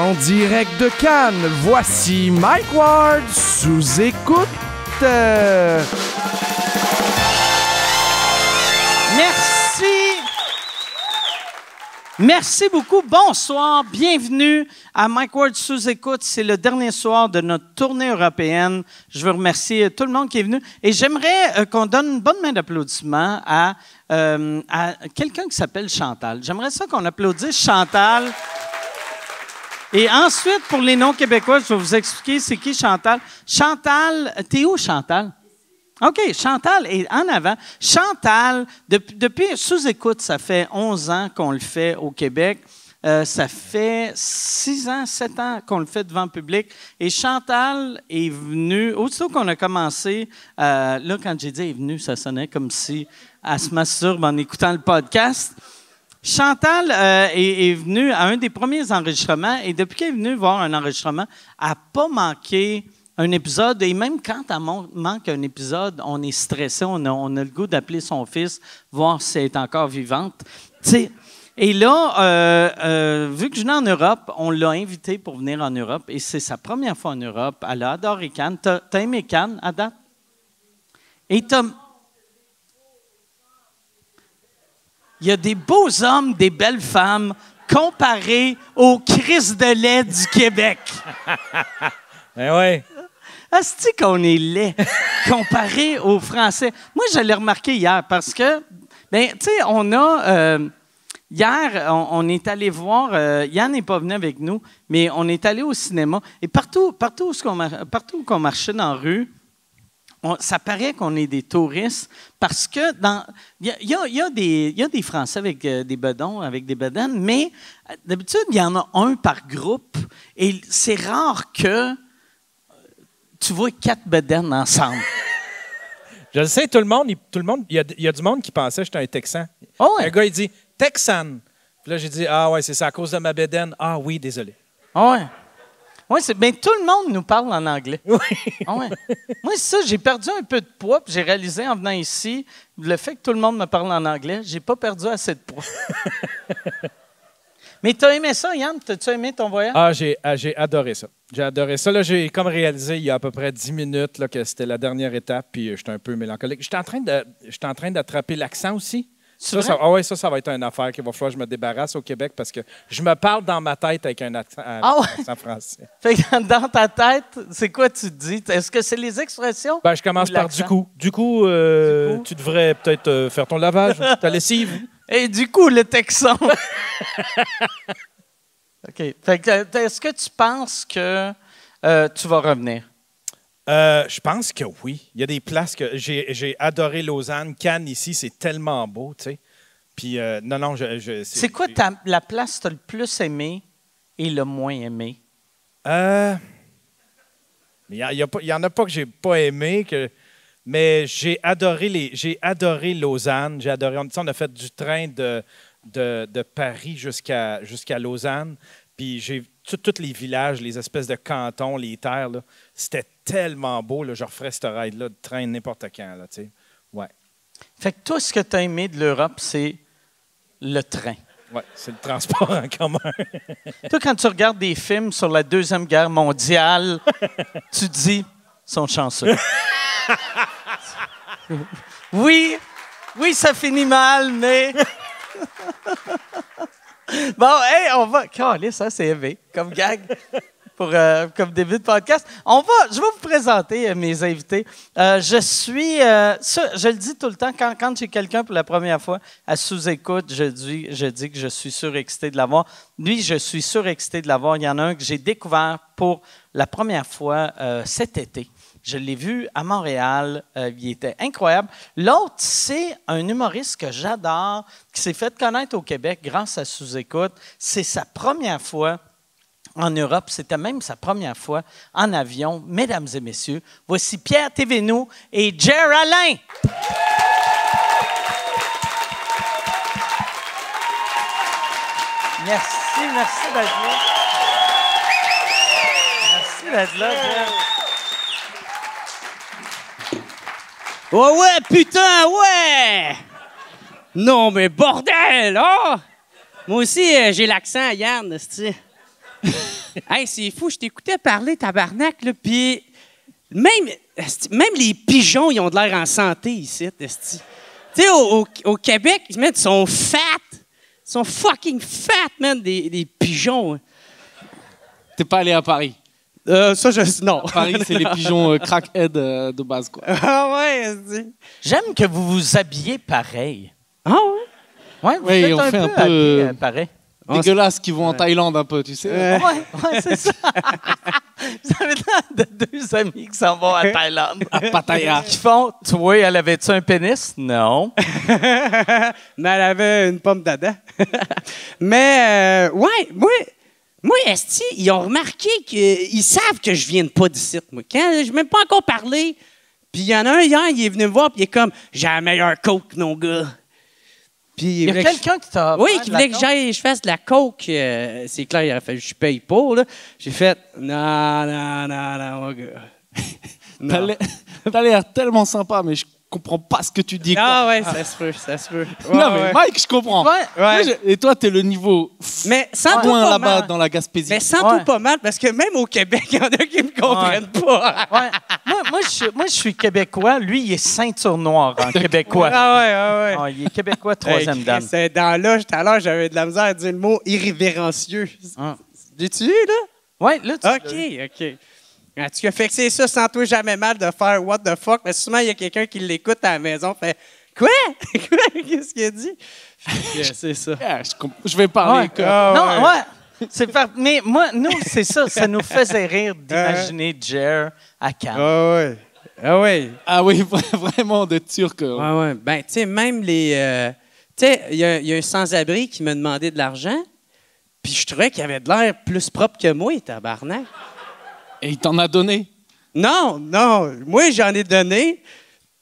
En direct de Cannes, voici Mike Ward sous écoute. Merci. Merci beaucoup. Bonsoir. Bienvenue à Mike Ward sous écoute. C'est le dernier soir de notre tournée européenne. Je veux remercier tout le monde qui est venu. Et j'aimerais qu'on donne une bonne main d'applaudissement à quelqu'un qui s'appelle Chantal. J'aimerais ça qu'on applaudisse Chantal. Et ensuite, pour les non-québécois, je vais vous expliquer c'est qui Chantal. Chantal, t'es où Chantal? OK, Chantal est en avant. Chantal, depuis sous-écoute, ça fait 11 ans qu'on le fait au Québec. Ça fait 6 ans, 7 ans qu'on le fait devant le public. Et Chantal est venue, aussitôt qu'on a commencé, là, quand j'ai dit elle est venue, ça sonnait comme si elle se masturbe en écoutant le podcast. Chantal est venue à un des premiers enregistrements et depuis qu'elle est venue voir un enregistrement, elle n'a pas manqué un épisode. Et même quand elle manque un épisode, on est stressé, on a le goût d'appeler son fils, voir si elle est encore vivante. T'sais, et là, vu que je venais en Europe, on l'a invitée pour venir en Europe et c'est sa première fois en Europe. Elle a adoré Cannes. T'as aimé Cannes à date? Et il y a des beaux hommes, des belles femmes comparés aux crises de lait du Québec. Ben oui. Est-ce qu'on est laid comparé aux Français? Moi, je l'ai remarqué hier parce que, ben, tu sais, on a... hier, on est allé voir... Yann n'est pas venu avec nous, mais on est allé au cinéma. Et partout où on marchait dans la rue, ça paraît qu'on est des touristes parce que il y a des Français avec des bedons, avec des bedaines, mais d'habitude, il y en a un par groupe et c'est rare que tu vois 4 bedaines ensemble. Je le sais, tout le monde, il y a du monde qui pensait que j'étais un Texan. Oh ouais. Un gars, il dit « Texan ». Puis là, j'ai dit « Ah ouais, c'est ça, à cause de ma bedaine. Ah oui, désolé. » Oh ouais. Oui, bien, tout le monde nous parle en anglais. Oui. Ah ouais. Moi, c'est ça, j'ai perdu un peu de poids, puis j'ai réalisé en venant ici, le fait que tout le monde me parle en anglais, j'ai pas perdu assez de poids. Mais tu as aimé ça, Yann? T'as-tu aimé ton voyage? Ah, j'ai adoré ça. J'ai adoré ça. Là, j'ai comme réalisé il y a à peu près 10 minutes là, que c'était la dernière étape, puis j'étais un peu mélancolique. J'étais en train d'attraper l'accent aussi. Ça va être une affaire qu'il va falloir que je me débarrasse au Québec parce que je me parle dans ma tête avec un accent, accent français. Fait que dans ta tête, c'est quoi tu te dis? Est-ce que c'est les expressions? Ben, je commence par du coup. Du coup, tu devrais peut-être faire ton lavage, ta lessive. Et du coup, le Texan. OK. Fait que, est-ce que tu penses que tu vas revenir? Je pense que oui. Il y a des places que j'ai adoré Lausanne. Cannes, ici, c'est tellement beau, tu sais. Puis, non, c'est quoi la place que tu as le plus aimé et le moins aimé? Il y en a pas que j'ai pas aimé, mais j'ai adoré Lausanne. J'ai adoré. On a fait du train de Paris jusqu'à Lausanne. Puis j'ai tous les villages, les espèces de cantons, les terres, là, c'était tellement beau. Là, je referais ce ride-là de train n'importe quand. Là, ouais. Fait que toi, ce que tu as aimé de l'Europe, c'est le train. Oui, c'est le transport en commun. Toi, quand tu regardes des films sur la Deuxième Guerre mondiale, tu te dis, ils sont chanceux. Oui, ça finit mal, mais... Bon, hey, on va... Calais, ça, c'est élevé comme gag comme début de podcast. Je vais vous présenter mes invités. Je le dis tout le temps, quand j'ai quelqu'un pour la première fois à sous-écoute, je dis que je suis surexcité de l'avoir. Lui, je suis surexcité de l'avoir. Il y en a un que j'ai découvert pour la première fois cet été. Je l'ai vu à Montréal. Il était incroyable. L'autre, c'est un humoriste que j'adore, qui s'est fait connaître au Québec grâce à Sous-Écoute. C'est sa première fois en Europe. C'était même sa première fois en avion. Mesdames et messieurs, voici Pierre Thévenoud et Jer Alain. Merci d'être là. Merci d'être là, Jer. Oh ouais, putain, ouais! Non, mais bordel, oh! Moi aussi, j'ai l'accent, Yann, c'est-tu? Hey, c'est fou, je t'écoutais parler, tabarnak, là, puis même les pigeons, ils ont de l'air en santé ici, esti. Tu sais, au Québec, ils sont fat. Ils sont fucking fat, man, des pigeons. T'es pas allé à Paris. Non. À Paris, c'est les pigeons crackhead de base, quoi. Ah ouais, esti. J'aime que vous vous habillez pareil. Ah ouais? Ouais, vous Oui, êtes on un fait un peu peu, habillés, pareil. Dégueulasse qui vont en Thaïlande un peu, tu sais. Ouais, c'est ça. Vous avez l'air de deux amis qui s'en vont à Thaïlande. À Pattaya. Qui font, toi, elle avait-tu un pénis? Non. Mais elle avait une pomme d'Adam. Mais, ouais, moi, esti, ils ont remarqué qu'ils savent que je viens pas d'ici, moi. Quand je n'ai même pas encore parlé, puis il y en a un hier, il est venu me voir, puis il est comme, j'ai la meilleure coke, mon gars. Puis Il y a quelqu'un qui t'a oui, offert qui de la voulait que coke? je fasse de la coke. C'est clair, il a fait, je paye pas, là. J'ai fait, non, mon gars. T'as l'air tellement sympa, mais je comprends pas ce que tu dis. Quoi. Ah ouais, ça se peut. Ouais, Non, mais ouais. Mike, je comprends. Ouais. Moi, et toi, t'es le niveau Mais sans tout loin pas là-bas mal. dans la Gaspésie. Mais sans Ouais. tout pas mal, parce que même au Québec, il y en a qui me comprennent pas. Ouais. Moi, je suis québécois. Lui, il est ceinture noire en québécois. Ah ouais. Ah, il est québécois, troisième Hey, dan. Chris, dans là, tout à l'heure, j'avais de la misère à dire le mot irrévérencieux. Ah. L'as-tu eu, là? Ouais, là, tu OK. En tout cas, fait que c'est ça, sans toi jamais mal de faire what the fuck, mais souvent, il y a quelqu'un qui l'écoute à la maison, fait quoi? Qu'est-ce qu'il a dit? Fait que c'est ça. Yeah, je vais parler. Ouais. que- Non, ouais. Mais moi, nous, c'est ça. Ça nous faisait rire d'imaginer Jer à Cannes. Ah ouais. Ah oui, vraiment d'être sûr que. Ouais. Ben, tu sais, même les. Tu sais, il y a un sans-abri qui m'a demandé de l'argent, puis je trouvais qu'il avait de l'air plus propre que moi, tabarnak. Et il t'en a donné. Non. Moi, j'en ai donné.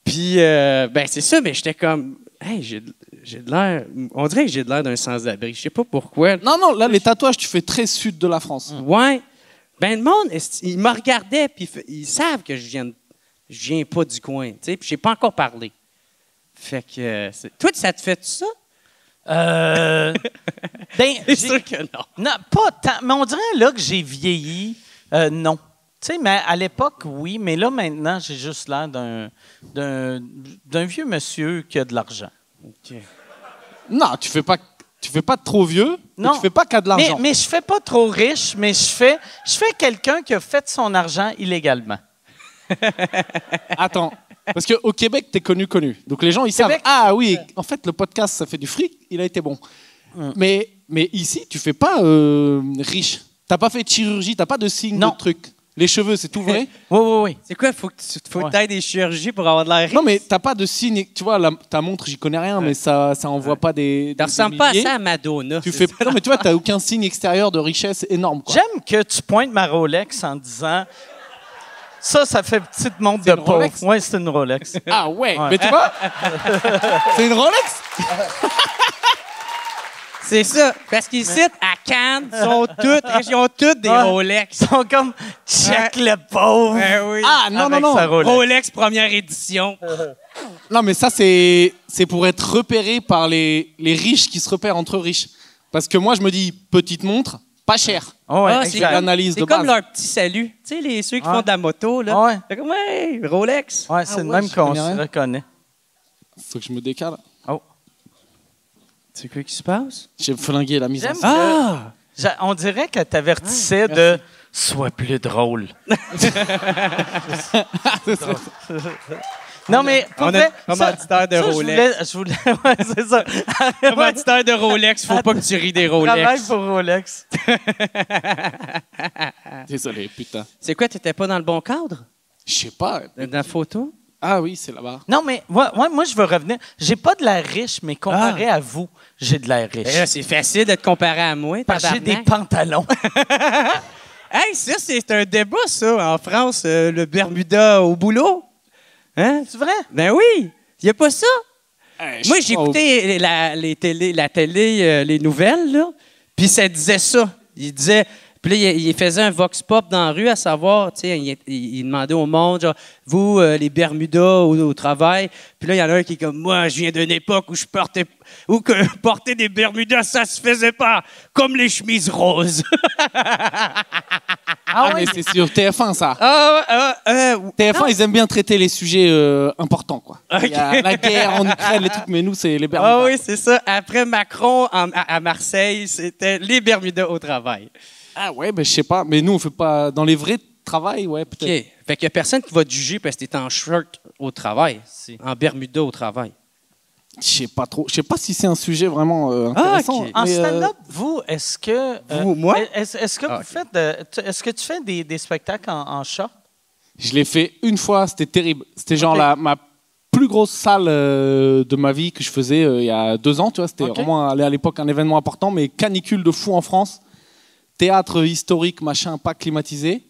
Puis, ben, c'est ça, mais j'étais comme. Hey, j'ai de l'air. On dirait que j'ai de l'air d'un sans-abri. Je sais pas pourquoi. Non, là, les tatouages, tu fais très sud de la France. Ouais. Ben, le monde, il me regardait, puis ils savent que je viens pas du coin, tu sais, puis j'ai pas encore parlé. Fait que. Toi, ça te fait ça? Ben, C'est sûr que non. non, pas tant. Mais on dirait là que j'ai vieilli. Non. Tu sais, mais à l'époque, oui. Mais là, maintenant, j'ai juste l'air d'un vieux monsieur qui a de l'argent. Non, tu fais pas trop vieux. Non. Et tu fais pas qu'à de l'argent. Mais je fais pas trop riche, mais je fais quelqu'un qui a fait son argent illégalement. Attends. Parce qu'au Québec, t'es connu. Donc les gens, ils savent. Québec, Ah oui, en fait, le podcast, ça fait du fric. Il a été bon. Mais ici, tu fais pas riche. T'as pas fait de chirurgie. T'as pas de signe Non. de truc. Les cheveux, c'est tout vrai? Oui. C'est quoi? Faut que Ouais. tu aies des chirurgies pour avoir de l'air riche? Non, mais t'as pas de signe. Tu vois, ta montre, j'y connais rien, mais ça envoie pas des. Ça des ressemble pas à milliers. ça à Madonna. Tu c'est fais. Non, mais tu vois, t'as aucun signe extérieur de richesse énorme. Quoi. J'aime que tu pointes ma Rolex en disant ça fait petite montre de une pauvre. Rolex? Oui, c'est une Rolex. Ah ouais. Ouais. Mais tu vois, c'est une Rolex. C'est ça. Parce qu'ici, à Cannes, ils ont toutes des Ouais. Rolex. Ils sont comme check le pauvre. Ben oui. Ah non, Avec non. sa Rolex. Rolex première édition. Non, mais ça, c'est pour être repéré par les riches qui se repèrent entre riches. Parce que moi, je me dis, petite montre, pas cher. Oh, ouais, Ah, exact. C'est l'analyse C'est de comme base. leur petit salut. Tu sais, ceux qui Ouais. font de la moto, là. Ouais. C'est comme, ouais, Rolex. Ouais, c'est Ah le ouais, même je qu'on connais se rien. reconnaît. Faut que je me décale. C'est quoi qui se passe? J'ai flingué la mise en J'aime scène. Ah! On dirait qu'elle t'avertissait de sois plus drôle. Non, mais pour On a vrai, un commanditaire de ça, Rolex. Je voulais ouais, c'est ça. Commanditaire de Rolex, faut pas que tu ris des Travaille Rolex. pour Rolex. Désolé, putain. C'est quoi, t'étais pas dans le bon cadre? Je sais pas. Dans la photo? Ah oui, c'est là-bas. Non, mais moi, je veux revenir. J'ai pas de l'air riche, mais comparé à vous, j'ai de l'air riche. Ben là, c'est facile de te comparer à moi, Parce que j'ai des tabarnak. pantalons. Hey, ça, c'est un débat, ça, en France, le Bermuda au boulot. Hein? C'est vrai? Ben oui! Il a pas ça? Je Moi, sais pas. j'écoutais la télé, les nouvelles, là, puis ça disait ça. Il disait Puis là, il faisait un vox pop dans la rue à savoir, tu sais, il demandait au monde, genre, vous, les Bermudas au travail. Puis là, il y en a un qui est comme, moi, je viens d'une époque où porter des Bermudas, ça se faisait pas, comme les chemises roses. Ah, mais c'est sur TF1, ça. TF1, non. ils aiment bien traiter les sujets importants, quoi. Il y a la guerre en Ukraine, les trucs, mais nous, c'est les Bermudas. Ah oui, c'est ça. Après Macron à Marseille, c'était les Bermudas au travail. Ah ouais, ben je sais pas. Mais nous, on fait pas... Dans les vrais travails, ouais, peut-être. OK. Fait qu'il y a personne qui va te juger parce que t'es en shirt au travail, en Bermuda au travail. Je sais pas trop. Je sais pas si c'est un sujet vraiment intéressant. ok. En mais, stand-up, vous, est-ce que... moi? Est-ce que vous faites... est-ce que tu fais des spectacles en short? Je l'ai fait une fois, c'était terrible. C'était genre Ok. ma plus grosse salle de ma vie que je faisais il y a 2 ans. Tu vois, c'était Ok. vraiment à l'époque un événement important, mais canicule de fou en France. Théâtre historique, machin, pas climatisé.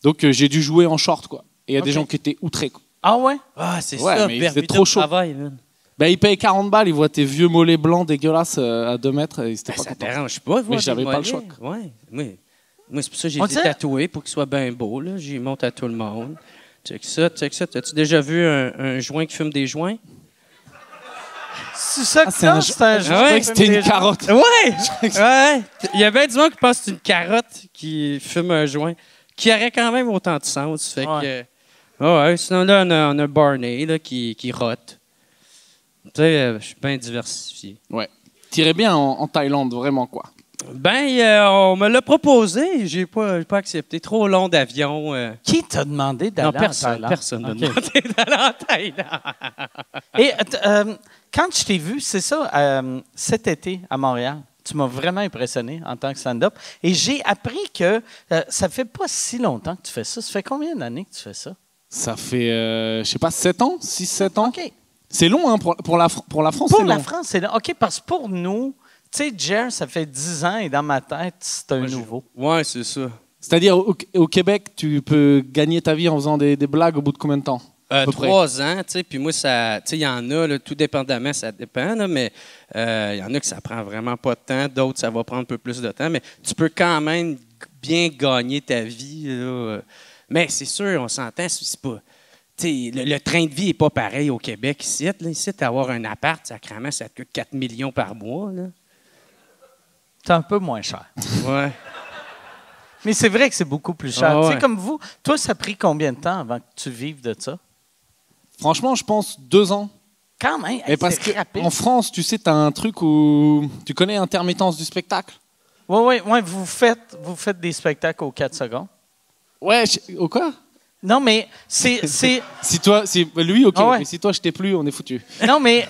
Donc j'ai dû jouer en short, quoi. Et il y a des Ok. gens qui étaient outrés, quoi. Ah ouais? Ah, c'est Ouais, ça, mais il Bermuda faisait trop au chaud. travail. Man. Ben, ils payent 40 balles, ils voient tes vieux mollets blancs dégueulasses à 2 mètres. Et c'était Ben, pas ça content. t'arrange pas, Mais j'avais pas le choix. Ouais. Moi, c'est pour ça que j'ai On été dirait- tatoué pour qu'il soit bien beau. Là. J'y monte à tout le monde. Check ça. T'as-tu déjà vu un joint qui fume des joints? C'est ça que c'est un c'est un Je jeu. croyais que c'était une carotte. Ouais! Il y a bien du monde qui pense que c'est une carotte qui fume un joint, qui aurait quand même autant de sens. Fait que, ouais, sinon, là, on a Barney là, qui rote. Tu sais, je suis bien diversifié. Ouais. T'irais bien en Thaïlande, vraiment, quoi. Ben, on me l'a proposé. J'ai pas accepté. Trop long d'avion. Qui t'a demandé d'aller Non, en personne. Thaïlande? Personne m'a Ok. demandé d'aller en Thaïlande. Et quand je t'ai vu, c'est ça, cet été à Montréal, tu m'as vraiment impressionné en tant que stand-up. Et j'ai appris que ça fait pas si longtemps que tu fais ça. Ça fait combien d'années que tu fais ça? Ça fait, je sais pas, 7 ans? 6-7 ans? OK. C'est long, hein, pour la France, Pour c'est la long. France, c'est long. OK, parce que pour nous, tu sais, Jer, ça fait 10 ans et dans ma tête, c'est un nouveau. Ouais, c'est ça. C'est-à-dire, au Québec, tu peux gagner ta vie en faisant des blagues au bout de combien de temps? À peu près. 3 ans, tu sais, puis moi, ça, tu sais, il y en a, là, tout dépendamment, ça dépend, là, mais il y en a que ça prend vraiment pas de temps, d'autres, ça va prendre un peu plus de temps, mais tu peux quand même bien gagner ta vie, là. Mais c'est sûr, on s'entend, c'est pas... Tu sais, le train de vie n'est pas pareil au Québec, ici. Là, ici, avoir un appart, sacrément, ça te coûte 4 millions par mois, là. C'est un peu moins cher. Ouais. Mais c'est vrai que c'est beaucoup plus cher. Ah Tu ouais. sais, comme vous, toi, ça a pris combien de temps avant que tu vives de ça? Franchement, je pense 2 ans. Quand même, Et parce c'est rapide. qu'en France, tu sais, tu as un truc où tu connais intermittence du spectacle. Oui, vous faites des spectacles aux 4 secondes. Ouais, au quoi? Non, mais c'est Si toi, lui, ok, Ah ouais. mais si toi, je t'ai plus, on est foutu. non, mais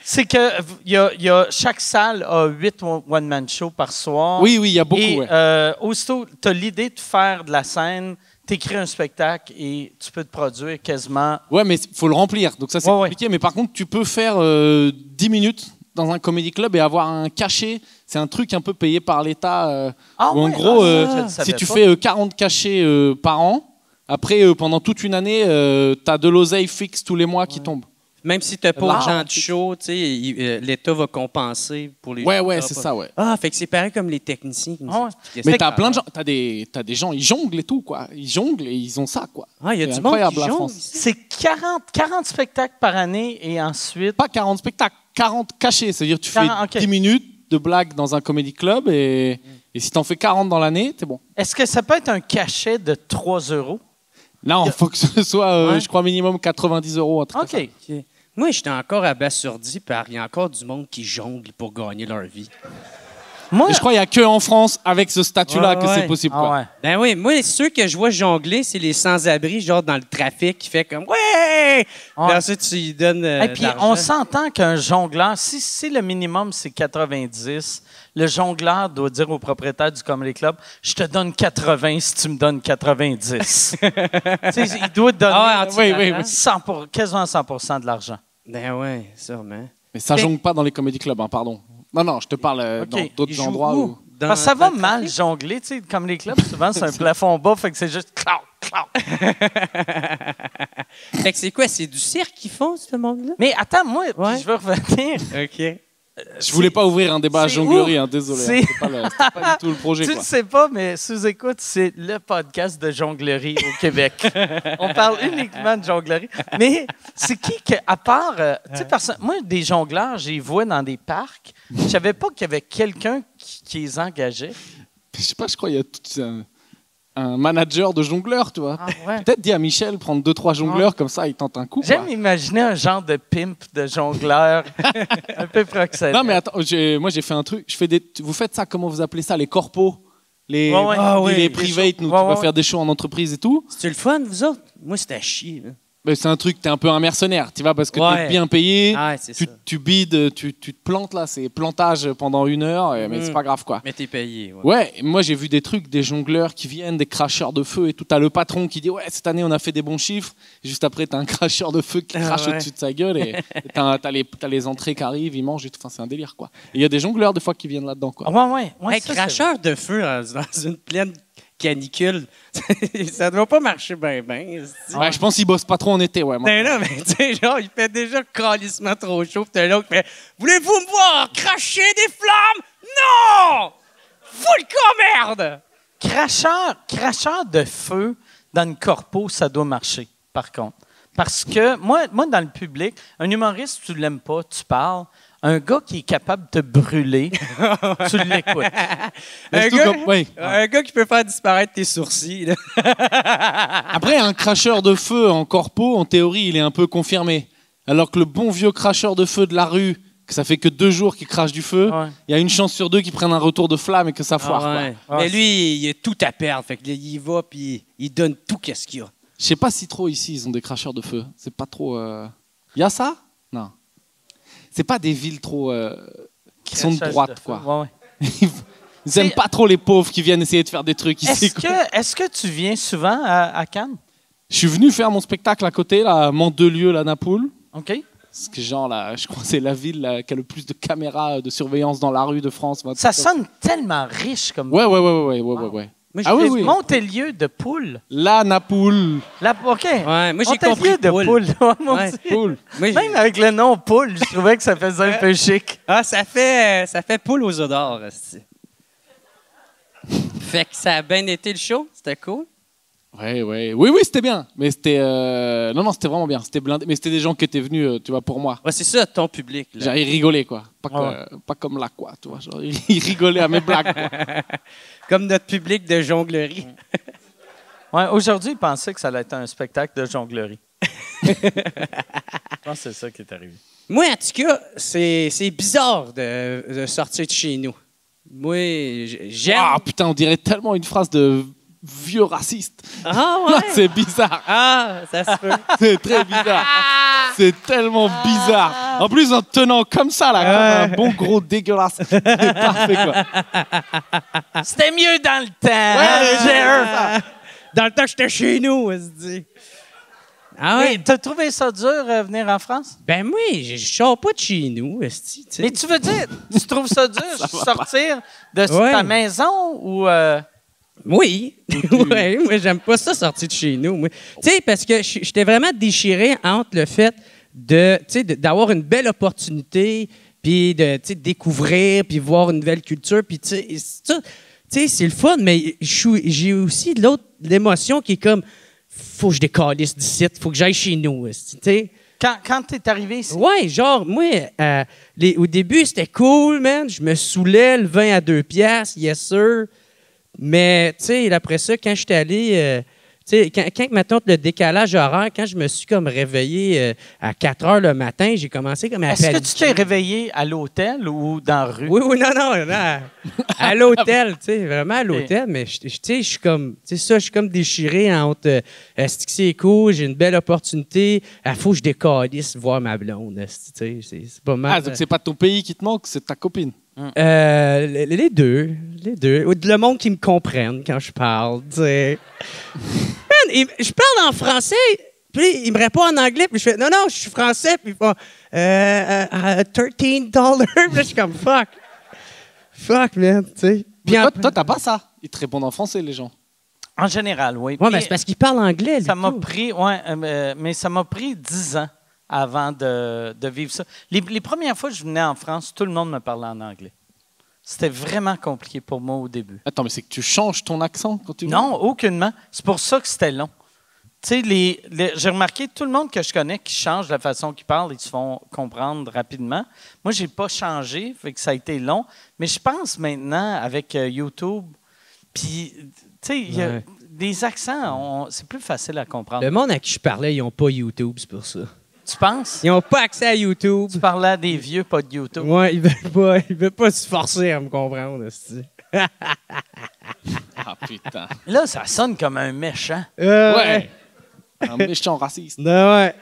c'est que y a chaque salle a 8 one-man shows par soir. Oui, il y a beaucoup, Et ouais. aussitôt, tu as l'idée de faire de la scène, t'écris un spectacle et tu peux te produire quasiment. Ouais, mais il faut le remplir, donc ça, c'est Ouais, ouais. compliqué. Mais par contre, tu peux faire 10 minutes dans un comedy club et avoir un cachet. C'est un truc un peu payé par l'État. Ah où en ouais, gros, je le si savais tu pas. fais 40 cachets par an, après, pendant toute une année, tu as de l'oseille fixe tous les mois qui tombe. Même si tu n'as pas Wow. d'argent de show, tu sais, l'État va compenser pour les Ouais, shows. ouais, c'est ça, ouais. Ah, fait que c'est pareil comme les techniciens qui nous Ah ouais. expliquaient Mais ça. t'as plein de gens, t'as des gens, ils jonglent et tout, quoi. Ils jonglent et ils ont ça, quoi. Ah, il y a C'est du monde incroyable, qui la jongle France. ici. C'est 40 spectacles par année et ensuite. Pas 40 spectacles, 40 cachets. C'est-à-dire tu fais 40, ok. 10 minutes de blagues dans un comedy club et si t'en fais 40 dans l'année, t'es bon. Est-ce que ça peut être un cachet de 3 €? Non, il faut que ce soit, Ouais. je crois, minimum 90 €. Un truc comme ça. OK. OK. Moi, j'étais encore abasourdi par il y a encore du monde qui jongle pour gagner leur vie. Moi, Mais je crois qu'il n'y a que en France, avec ce statut-là, Ouais, que ouais. c'est possible. Ah quoi. ouais. Ben oui, moi, ceux que je vois jongler, c'est les sans-abri, genre dans le trafic, qui fait comme « Ouais! » Ouais. Puis ensuite, tu lui donnes Et puis, de l'argent. on s'entend qu'un jongleur, si le minimum c'est 90, le jongleur doit dire au propriétaire du comedy club, je te donne 80 si tu me donnes 90. Tu sais, il doit te donner Ah ouais, oui, oui. 100 quasiment 100% de l'argent. Ben ouais, sûrement. Mais ça Mais- jongle pas dans les comedy clubs, hein, pardon. Non, je te parle Ok. dans d'autres Ils jouent endroits où? où... Dans- Parce que ça va dans le mal trafic? jongler, tu sais, comme les clubs, souvent c'est un plafond bas, fait que c'est juste clac, clac. Fait que c'est quoi? C'est du cirque qu'ils font, ce monde-là? Mais attends, moi, puis Ouais. je veux revenir. OK. Je voulais pas ouvrir un débat à c'est jonglerie, où? hein, désolé. C'est- C'était pas du tout le projet. Tu Quoi. ne sais pas, mais sous-écoute, c'est le podcast de jonglerie au Québec. On parle uniquement de jonglerie. Mais c'est qui que, à part... tu sais, moi, des jongleurs, j'y vois dans des parcs. Je savais pas qu'il y avait quelqu'un qui les engageait. Je sais pas, je crois qu'il y a tout un manager de jongleurs, tu vois. Ah, ouais. Peut-être dis à Michel, prendre 2-3 jongleurs, comme ça, il tente un coup. J'aime quoi. imaginer un genre de pimp de jongleur un peu proxénète. Non, mais attends, moi j'ai fait un truc. Vous faites ça, comment vous appelez ça? Les corpos? Les, Ouais, ouais. Ah, les oui, private, nous, Ouais, tu vas ouais. faire des shows en entreprise et tout. C'est-tu le fun, vous autres? Moi, c'était à chier. Là. Mais c'est un truc, t'es un peu un mercenaire, tu vois, parce que Ouais. t'es bien payé, Ah, ouais, c'est ça. tu bides, tu te plantes là, c'est plantage pendant 1 heure, mais c'est pas grave quoi. Mais t'es payé. Ouais. Ouais, moi j'ai vu des trucs, des jongleurs qui viennent, des cracheurs de feu et tout. T'as le patron qui dit ouais, cette année on a fait des bons chiffres. Et juste après, t'as un cracheur de feu qui crache ouais. au-dessus de sa gueule et t'as les entrées qui arrivent, ils mangent et tout. Enfin, c'est un délire quoi. Et il y a des jongleurs des fois qui viennent là-dedans quoi. Ouais. Hey, ça, c'est cracheur de feu dans une pleine canicule, ça doit pas marcher bien. Ouais, je pense qu'ils bossent pas trop en été, ouais. moi. Ben là, mais tu sais, genre, il fait déjà calissement trop chaud, pis t'as l'autre qui fait « Voulez-vous me voir cracher des flammes? Non! Full camp, merde! Cracheur de feu dans une corpo, ça doit marcher, par contre. Parce que moi, dans le public, un humoriste, tu l'aimes pas, tu parles. Un gars qui est capable de te brûler, tu l'écoutes. Mais Un c'est tout gars- comme- ouais. Un gars qui peut faire disparaître tes sourcils. Là. Après, un cracheur de feu en corpo, en théorie, il est un peu confirmé. Alors que le bon vieux cracheur de feu de la rue, que ça fait que 2 jours qu'il crache du feu, Ouais. il y a une chance sur 2 qu'il prenne un retour de flamme et que ça foire. quoi. Ouais, Mais lui, il a tout à perdre. Fait que là, il y va, puis il donne tout qu'est-ce qu'il a. Je sais pas si trop ici ils ont des cracheurs de feu. C'est pas trop. Y a ça? Non. C'est pas des villes trop qui sont de Crachage droite feu. quoi. Ouais. Ils aiment pas trop les pauvres qui viennent essayer de faire des trucs ici. quoi. Est-ce que tu viens souvent à Cannes? Je suis venu faire mon spectacle à côté, là, à Mandelieu, la Napoule. OK. Parce que genre là, je crois que c'est la ville là, qui a le plus de caméras de surveillance dans la rue de France. Ça sonne tellement riche comme Ouais. Moi, Ah oui, oui. Montelieu de poule. La Napoule. OK. Ouais, moi, j'ai Montelieu compris de poule. Ouais, moi Ouais. aussi. Poule. Moi, j'ai- Même avec le nom poule, je trouvais que ça faisait un peu chic. Ah, ça fait poule aux odeurs. esti. Fait que ça a bien été le show. C'était cool. Oui, c'était bien. Mais c'était. Non, c'était vraiment bien. C'était blindé. Mais c'était des gens qui étaient venus, tu vois, pour moi. Ouais, c'est ça, ton public. Là. Genre, ils rigolaient, quoi. Ouais. Pas comme là, quoi. Tu vois, genre, ils rigolaient à mes blagues, quoi. Comme notre public de jonglerie. Ouais, aujourd'hui, il pensait que ça allait être un spectacle de jonglerie. Je pense que c'est ça qui est arrivé. Moi, en tout cas, c'est bizarre de sortir de chez nous. Moi, j'aime. Ah, putain, on dirait tellement une phrase de vieux raciste. Ah, ouais. C'est bizarre. Ah, ça se peut. C'est très bizarre. C'est tellement bizarre. En plus, en te tenant comme ça, là, comme un bon gros dégueulasse. C'est parfait, quoi. C'était mieux dans le temps. Ouais, Jer. Dans le temps que j'étais chez nous, on se dit. Ah Mais ouais? t'as trouvé ça dur, venir en France? Ben moi, je sors pas de chez nous, esti, tu sais. Mais tu veux dire, tu trouves ça dur sortir de Ouais. ta maison ou... Oui. Ouais, moi, j'aime pas ça sortir de chez nous. moi. Tu sais, parce que j'étais vraiment déchiré entre le fait de, tu sais, d'avoir une belle opportunité, puis de, tu sais, découvrir, puis voir une nouvelle culture, puis tu sais, c'est le fun, mais j'ai aussi l'émotion qui est comme, faut que je décalisse d'ici, faut que j'aille chez nous, tu sais. Quand t'es arrivé ici? Ouais, genre, moi, au début, c'était cool, man. Je me saoulais, le vin à 2 piastres, yes sir. Mais, tu sais, après ça, quand j'étais allé, tu sais, quand mettons, le décalage horaire, quand je me suis comme réveillé à 4 heures le matin, j'ai commencé comme à Est-ce que paniquer. tu t'es réveillé à l'hôtel ou dans la rue? Oui, non. À l'hôtel, tu sais, vraiment à l'hôtel. Mais, tu sais, je suis comme, tu sais, ça, je suis comme déchiré entre, est-ce que c'est cool, j'ai une belle opportunité, il faut que je décalisse voir ma blonde, tu sais, c'est pas mal. Ah, donc c'est pas ton pays qui te manque, c'est ta copine. Les deux. Ou le monde qui me comprenne quand je parle, tu sais. Man, je parle en français, puis il me répond en anglais, puis je fais non, je suis français, puis il fait $13. Puis là, je suis comme fuck. Fuck, man, tu sais. Puis Toi, t'as pas ça. Ils te répondent en français, les gens. En général, oui. Ouais, mais Puis, c'est parce qu'il parle anglais, ça lui, m'a tout. pris, mais ça m'a pris 10 ans avant de vivre ça. Les premières fois que je venais en France, tout le monde me parlait en anglais. C'était vraiment compliqué pour moi au début. Attends, mais c'est que tu changes ton accent quand tu... Non, aucunement. C'est pour ça que c'était long. Tu sais, j'ai remarqué tout le monde que je connais qui change la façon qu'ils parlent, ils se font comprendre rapidement. Moi, je n'ai pas changé, fait que ça a été long. Mais je pense maintenant, avec YouTube, puis, tu sais, il y a des accents, c'est plus facile à comprendre. Le monde à qui je parlais, ils n'ont pas YouTube, c'est pour ça. Tu penses? Ils n'ont pas accès à YouTube. Tu parlais à des vieux, pas de YouTube. Ouais, ils veulent pas se forcer à me comprendre. Ah, putain. Là, ça sonne comme un méchant. Ouais. Un méchant raciste. Non, ouais.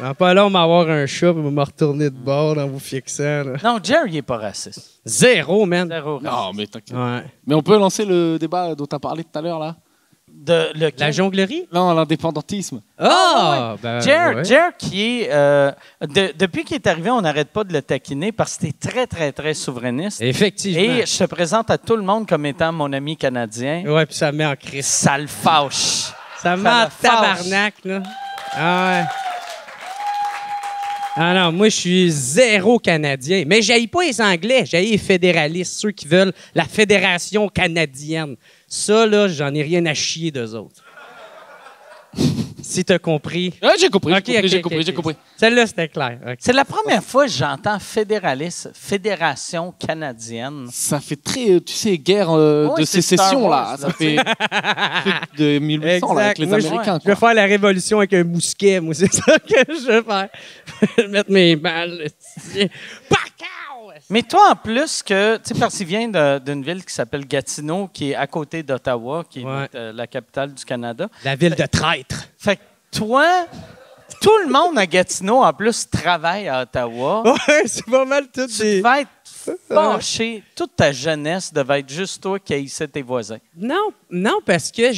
Dans pas long, on va avoir un chat et me retourner de bord en vous fixant. Là. Non, Jerry n'est pas raciste. Zéro, man. Zéro raciste. Non, mais t'inquiète. Ouais. Mais on peut lancer le débat dont tu as parlé tout à l'heure, là? La jonglerie? Non, l'indépendantisme. Ah! Ben, Jer, qui est... depuis qu'il est arrivé, on n'arrête pas de le taquiner parce qu'il est très, très, très souverainiste. Effectivement. Et je te présente à tout le monde comme étant mon ami canadien. Ouais, puis ça me met en crise. Ça le fâche. Ça me met en tabarnak, là. Ah ouais. Ah non, moi, je suis zéro Canadien. Mais j'haïs pas les Anglais, j'haïs les fédéralistes, ceux qui veulent la Fédération canadienne. Ça, là, j'en ai rien à chier d'eux autres. Si t'as compris. Ouais, j'ai compris, Ok, j'ai compris. Celle-là, c'était clair. Okay. C'est la première fois que j'entends fédéraliste, Fédération canadienne. Ça fait très, tu sais, guerre Ouais, de c'est sécession, Star là. Wars, Ça fait truc de 1800, là, avec les Moi, Américains. je vais faire la révolution avec un mousquet, moi, c'est ça que je vais faire. Je vais mettre mes balles. Mais toi, en plus, que, tu sais, parce qu'il vient d'une ville qui s'appelle Gatineau, qui est à côté d'Ottawa, qui est la capitale du Canada. La ville de traître. Fait que toi, tout le monde à Gatineau, en plus, travaille à Ottawa. Ouais, c'est pas mal tout Tu devais être fâché. Toute ta jeunesse devait être juste toi qui haïssais tes voisins. Non, parce que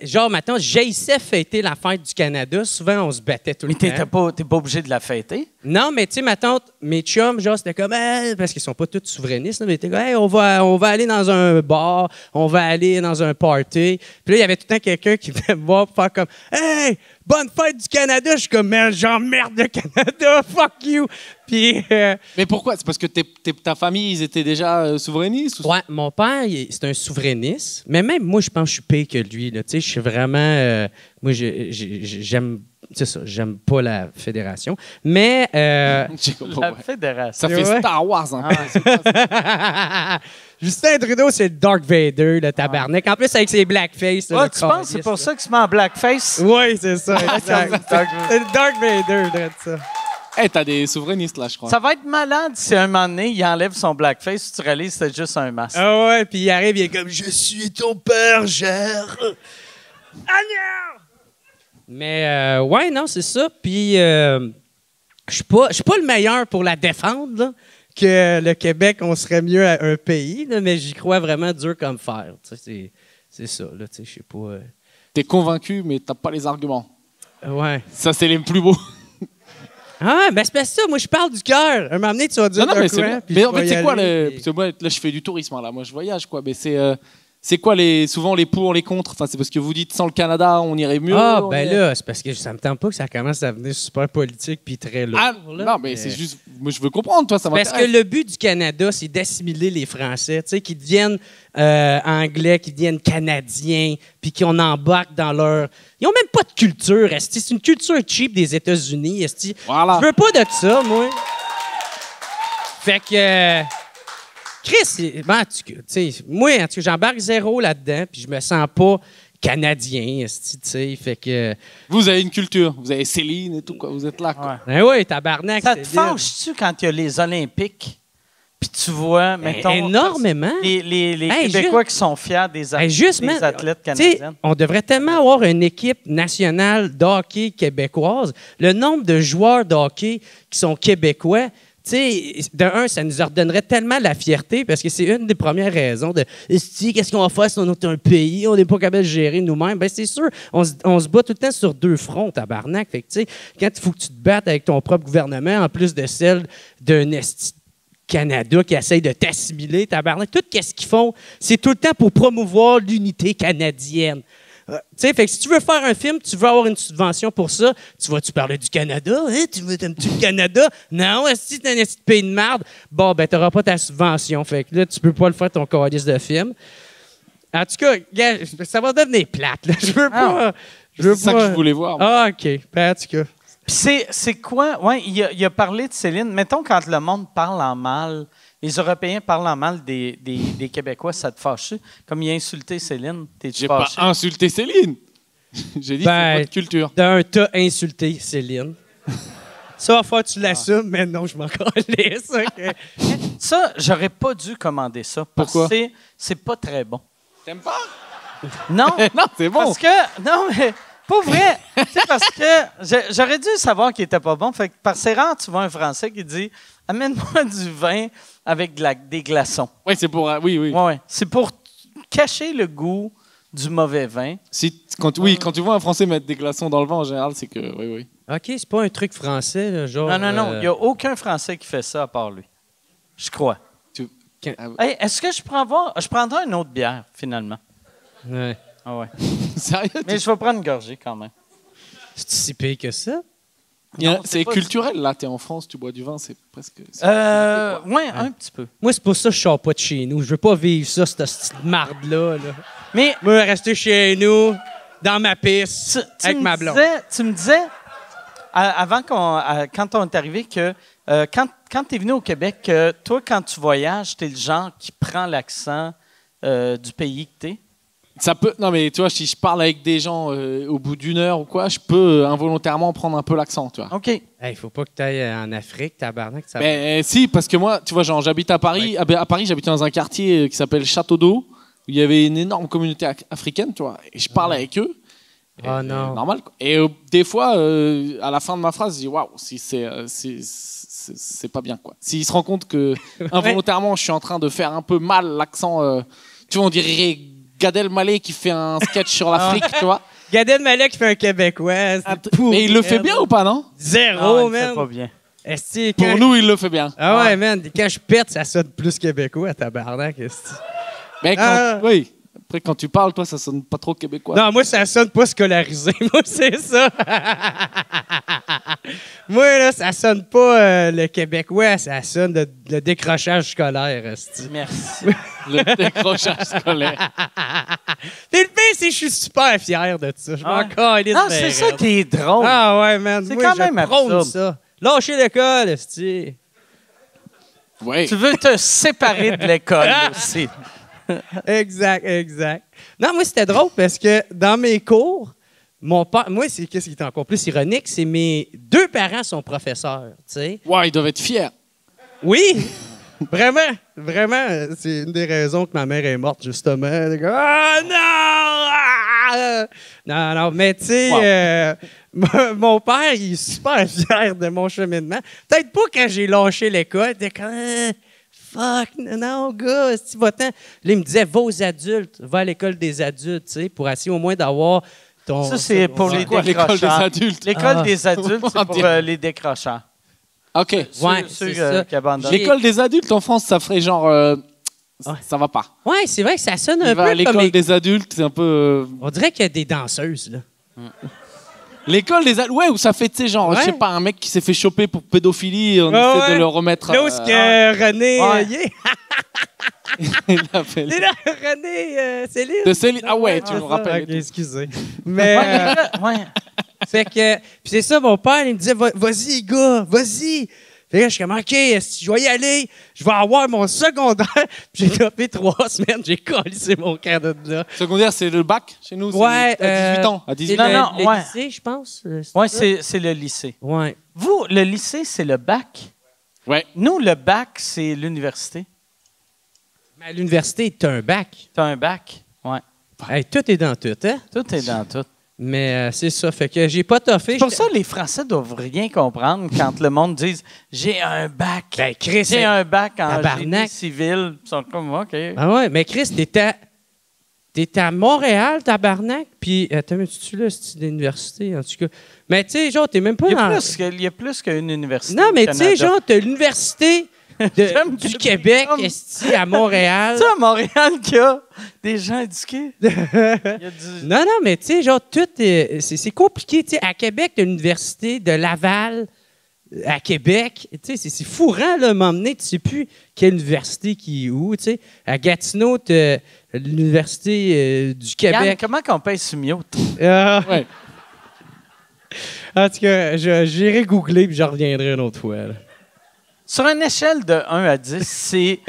genre, maintenant, j'haïssais fêter la fête du Canada. Souvent, on se battait tout le temps. Mais t'es pas obligé de la fêter. Non, mais tu sais, ma tante, mes chums, genre, c'était comme, parce qu'ils sont pas tous souverainistes, là, mais ils étaient comme, hey, on va aller dans un bar, on va aller dans un party. Puis là, il y avait tout le temps quelqu'un qui venait me voir pour faire comme, hey, bonne fête du Canada. Je suis comme, merde, j'emmerde le Canada, fuck you. Puis. Mais pourquoi? C'est parce que ta famille, ils étaient déjà souverainistes? Ou... Ouais, mon père, c'est un souverainiste. Mais même moi, je pense que je suis pire que lui. Tu sais, je suis vraiment. Moi, j'aime. C'est ça, j'aime pas la fédération. Mais. J'ai compris, La ouais. fédération. Ça fait Ouais. Star Wars, un peu. Justin Trudeau, c'est le Dark Vader, le tabarnak. En plus, avec ses blackface. Ouais, tu penses que c'est pour ça qu'il se met en blackface? Oui, c'est ça. Exact. C'est le Dark Vader, de ça. Hey, t'as des souverainistes, là, je crois. Ça va être malade si un moment donné, il enlève son blackface, tu réalises que c'est juste un masque. Ah ouais, puis il arrive, il est comme, je suis ton père, Gère. Mais, ouais, non, c'est ça. Puis, je suis pas le meilleur pour la défendre, là, que le Québec, on serait mieux à un pays, là, mais j'y crois vraiment dur comme fer. Tu sais, c'est ça, là, tu sais, je sais pas. T'es convaincu, mais t'as pas les arguments. Ouais. Ça, c'est les plus beaux. Ah, ben c'est pas ça. Moi, je parle du cœur. Un moment donné, tu vas dire Non, d'un mais c'est courant, vrai. puis Mais je en vais fait, y c'est quoi aller, le. puis- Parce que moi, là, je fais du tourisme, hein, là. Moi, je voyage, quoi. Mais c'est quoi souvent les pour, les contre? Enfin, c'est parce que vous dites sans le Canada, on irait mieux. Ah, on ben irait- là, c'est parce que ça me tente pas que ça commence à devenir super politique puis très lourd. Ah, là. non, mais c'est juste. Moi, je veux comprendre, toi, ça Parce m'intéresse. que le but du Canada, c'est d'assimiler les Français, tu sais, qu'ils deviennent anglais, qu'ils deviennent canadiens, puis qu'on embarque dans leur... Ils ont même pas de culture, esti. C'est une culture cheap des États-Unis, esti. Voilà. Je veux pas de ça, moi. Fait que... Chris, ben, tu sais, moi, en tout cas, j'embarque zéro là-dedans, puis je me sens pas canadien, esti, tu sais, fait que... Vous avez une culture. Vous avez Céline et tout, quoi. Vous êtes là, quoi. Ouais. Ben oui, tabarnak. Ça te c'est bien. fâche-tu quand il y a les Olympiques, puis tu vois, mettons... Énormément. Les Hey, Québécois qui sont fiers des Hey, juste, des man, athlètes tu sais, canadiennes. on devrait tellement avoir une équipe nationale de hockey québécoise. Le nombre de joueurs de hockey qui sont québécois, tu sais, de un, ça nous redonnerait tellement la fierté parce que c'est une des premières raisons de qu'est-ce qu'on va faire si on est un pays, on n'est pas capable de gérer nous-mêmes. Ben c'est sûr, on se bat tout le temps sur deux fronts, tabarnak. Fait que, tu sais, quand il faut que tu te battes avec ton propre gouvernement, en plus de celle d'un esti Canada qui essaye de t'assimiler, tabarnak. Tout ce qu'ils font, c'est tout le temps pour promouvoir l'unité canadienne. Tu sais, fait que si tu veux faire un film, tu veux avoir une subvention pour ça, tu vas-tu parler du Canada? Hein? T'aimes-tu le Canada? Non, si t'es un petit pays de merde, bon, ben, t'auras pas ta subvention. Fait que là, tu peux pas le faire ton calice de film. En tout cas, gars, ça va devenir plate, là. Je veux pas. C'est ça que je voulais voir. Ah, OK. Ben, en tout cas. Puis c'est quoi? Oui, il a parlé de Céline. Mettons, quand le monde parle en mal, les Européens parlent en mal des Québécois, ça te fâche? Comme il a insulté Céline, t'es-tu J'ai pas fâché? insulté Céline. J'ai dit Ben, c'est votre culture. T'as insulté Céline. Ça va faire que tu l'assumes, mais non, je m'en calisse. OK. Ça, j'aurais pas dû commander ça. Parce Pourquoi? que c'est pas très bon. T'aimes pas? Non, Non, c'est bon. parce que... Non, mais... Pas vrai. Tu sais, parce que j'aurais dû savoir qu'il était pas bon. Fait que par c'est rare, tu vois un Français qui dit « Amène-moi du vin avec des glaçons. Oui, c'est pour. Oui, oui. » Ouais. C'est pour cacher le goût du mauvais vin. Quand tu vois un Français mettre des glaçons dans le vin, en général, c'est que. Oui, oui. OK, c'est pas un truc français, là, genre... Non. Il n'y a aucun Français qui fait ça à part lui. Je crois. Hey, est-ce que je prendrai une autre bière, finalement? Ouais. Ah ouais. Sérieux? Mais je vais prendre une gorgée quand même. C'est si pire que ça? Non, C'est pas- culturel, là. T'es en France, tu bois du vin, c'est presque. Ouais, un petit peu. Moi, c'est pour ça que je sors pas de chez nous. Je veux pas vivre ça, cette petite marde-là. Là. Mais Moi, rester chez nous, dans ma piste, avec ma blonde. Tu me disais, avant quand on est arrivé, que quand tu es venu au Québec, que toi, quand tu voyages, tu es le genre qui prend l'accent du pays que tu es. Ça peut. Non, mais tu vois, si je parle avec des gens au bout d'une heure ou quoi, je peux involontairement prendre un peu l'accent, tu vois. OK. Hey, faut pas que tu ailles en Afrique, tabarnak. Ça... Mais si, parce que moi, tu vois, genre, j'habite à Paris. Ouais. À Paris, j'habitais dans un quartier qui s'appelle Château d'Eau, où il y avait une énorme communauté africaine, tu vois. Et je parle avec eux. Oh non. Normal, quoi. Et des fois, à la fin de ma phrase, je dis waouh, si c'est pas bien, quoi. S'ils se rendent compte que involontairement, je suis en train de faire un peu mal l'accent, tu vois, on dirait Gad Elmaleh qui fait un sketch sur l'Afrique, tu vois. Gad Elmaleh qui fait un Québécois. C'est pourri, Mais il le fait man. bien ou pas, non? Zéro, il fait man. pas bien. Esti, Pour nous, il le fait bien. Ah ouais, man. Quand je pète, ça sonne plus québécois, tabarnak. Esti. Mais quand, oui. Après, quand tu parles, toi, ça sonne pas trop québécois. Non, moi, ça sonne pas scolarisé. Moi, c'est ça. Moi, là, ça sonne pas le québécois, ça sonne le décrochage scolaire. esti. Merci. Le décrochage scolaire. Puis le pire, c'est que je suis super fier de ça. Je m'en Ouais. calisse. Non, ben c'est ça raide. qui est drôle. Ah ouais, man. C'est Moi, quand je même prône absurde. ça. Lâchez l'école, esti. Oui. Tu veux te séparer de l'école aussi. Exact. Non, moi, c'était drôle parce que dans mes cours, mon père, moi, qu'est-ce qui est encore plus ironique, c'est mes deux parents sont professeurs, tu sais. Ouais, ils doivent être fiers. Oui, vraiment, c'est une des raisons que ma mère est morte, justement. Elle est comme, ah non! Ah! Non, mais tu sais, mon père, il est super fier de mon cheminement. Peut-être pas quand j'ai lâché l'école, il était comme, fuck, non, gars, si va-t'en. Là, il me disait, va aux adultes, va à l'école des adultes, tu sais, pour essayer au moins d'avoir ton. Ça, c'est pour les quoi, l'école décrocheurs. des adultes? L'école des adultes, c'est On pour dirait. les décrocheurs. OK. Ouais, Ceux c'est ça. qui abandonnent. L'école des adultes en France, ça ferait genre. Ça va pas. Ouais, c'est vrai que ça sonne Il un va à peu comme. l'école des adultes, c'est un peu. On dirait qu'il y a des danseuses, là. L'école des adultes, ouais, où ça fait, tu sais, genre, Ouais. je sais pas, un mec qui s'est fait choper pour pédophilie, et on Ouais, essaie ouais. de le remettre. Là où est-ce que René. Ouais. y est? il appelle. Il est là, René Céline. De Céline. Ah ouais, tu Ah, me ça, rappelles. ok, excusez. Mais. Ouais. Fait que. Puis c'est ça, mon père, il me disait, vas-y, gars, vas-y. Fait que là, je suis comme, OK, si je vais y aller, je vais avoir mon secondaire. Puis j'ai copé 3 semaines, j'ai collé mon camp de là. Secondaire, c'est le bac chez nous. c'est Ouais. à 18 ans. À 18 C'est ans. Non, le ouais. lycée, je pense. Ouais, ça? c'est le lycée. Ouais. Vous, le lycée, c'est le bac. Ouais. Nous, le bac, c'est l'université. Mais à l'université, t'as un bac. Tu as un bac. Ouais. Hey, tout est dans tout, hein? Tout est dans tout. Mais c'est ça. Fait que j'ai pas toffé. C'est pour ça que les Français doivent rien comprendre quand le monde dit « J'ai un bac. Ben, Chris, J'ai un bac en tabarnak. génie civil. » Ils sont comme « OK. » Ah ouais, mais Chris, t'es à Montréal, tabarnak, puis attends, tu là, c'est l'université, en tout cas. Mais tu sais, genre, t'es même pas Il y dans... a plus qu'une université. Non, mais au tu sais, Canada. genre, t'as l'université J'aime du que Québec, comme- esti, à Montréal. Tu sais, à Montréal, qu'il y a des gens éduqués. Il y a du... Non, mais tu sais, genre, tout c'est compliqué. Tu sais, à Québec, t'as l'université de Laval, à Québec. Tu sais, c'est fourrant, là, m'emmener. Tu sais plus quelle université qui est où, tu sais. À Gatineau, t'as l'université du Yann, Québec. comment qu'on paye sur Mute? Ouais. En tout cas, j'irai googler puis je reviendrai une autre fois. Là. Sur une échelle de 1 à 10, c'est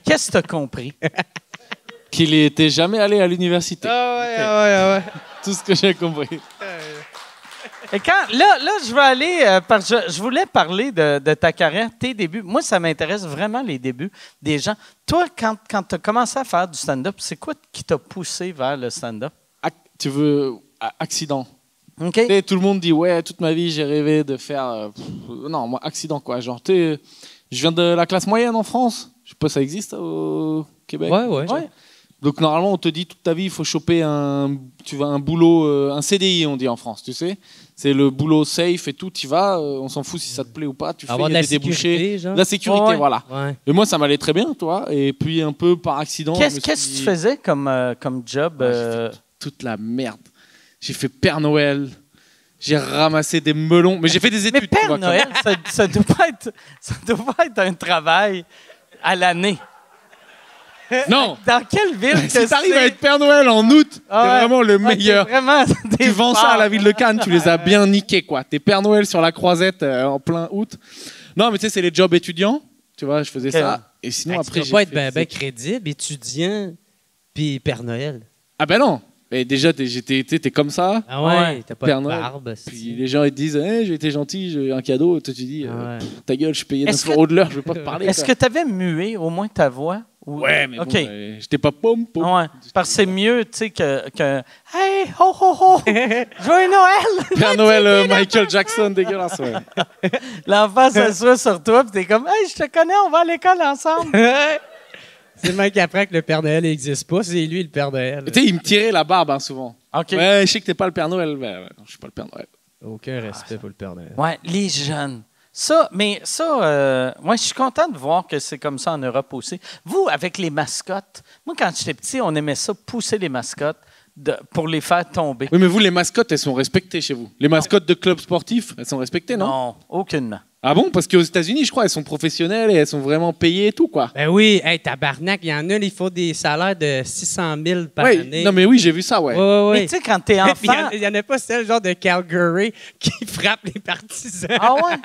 qu'est-ce que tu as compris? Qu'il n'était jamais allé à l'université. ouais. Tout ce que j'ai compris. Et quand, là, je vais aller, parce que je voulais parler de ta carrière, tes débuts. Moi, ça m'intéresse vraiment les débuts des gens. Toi, quand tu as commencé à faire du stand-up, c'est quoi qui t'a poussé vers le stand-up? Tu veux accident. OK. Tu sais, tout le monde dit ouais, toute ma vie j'ai rêvé de faire. Non, moi accident quoi. Genre, tu sais, je viens de la classe moyenne en France. Je sais pas, ça existe au Québec. Ouais. Donc normalement on te dit toute ta vie il faut choper un boulot, un CDI on dit en France, tu sais. C'est le boulot safe et tout. Tu vas, on s'en fout si ça te plaît ou pas. Tu fais Avoir il y de a la des débouchés. sécurité, genre. La sécurité, Ouais. voilà. Ouais. Et moi ça m'allait très bien, toi. Et puis un peu par accident. je me Qu'est-ce que suis tu dit, faisais comme job? Ouais, j'ai fait toute la merde. J'ai fait Père Noël. J'ai ramassé des melons. Mais j'ai fait des études. Mais tu Père vois, Noël, ça doit pas être un travail à l'année. Non. Dans quelle ville que Si t'arrives à c'est? être Père Noël en août, Ah c'est ouais. vraiment le Ouais, meilleur. t'es vraiment Tu des vends ça à la ville de Cannes, tu les as bien niqués, quoi. T'es Père Noël sur la croisette en plein août. Non, mais tu sais, c'est les jobs étudiants. Tu vois, je faisais Ok. ça. Et sinon, Tu après, peux j'ai pas être fait ben crédible, étudiant, puis Père Noël. Ah ben non. Et déjà, t'es comme ça. Ah ouais, t'as pas Père de Noël. barbe. Puis les gens, ils te disent hey, j'ai été gentil, j'ai eu un cadeau. Toi, tu dis Ouais. ta gueule, je payais 9 Est-ce que- euros de l'heure, je veux pas te parler. Est-ce quoi. que tu avais mué au moins ta voix? Ou... Ouais, mais OK. bon, j'étais pas pom. Ouais. Parce que c'est mieux, tu sais, que Hey, ho, ho, ho! Joyeux Noël! Père Noël, Michael Jackson, dégueulasse, ouais. L'enfant s'assoit sur toi, puis t'es comme Hey, je te connais, on va à l'école ensemble. C'est le mec qui apprend que le Père Noël n'existe pas, c'est lui le Père Noël. Tu sais, il me tirait la barbe, hein, souvent. OK. Ouais, je sais que t'es pas le Père Noël. Ben, ouais, non, je suis pas le Père Noël. Aucun respect pour le Père Noël. Ouais, les jeunes. Moi, je suis content de voir que c'est comme ça en Europe aussi. Vous, avec les mascottes, moi, quand j'étais petit, on aimait ça, pousser les mascottes pour les faire tomber. Oui, mais vous, les mascottes, elles sont respectées chez vous. Les mascottes de clubs sportifs, elles sont respectées, non? Non, aucunement. Ah bon? Parce qu'aux États-Unis, je crois, elles sont professionnelles et elles sont vraiment payées et tout, quoi. Ben oui, hey, tabarnak, il y en a, il faut des salaires de 600 000 par Ouais, année. non, mais oui, j'ai vu ça, ouais. Mais tu sais, quand t'es Puis enfant... il y en a pas celle genre de Calgary qui frappe les partisans. Ah ouais?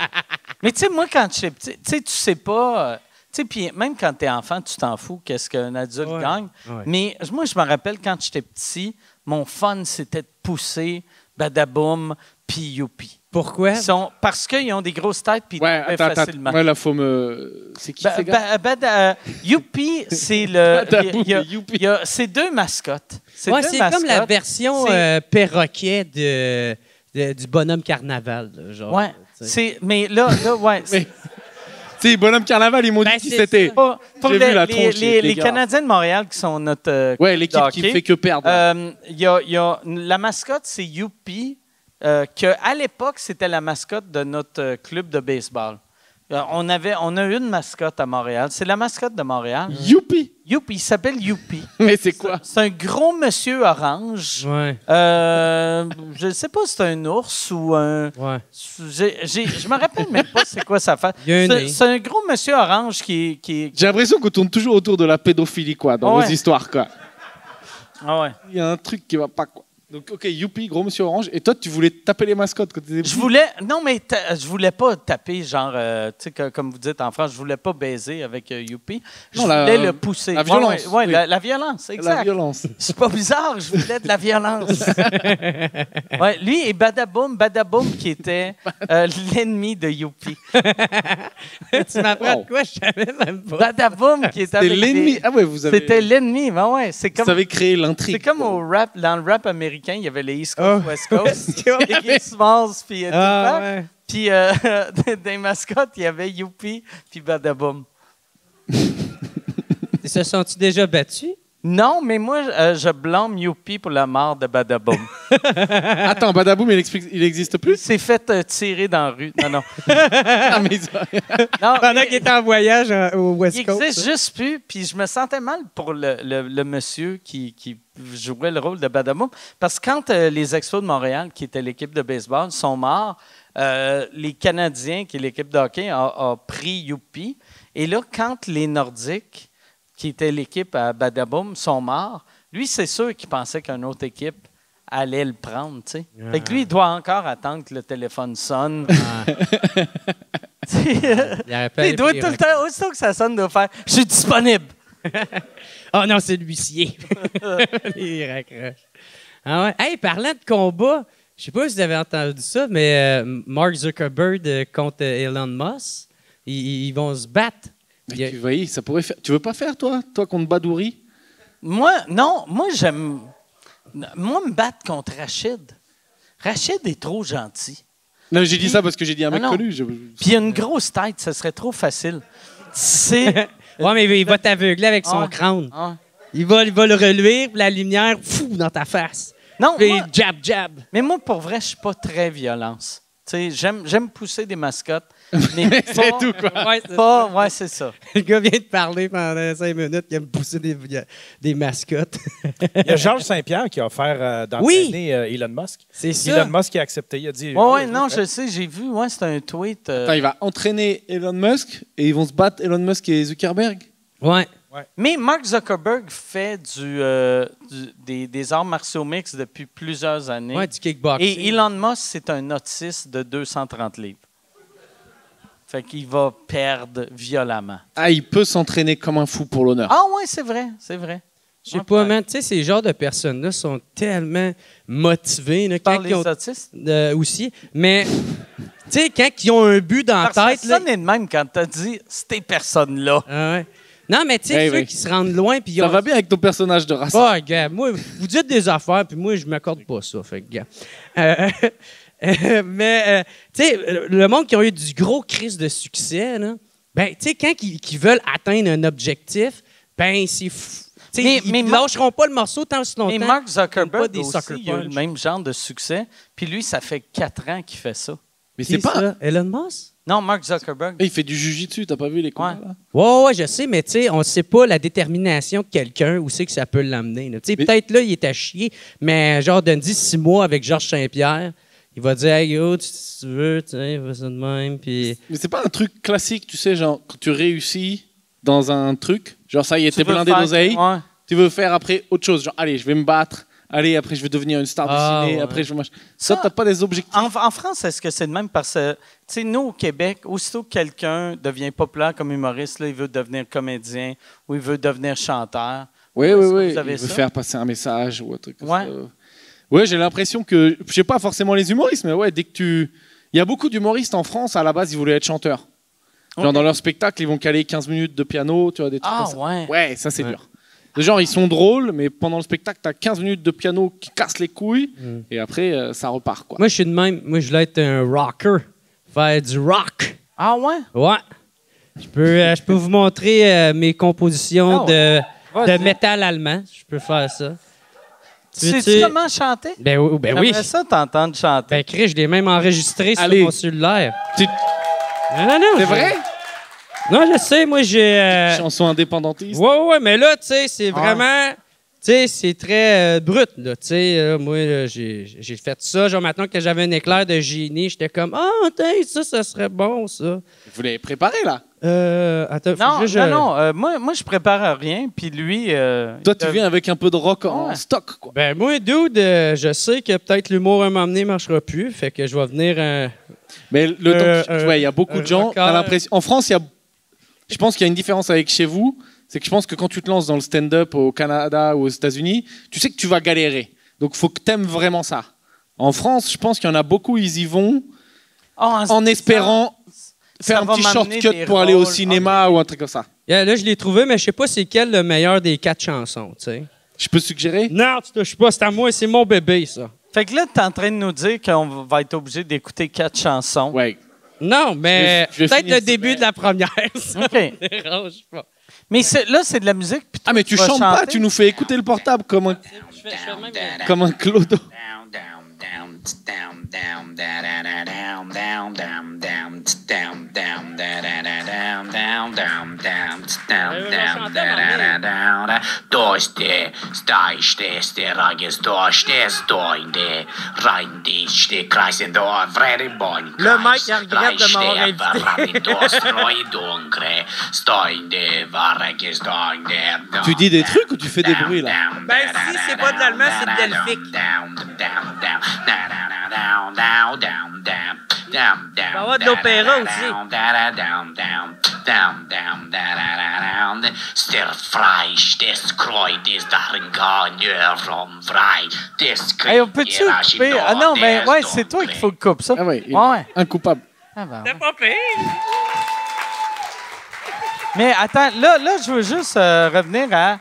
Mais tu sais, moi, quand j'étais petit, tu sais, tu sais pas... tu sais, puis même quand t'es enfant, tu t'en fous qu'est-ce qu'un adulte Ouais. gagne. Ouais. Mais moi, je me rappelle, quand j'étais petit, mon fun, c'était de pousser Badaboum puis Youpi. Pourquoi? Parce qu'ils ont des grosses têtes puis ils Ouais, tombaient attends. facilement. Ouais, là, faut me. C'est qui ces gars? Youpi, c'est le... Badaboum il y a- et Youpi. il y a- c'est deux mascottes. Ouais, deux c'est comme la mascottes. version C'est- perroquet du bonhomme carnaval. Là, genre, Ouais. tu sais. Mais là ouais. Mais- Tu sais, Bonhomme Carnaval, ils m'ont Ben, dit qui c'est c'était. ça. Pour J'ai les, vu la les- tronche, les- les les gars. Canadiens de Montréal qui sont notre Ouais, l'équipe de qui hockey, fait que perdre. il y a la mascotte, c'est Youpi, que à l'époque, c'était la mascotte de notre club de baseball. On a une mascotte à Montréal. C'est la mascotte de Montréal. Youpi! Youpi, il s'appelle Youpi. Mais c'est quoi? C'est un gros monsieur orange. Ouais, Je ne sais pas si c'est un ours ou un... ouais. Je me rappelle même pas c'est quoi sa face. Il y a un nez. C'est un gros monsieur orange qui... J'ai l'impression qu'on tourne toujours autour de la pédophilie, quoi, dans Ouais. vos histoires, quoi. Ah ouais. Il y a un truc qui va pas, quoi. Donc, ok, Youpi, gros monsieur orange. Et toi, tu voulais taper les mascottes quand t'étais petit? Je voulais... Non, mais je voulais pas taper, genre... tu sais, comme vous dites en France, je voulais pas baiser avec Youpi. Je Non, voulais le pousser. la violence, Ouais, oui. la violence, exact. La violence. C'est pas bizarre, je voulais de la violence. Ouais, lui et Badaboum qui était l'ennemi de Youpi. Tu m'apprends Wow. de quoi? Je savais même pas. Badaboum qui était C'était avec l'ennemi. les- Ah ouais, vous avez. C'était l'ennemi, ben ouais. C'est Vous comme... avez créé l'intrigue. C'est comme au rap, dans le rap américain, il y avait les East Coast, Oh. West Coast, Biggie Smalls, puis tout Ah, ça. ouais. Puis des mascottes, il y avait Youpi, puis Badaboum. Ils se sont-ils déjà battus? Non, mais moi, je blâme Youpi pour la mort de Badaboum. Attends, Badaboum, il existe Il plus? s'est fait tirer dans la rue. Non. Ah, mais Non, Pendant mais qu'il était en voyage au il West Coast. n'existe juste plus. Puis je me sentais mal pour le monsieur qui jouait le rôle de Badaboum. Parce que quand les Expos de Montréal, qui étaient l'équipe de baseball, sont morts, les Canadiens, qui est l'équipe de hockey, a pris Youpi. Et là, quand les Nordiques, qui était l'équipe à Badaboum, sont morts, lui, c'est sûr qu'il pensait qu'une autre équipe allait le prendre, tu sais. Fait que lui, il doit encore attendre que le téléphone sonne. Il doit tout le temps, aussitôt que ça sonne, il doit faire « Je suis disponible! Oh non, c'est l'huissier. Il raccroche. Ah ouais. Hey, parlant de combat, je sais pas si vous avez entendu ça, mais Mark Zuckerberg contre Elon Musk, ils vont se battre. Mais tu voyais, ça pourrait faire. Tu veux pas faire, toi contre Badouri? » Moi, j'aime... Moi, me battre contre Rachid. Rachid est trop gentil. Non, j'ai dit ça parce que j'ai dit un mec non. connu. Puis il a une grosse tête, ça serait trop facile. C'est... Ouais, mais il va t'aveugler avec son crâne. Ah. Il va le relever, puis la lumière, fou, dans ta face. Non, Puis moi, jab. mais moi, pour vrai, je suis pas très violence. Tu sais, j'aime pousser des mascottes, mais C'est tout, quoi. Ouais, c'est ça. ouais, c'est ça. Le gars vient de parler pendant 5 minutes, il aime pousser des mascottes. Il y a Georges Saint-Pierre qui a offert d'entraîner Elon Musk. C'est ça. Elon Musk a accepté. Il a dit... Ouais, non, je sais, j'ai vu. Ouais, c'est un tweet. Attends, il va entraîner Elon Musk et ils vont se battre, Elon Musk et Zuckerberg. Ouais. Mais Mark Zuckerberg fait des arts martiaux mixtes depuis plusieurs années. Ouais, du kickboxing. Et Elon Musk, c'est un autiste de 230 livres. Fait qu'il va perdre violemment. Ah, il peut s'entraîner comme un fou pour l'honneur. Ah ouais, c'est vrai. Je sais pas, man, tu sais, ces genres de personnes-là sont tellement motivés. Là, Par quand les ils ont, autistes? aussi. Mais, tu sais, quand ils ont un but dans la Parce que tête... là, ça n'est de même quand t'as dit « ces personnes-là Ah ouais. Non, mais tu sais, Ouais, ceux ouais. qui se rendent loin... Puis ils Ça ont... va bien avec ton personnage de race. Ah, gars, moi, vous dites des affaires, puis moi, je m'accorde pas ça. Fait que, gars. Mais, tu sais, le monde qui a eu du gros crise de succès, là, ben, tu sais, quand ils veulent atteindre un objectif, ben, c'est fou. Tu sais, ils ne lâcheront pas le morceau tant aussi longtemps. Mais Mark pas Zuckerberg des aussi, sucker il a eu le punch. même genre de succès. Puis lui, ça fait 4 ans qu'il fait ça. Mais Qui c'est pas. ça? Elon Musk? Non, Mark Zuckerberg. Il fait du jujitsu, t'as pas vu les combats là? Ouais, je sais, mais tu sais, on ne sait pas la détermination de quelqu'un, où c'est que ça peut l'amener. Tu sais, Mais- peut-être là, il est à chier, mais genre, donne 6 mois avec Georges Saint-Pierre, il va dire, hey, yo, si tu veux, tu sais, va ça de même, puis... Mais c'est pas un truc classique, tu sais, genre, quand tu réussis dans un truc, genre ça y est, Tu t'es veux blindé faire- d'oseille, Ouais. tu veux faire après autre chose, genre, allez, je vais me battre, allez, après je vais devenir une star Ah, de ciné, ouais. après je vais machin. Ça- Ça, t'as pas des objectifs. En France, est-ce que c'est de même? Parce que, tu sais, nous, au Québec, aussitôt que quelqu'un devient populaire comme humoriste, là, il veut devenir comédien ou il veut devenir chanteur. Oui, Est-ce oui, que oui. vous avez Il veut ça? faire passer un message ou un truc comme Ouais. ça. Ouais, j'ai l'impression que, je sais pas forcément les humoristes, mais ouais, dès que tu. Il y a beaucoup d'humoristes en France, à la base, ils voulaient être chanteurs. Genre, Ok. dans leur spectacle, ils vont caler 15 minutes de piano, tu vois, des trucs Ah, comme ça. ouais. Ouais, ça, c'est Ouais. dur. Genre, ils sont drôles, mais pendant le spectacle, t'as 15 minutes de piano qui casse les couilles, et après, ça repart, quoi. Moi, je suis de même. Moi, je voulais être un rocker. Faire du rock. Ah, ouais? Ouais. Je peux vous montrer mes compositions Ah ouais. de métal allemand. Je peux faire ça. Sais-tu comment chanter? Ben oui. Ben oui. J'aimerais ça t'entendre chanter. Ben, Chris, je l'ai même enregistré Allez. sur mon cellulaire. Tu- Non. C'est je- vrai? Non, je sais. Moi, j'ai... Chanson indépendantiste. Ouais, mais là, tu sais, c'est vraiment... Tu sais, c'est très brut, là. Tu sais, moi, là, j'ai fait ça. Genre, maintenant que j'avais un éclair de génie, j'étais comme, ah, ça serait bon, ça. Vous l'avez préparé, là. Attends, faut Non, juste... non. Moi, je prépare rien. Puis lui... Toi, tu viens avec un peu de rock en Ouais. stock, quoi. Ben, moi, dude, je sais que peut-être l'humour à un moment donné ne marchera plus. Fait que je vais venir... Mais le temps que ouais, il y a beaucoup de gens. rocker. T'as l'impression. En France, je pense qu'il y a une différence avec chez vous. C'est que je pense que quand tu te lances dans le stand-up au Canada ou aux États-Unis, tu sais que tu vas galérer. Donc, il faut que tu aimes vraiment ça. En France, je pense qu'il y en a beaucoup, ils y vont en espérant faire un va petit m'amener shortcut des pour aller au rôles. cinéma ou un truc comme ça. Là, je l'ai trouvé, mais je sais pas c'est quel le meilleur des 4 chansons, tu sais. Je peux suggérer? Non, tu touches pas, c'est à moi, c'est mon bébé, ça. Fait que là, tu es en train de nous dire qu'on va être obligé d'écouter 4 chansons. Ouais. Non, mais Je vais peut-être finir le ça. début de la première. Ça OK. me dérange pas. Mais là, c'est de la musique. puis Ah, mais tu vas chantes pas, chanter? tu nous fais écouter le portable comme un clodo. Le mec, il regrette de m'avoir invité. Tu dis des trucs ou tu fais des bruits, là? Ben, si c'est pas de l'allemand, c'est de l'elfique. Il va y avoir de l'opéra aussi. Hey, on peut-tu couper? Ah non, ben ouais, c'est toi qu'il faut que coupe ça. Ah ouais, Ouais. incoupable. Ah ben, C'est pas pire. Mais attends, là, je veux juste revenir à...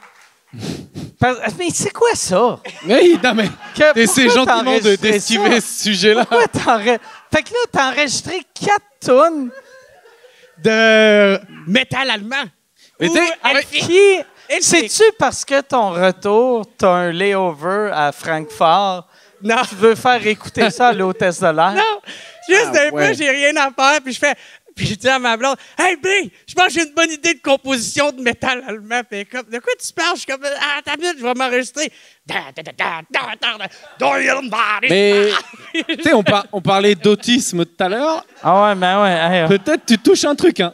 Mais c'est quoi ça? Mais non, mais t'essaies Pourquoi gentiment t'enregistrais d'esquiver ça? ce sujet-là. Pourquoi Fait que là, t'as enregistré 4 tonnes De métal allemand. Mais Ou t'es- avec elfique. qui? Elfique. C'est-tu parce que ton retour, t'as un layover à Francfort? Non. Tu veux faire écouter ça à l'hôtesse de l'air? Non, juste Ah, un ouais. peu, j'ai rien à faire, puis je dis à ma blonde, « Hey, B, je pense que j'ai une bonne idée de composition de métal allemand. » Puis elle est comme, « De quoi tu parles? » Je suis comme, « Ah, t'as minute, je vais m'enregistrer. » Mais, tu sais, on parlait d'autisme tout à l'heure. Ah ouais, ben ouais. Hey, Peut-être tu touches un truc, hein.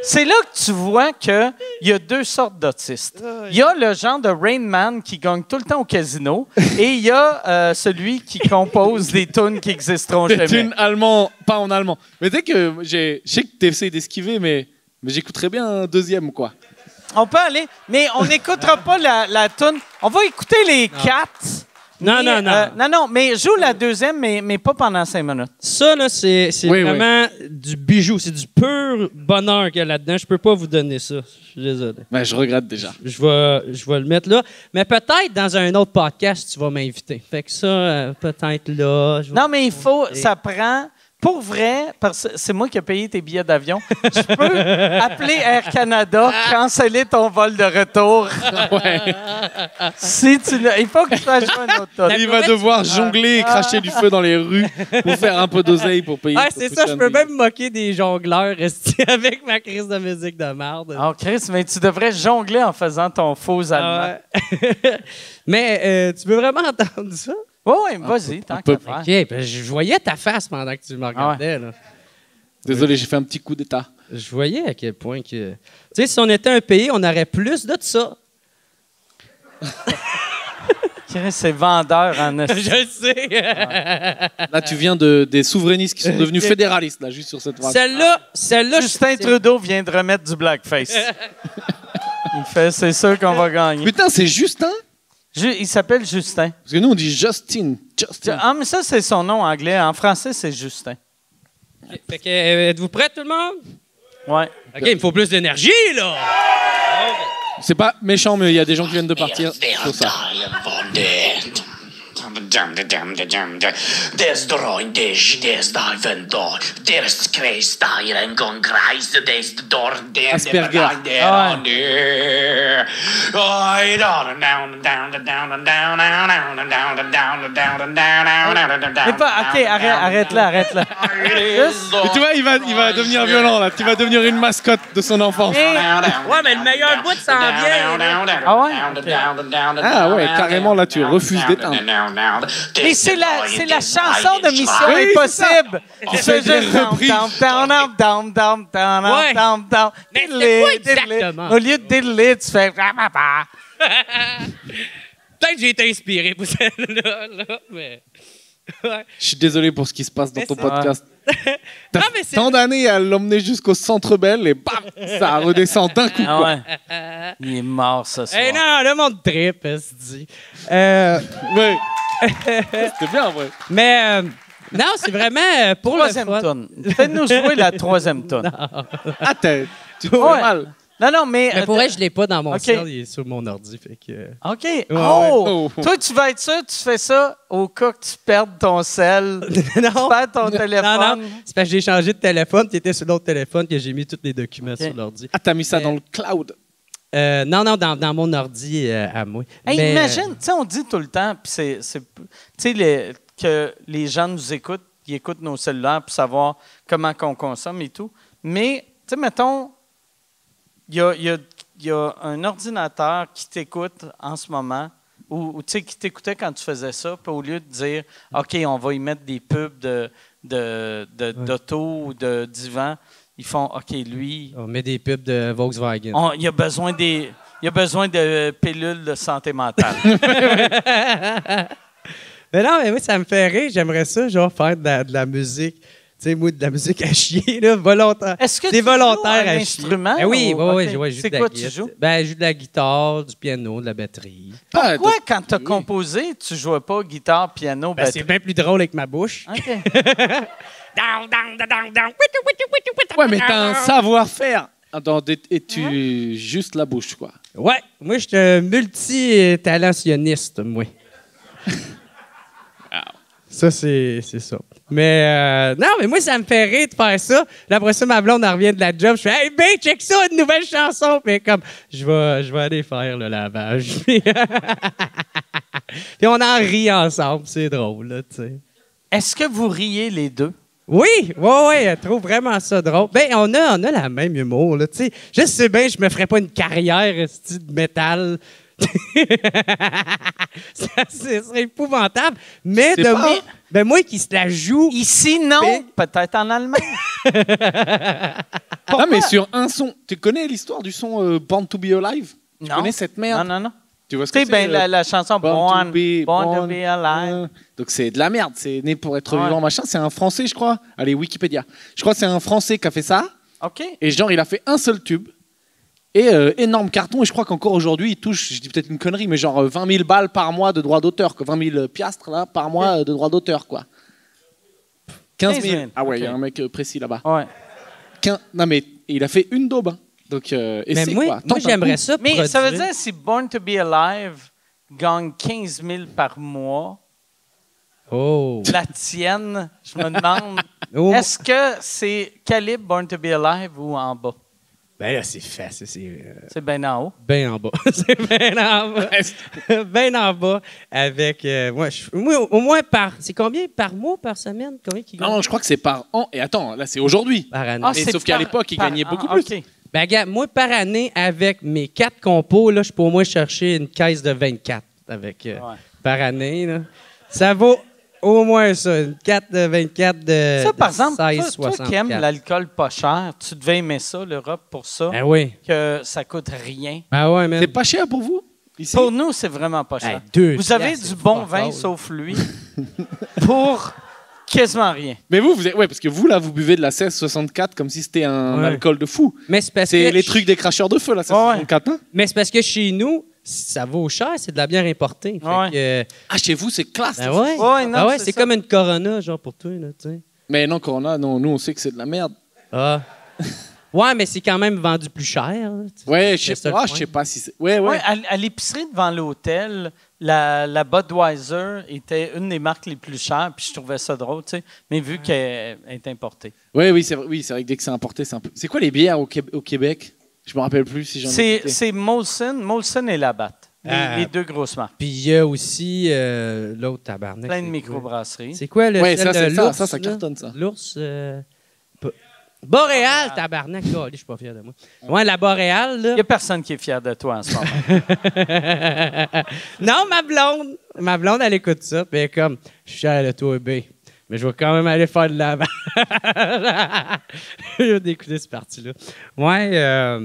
C'est là que tu vois qu'il y a deux sortes d'autistes. Il y a le genre de Rain Man qui gagne tout le temps au casino et il y a celui qui compose des tunes qui existeront C'est jamais. une allemand, pas en allemand. Mais dès que je sais que tu essaies d'esquiver, mais j'écouterais bien un deuxième, quoi. On peut aller, mais on n'écoutera pas la tune. On va écouter les 4. Non, non, non. Non, mais joue la deuxième, mais pas pendant 5 minutes. Ça, là, c'est Oui, vraiment du bijou. C'est du pur bonheur qu'il y a là-dedans. Je peux pas vous donner ça. Je suis désolé. Ben, je regrette déjà. Je vais le mettre là. Mais peut-être dans un autre podcast, tu vas m'inviter. Fait que ça, peut-être là. Non, mais il faut, ça prend... Pour vrai, parce que c'est moi qui ai payé tes billets d'avion, je peux appeler Air Canada, canceller ton vol de retour. Si tu l'as- il faut que tu fasses jouer un autre tonne. Il va devoir jongler et cracher du feu dans les rues pour faire un peu d'oseille pour payer. Ouais, ce c'est putain ça. Je de peux billet. même moquer des jongleurs esti, avec ma crise de musique de merde. Oh, Chris, mais tu devrais jongler en faisant ton faux allemand. Ouais. Mais tu veux vraiment entendre ça? Oui, vas-y, tant qu'à faire. OK, ben, je voyais ta face pendant que tu me regardais. Là. Désolé, j'ai fait un petit coup d'état. Je voyais à quel point que... Tu sais, si on était un pays, on aurait plus de ça. Chris, c'est vendeur en esti. Je le sais. Là, tu viens des souverainistes qui sont devenus fédéralistes, là, juste sur cette phrase. Celle-là, Justin Trudeau vient de remettre du blackface. Il fait, c'est sûr qu'on va gagner. Putain, c'est Justin? Il s'appelle Justin. Parce que nous, on dit Justin. Justin. Ah, mais ça, c'est son nom anglais. En français, c'est Justin. Fait que, êtes-vous prêts, tout le monde? Ouais. OK, il me faut plus d'énergie, là! C'est pas méchant, mais il y a des gens qui viennent de partir sur ça. Asperger. Mais pas, OK, arrête là. Juste- Et tu vois, il va devenir violent, là. Tu vas devenir une mascotte de son enfance. Ouais, mais le meilleur bout s'en vient. Ah ouais? Ah ouais, carrément, là, tu refuses d'éteindre. Mais c'est la chanson de Mission Oui, Impossible. Qui fait fait juste des reprises. down. Mais c'est quoi exactement? Au lieu de diddly, tu fais... Peut-être que j'ai été inspiré pour celle-là, là, mais... Ouais. Je suis désolé pour ce qui se passe dans ton podcast. T'as Non, mais c'est- tant d'années à l'emmener jusqu'au Centre Bell et bam, ça redescend d'un coup, Ah quoi. ouais. Il est mort ce soir. Eh non, le monde trip, se dit. Ouais. C'était bien, en vrai. Mais non, c'est vraiment pour Troisième le fun. tonne. Fais-nous jouer la troisième tonne. Ah, tu te fais Ouais. mal. Non, mais... Mais pour vrai, je l'ai pas dans mon OK. cell, il est sur mon ordi. Fait que... OK. ouais. Oh! Oh. Toi, tu vas être sûr, tu fais ça au cas que tu perdes ton sel. Tu non, perds ton téléphone. non, c'est parce que j'ai changé de téléphone, tu étais sur l'autre téléphone que j'ai mis tous les documents OK. sur l'ordi. Ah, t'as mis ça dans le cloud. Non, dans mon ordi à moi. Hey, Mais, imagine, tu sais, on dit tout le temps, puis tu sais, que les gens nous écoutent, ils écoutent nos cellulaires pour savoir comment on consomme et tout. Mais, tu sais, mettons, il y a un ordinateur qui t'écoute en ce moment, ou tu sais, qui t'écoutait quand tu faisais ça, puis au lieu de dire, OK, on va y mettre des pubs d'auto ou de divan, ils font, OK, lui, on met des pubs de Volkswagen. il a besoin de pilules de santé mentale. Mais non, mais moi, ça me fait rire. J'aimerais ça, genre, faire de la musique. Tu sais, moi, de la musique à chier, là, volontaire. Est-ce que C'est tu volontaire joues un à chier. instrument? Ben oui, ou- oui, OK. je joue C'est de la quoi tu guitare. joues? Ben, je joue de la guitare, du piano, de la batterie. Ah, Pourquoi, donc- quand tu as oui. composé, tu jouais pas guitare, piano, Ben, c'est batterie? bien plus drôle avec ma bouche. OK. Ouais, mais t'as un savoir-faire. Et tu juste la bouche, quoi. Ouais, moi, je suis un multi-talentionniste, moi. Ça, c'est ça. Mais non, mais moi, ça me fait rire de faire ça. Là, après ça, ma blonde, elle revient de la job. Je fais « Hey, ben, check ça, une nouvelle chanson! » Puis comme, je vais aller faire le lavage. Puis on en rit ensemble. C'est drôle, là, tu sais. Est-ce que vous riez les deux? Oui, elle trouve vraiment ça drôle. Ben, on a la même humour, là, tu sais. Je sais bien, je me ferais pas une carrière esti, de métal. Ce serait épouvantable. Mais C'est de pas- moi, ben moi qui se la joue. Ici, non. Ben- Peut-être en Allemagne. Ah, mais sur un son. Tu connais l'histoire du son Born to be Alive? Tu Non. connais cette merde? Non. Tu vois ce Tu que sais, ben, c'est? la chanson Born to be Alive. Donc c'est de la merde, c'est né pour être Ouais. vivant, machin. C'est un Français, je crois. Allez, Wikipédia. Je crois que c'est un Français qui a fait ça. OK. Et genre, il a fait un seul tube. Et énorme carton. Et je crois qu'encore aujourd'hui, il touche, je dis peut-être une connerie, mais genre 20 000 balles par mois de droits d'auteur. 20 000 piastres là, par mois de droits d'auteur, quoi. 15 000. Ah ouais, il y a Ok. un mec précis là-bas. Ouais. Non, mais il a fait une daube. Hein. Donc, Mais essaie, moi, quoi. moi Tente un j'aimerais coup. ça. Mais ça veut produire. dire si Born to be Alive gagne 15 000 par mois, Oh. la tienne, je me demande, Oh. est-ce que c'est calibre Born to be Alive ou en bas? Ben là, c'est facile. C'est C'est bien en haut. bien en bas. C'est bien en bas. Bien en bas. Avec. Moi, au moins par. C'est combien par mois, par semaine? Combien qui gagne? Non, je crois que c'est par an. Et attends, là, c'est aujourd'hui. Par année. mais sauf qu'à l'époque, il gagnait beaucoup plus. OK. Ben, regarde, moi, par année, avec mes 4 compos, là, je peux au moins chercher une caisse de 24 avec, par année. Là. Ça vaut au moins ça, une 4 de 24 de Ça, par de exemple, 16, toi qui aimes 64. l'alcool pas cher, tu devais aimer ça, l'Europe, pour ça, Ben oui. que ça coûte rien. Ben ouais, man. C'est pas cher pour vous ici? Pour nous, c'est vraiment pas Hey, cher. 2 Vous avez piastres, du c'est bon pas vin, drôle. sauf lui, pour quasiment rien. Mais vous êtes... Ouais, parce que vous, là, vous buvez de la 1664 comme si c'était un Ouais. alcool de fou. Mais c'est parce C'est que les trucs des cracheurs de feu, là, 1664. Hein? Mais c'est parce que chez nous, ça vaut cher, c'est de la bière importée. Fait Ouais. que, Ah, chez vous, c'est classe. ben ça. ouais. Ouais, non, Ah ouais, c'est c'est ça. comme une Corona, genre pour toi, là, tu sais. Mais non, Corona, non, nous, on sait que c'est de la merde. Ah. Ouais, mais c'est quand même vendu plus cher. là, tu sais. Ouais, C'est je ça sais le pas, point. je sais pas si c'est... Ouais, ouais. Ouais, à l'épicerie devant l'hôtel, la Budweiser était une des marques les plus chères, puis je trouvais ça drôle, tu sais, mais vu qu'elle est importée. Ouais, oui, c'est vrai que dès que c'est importé, c'est un peu... C'est quoi les bières au Québec? Je me rappelle plus si j'en ai goûté. C'est Molson et Labatt, les deux grosses marques. Puis il y a aussi l'autre tabarnak. Plein de c'est microbrasseries. quoi? C'est quoi le Ouais, sel ça, de c'est ça, l'ours? ça là? cartonne, ça. L'ours. Boréal, tabarnak. Oh, je suis pas fier de moi. Ouais, la Boréal, Il là. n'y a personne qui est fier de toi en ce moment. Non, ma blonde, elle écoute ça. Puis elle est comme, je suis fier de toi, B. Mais je vais quand même aller faire de l'avant. Je vais écouter cette partie-là. Ouais.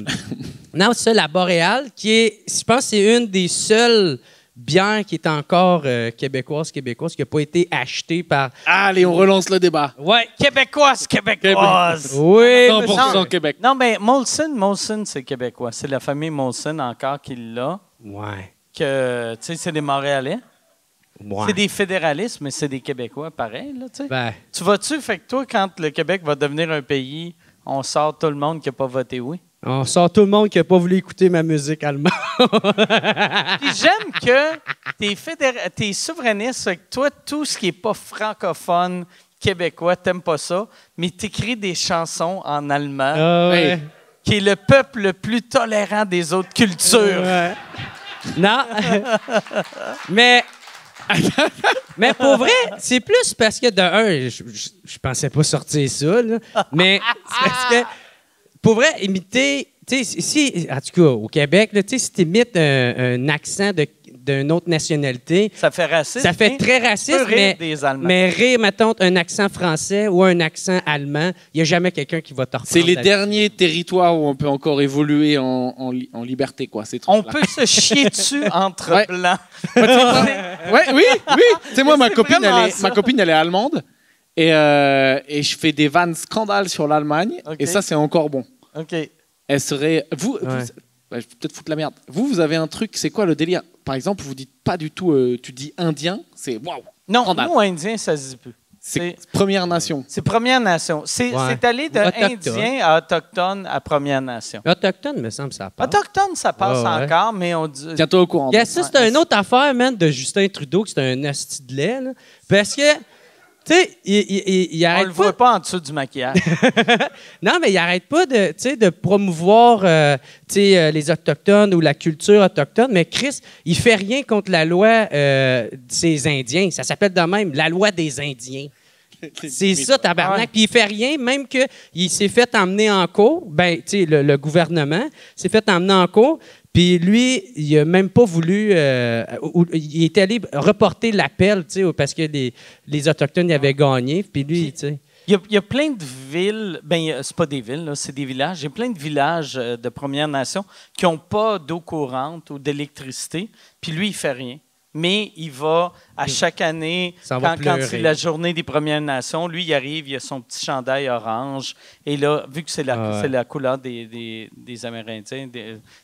Non, c'est ça, la Boréal, qui est, je pense que c'est une des seules bières qui est encore québécoise, qui n'a pas été achetée par. Allez, on relance le débat. Ouais. Québécoise. Oui. 100% Québec. Non, mais Molson, c'est québécois. C'est la famille Molson encore qui l'a. Ouais. Que, tu sais, c'est des Montréalais. Ouais. C'est des fédéralistes, mais c'est des Québécois pareil, là, tu sais. Ben, Tu vas-tu, fait que toi, quand le Québec va devenir un pays, on sort tout le monde qui n'a pas voté oui? On sort tout le monde qui n'a pas voulu écouter ma musique allemande. Puis j'aime que t'es souverainiste, fait que toi, tout ce qui n'est pas francophone, québécois, t'aimes pas ça, mais t'écris des chansons en allemand, Ah ouais. qui est le peuple le plus tolérant des autres cultures. Ouais. Non. mais pour vrai, c'est plus parce que de un, je pensais pas sortir ça, là, mais c'est parce que pour vrai, imiter, tu sais, si, en tout cas, au Québec, là, tu sais, si tu imites un accent d'une autre nationalité, Ça fait raciste. ça fait mais très tu peux raciste, rire des Allemands. mais rire, mettons, un accent français ou un accent allemand, il n'y a jamais quelqu'un qui va te reprendre. C'est les là-dessus. derniers territoires où on peut encore évoluer en liberté, quoi. Ces On trucs-là. peut se chier dessus entre Ouais. blancs. Ouais, oui. Tu sais, moi, ma C'est copine, vraiment ça. elle est allemande et je fais des vannes scandales sur l'Allemagne Ok. et ça, c'est encore bon. OK. Elle serait. Vous, Ouais. je vais peut-être foutre la merde. Vous avez un truc, c'est quoi le délire? Par exemple, vous dites pas du tout, tu dis indien, c'est waouh. Non, Scandale. nous, Indiens, ça se dit plus. C'est Première Nation. C'est Première Nation. C'est allé de Autochtone. Indien à Autochtone à Première Nation. Autochtone, me semble, ça passe. Autochtone, ça passe Ouais, ouais. encore, mais on dit... Tiens-toi au courant. Yeah, ça, c'est une autre affaire, man, de Justin Trudeau, que c'est un asti de lait, là. Parce que, tu sais, il On arrête le pas... voit pas en dessous du maquillage. Non, mais il arrête pas de, tu sais, de promouvoir les Autochtones ou la culture autochtone. Mais Chris, il fait rien contre la loi des Indiens. Ça s'appelle de même, la loi des Indiens. C'est ça, tabarnak. Ouais. Puis il fait rien, même qu'il s'est fait emmener en cours. Ben, tu sais, le gouvernement s'est fait emmener en cours. Puis lui, il a même pas voulu... il est allé reporter l'appel, tu sais, parce que les Autochtones y avaient gagné. Puis lui, tu sais... Il y a plein de villes, ben c'est pas des villes, là, c'est des villages. Il y a plein de villages de Première Nation qui n'ont pas d'eau courante ou d'électricité. Puis lui, il fait rien. Mais il va à chaque année, Ça va quand pleurer. c'est la journée des Premières Nations, lui, il arrive, il a son petit chandail orange. Et là, vu que c'est c'est la couleur des Amérindiens,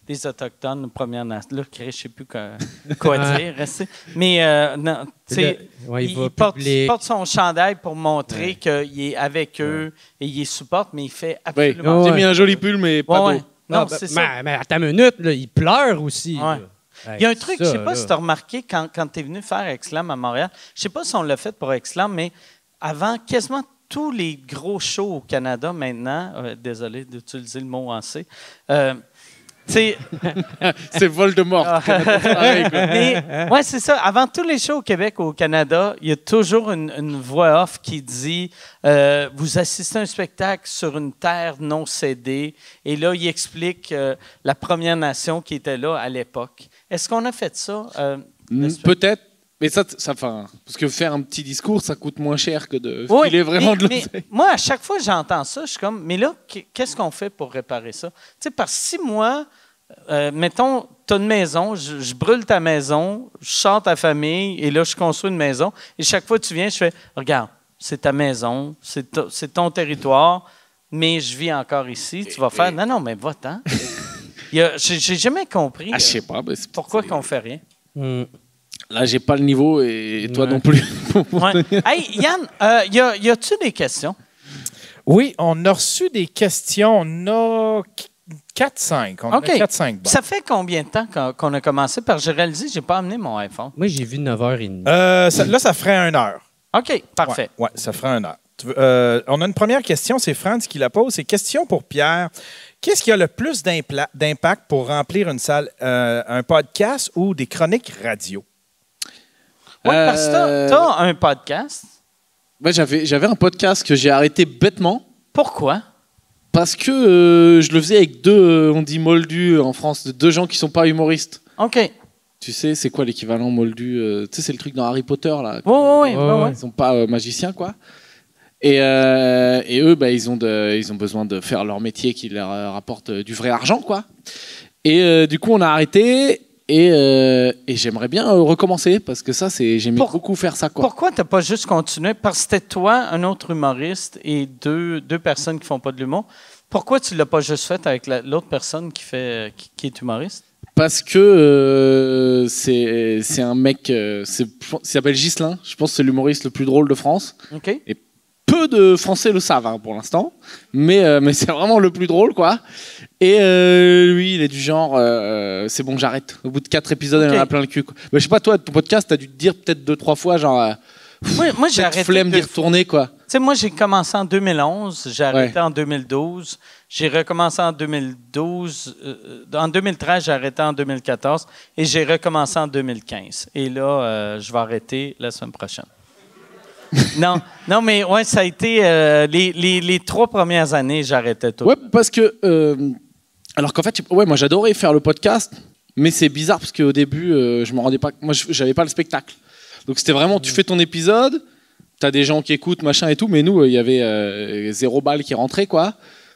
des Autochtones, Premières Nations, là, je ne sais plus quoi dire. Restez. Mais non, tu sais, Ouais, il va porte publier. son chandail pour montrer qu'il est avec eux et il les supporte, mais il fait absolument Ouais. J'ai mis un joli pull, mais pas Ouais, d'eau. ouais. Non, Ah, c'est ben, ça. mais attends une minute, là, il pleure aussi. Ouais. là. Il y a un truc, je ne sais Ça, pas là. si tu as remarqué quand tu es venu faire Exclam à Montréal. Je ne sais pas si on l'a fait pour Exclam, mais avant, quasiment tous les gros shows au Canada maintenant, désolé d'utiliser le mot en C, tu sais, C'est Voldemort. Pareil, quoi. mais, ouais, c'est ça. Avant tous les shows au Québec ou au Canada, il y a toujours une voix off qui dit vous assistez à un spectacle sur une terre non cédée. Et là, il explique la Première Nation qui était là à l'époque. Est-ce qu'on a fait ça? Peut-être, mais ça, parce que faire un petit discours, ça coûte moins cher que de Oui, filer vraiment de mais l'oseille. moi, à chaque fois que j'entends ça, je suis comme, mais là, qu'est-ce qu'on fait pour réparer ça? Tu sais, parce que si moi, mettons, tu as une maison, je brûle ta maison, je sors ta famille, et là, je construis une maison, et chaque fois que tu viens, je fais, regarde, c'est ta maison, c'est ton territoire, mais je vis encore ici, tu vas faire, non, mais va-t'en. J'ai jamais compris Ah, je sais pas. Ben, pourquoi qu'on fait rien. Là, j'ai pas le niveau et toi non plus. Ouais. Hey, Yann, y a-tu des questions? Oui, on a reçu des questions. On a 4-5. On OK. a 4-5. Ça fait combien de temps qu'on a commencé? Parce que j'ai réalisé que je n'ai pas amené mon iPhone. Moi, j'ai vu 9h30. Là, ça ferait 1 heure. OK, parfait. Ouais, ça ferait 1 heure. On a une première question, c'est Franz qui la pose. C'est question pour Pierre. Qu'est-ce qui a le plus d'impact pour remplir une salle, un podcast ou des chroniques radio? Oui, parce que tu as un podcast. Ouais, j'avais un podcast que j'ai arrêté bêtement Pourquoi? parce que je le faisais avec deux, on dit moldus en France, deux gens qui sont pas humoristes. OK. Tu sais, c'est quoi l'équivalent moldu? Tu sais, c'est le truc dans Harry Potter, là. Oui. Ils sont pas magiciens, quoi. Et eux, bah, ils ont besoin de faire leur métier qui leur rapporte du vrai argent, quoi. Et du coup, on a arrêté et j'aimerais bien recommencer parce que ça, j'aimais beaucoup faire ça, quoi. Pourquoi tu n'as pas juste continué? Parce que c'était toi, un autre humoriste et deux personnes qui font pas de l'humour. Pourquoi tu ne l'as pas juste fait avec l'autre personne qui est humoriste? Parce que c'est un mec, il s'appelle Ghislain. Je pense que c'est l'humoriste le plus drôle de France. OK. Et peu de Français le savent hein, pour l'instant, mais c'est vraiment le plus drôle, quoi. Et lui, il est du genre, c'est bon, j'arrête. Au bout de 4 épisodes, il en a plein le cul, quoi. Mais je sais pas, toi, ton podcast, t'as dû te dire peut-être 2-3 fois, genre, Moi j'ai arrêté. flemme d'y retourner, quoi. Tu sais, moi, j'ai commencé en 2011, j'ai arrêté en 2012, j'ai recommencé en 2012, en 2013, j'ai arrêté en 2014 et j'ai recommencé en 2015. Et là, je vais arrêter la semaine prochaine. non, mais ouais, ça a été les 3 premières années, j'arrêtais tout. Ouais, parce que alors qu'en fait, ouais, moi j'adorais faire le podcast, mais c'est bizarre parce qu'au début, je me rendais pas, moi j'avais pas le spectacle, donc c'était vraiment tu fais ton épisode. T'as des gens qui écoutent, machin et tout, mais nous, il y avait 0 balles qui rentraient, quoi.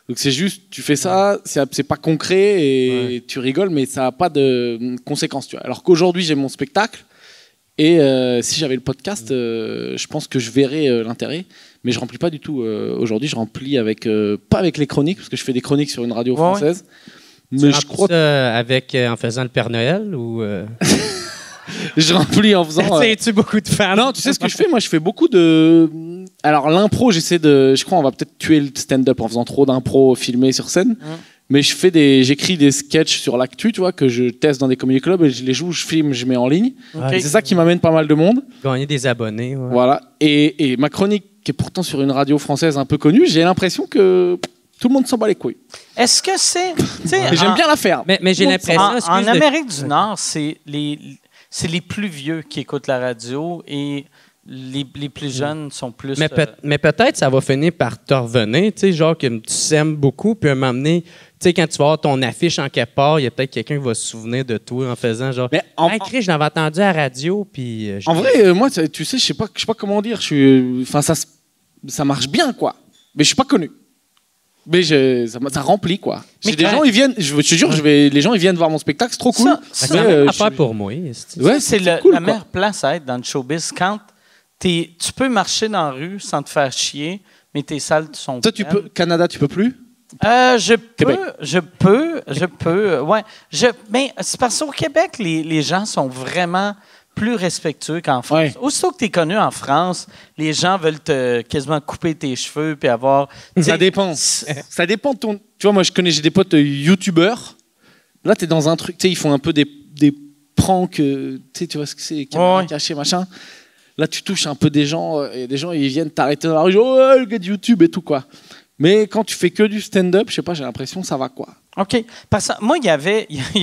Donc c'est juste, tu fais ça, c'est pas concret et tu rigoles, mais ça n'a pas de conséquences, tu vois. Alors qu'aujourd'hui, j'ai mon spectacle et si j'avais le podcast, je pense que je verrais l'intérêt, mais je remplis pas du tout. Aujourd'hui, je remplis avec, pas avec les chroniques, parce que je fais des chroniques sur une radio française. Mais je crois ça en faisant le Père Noël ou... Je remplis en faisant. Sais-tu beaucoup de fans? Non, tu sais ce que je fais? Moi, je fais beaucoup de. Alors, l'impro, je crois, on va peut-être tuer le stand-up en faisant trop d'impro filmé sur scène. Mais j'écris des sketchs sur l'actu, tu vois, que je teste dans des comedy clubs et je les joue, je filme, je mets en ligne. Okay. C'est ça qui m'amène pas mal de monde. Gagner des abonnés. Ouais. Voilà. Et ma chronique, qui est pourtant sur une radio française un peu connue, j'ai l'impression que tout le monde s'en bat les couilles. Est-ce que c'est. J'aime bien la faire. Mais j'ai l'impression. En Amérique du Nord, c'est les plus vieux qui écoutent la radio et les plus jeunes sont plus... Mais peut-être ça va finir par te revenir, tu sais, genre que tu s'aimes beaucoup, puis à un moment donné, tu sais, quand tu vas avoir ton affiche en quelque part, il y a peut-être quelqu'un qui va se souvenir de toi en faisant genre... Mais Chris, je l'avais entendu à la radio, puis... en vrai, moi, tu sais, je sais pas comment dire, enfin, ça marche bien, quoi. Mais je suis pas connu. Mais ça remplit, quoi. Des gens, ils viennent, je te jure, les gens, ils viennent voir mon spectacle, c'est trop cool. C'est une affaire pour moi. Ouais, c'est cool, la meilleure place à être dans le showbiz. Quand tu peux marcher dans la rue sans te faire chier, mais tes salles sont pleines. Toi, Canada, tu peux plus? Je peux. Ouais. Mais c'est parce qu'au Québec, les gens sont vraiment plus respectueux qu'en France. Ouais. Aussitôt que tu es connu en France, les gens veulent te quasiment couper tes cheveux puis avoir... Ça dépend. Ça dépend de ton... Tu vois, moi, j'ai des potes youtubeurs. Là, tu es dans un truc, tu sais, ils font un peu des pranks, tu vois ce que c'est, caméra cachée, machin. Là, tu touches un peu des gens, et des gens, ils viennent t'arrêter dans la rue, genre, oh, le gars de YouTube et tout, quoi. Mais quand tu fais que du stand-up, je sais pas, j'ai l'impression que ça va, quoi. OK. Parce que moi, il y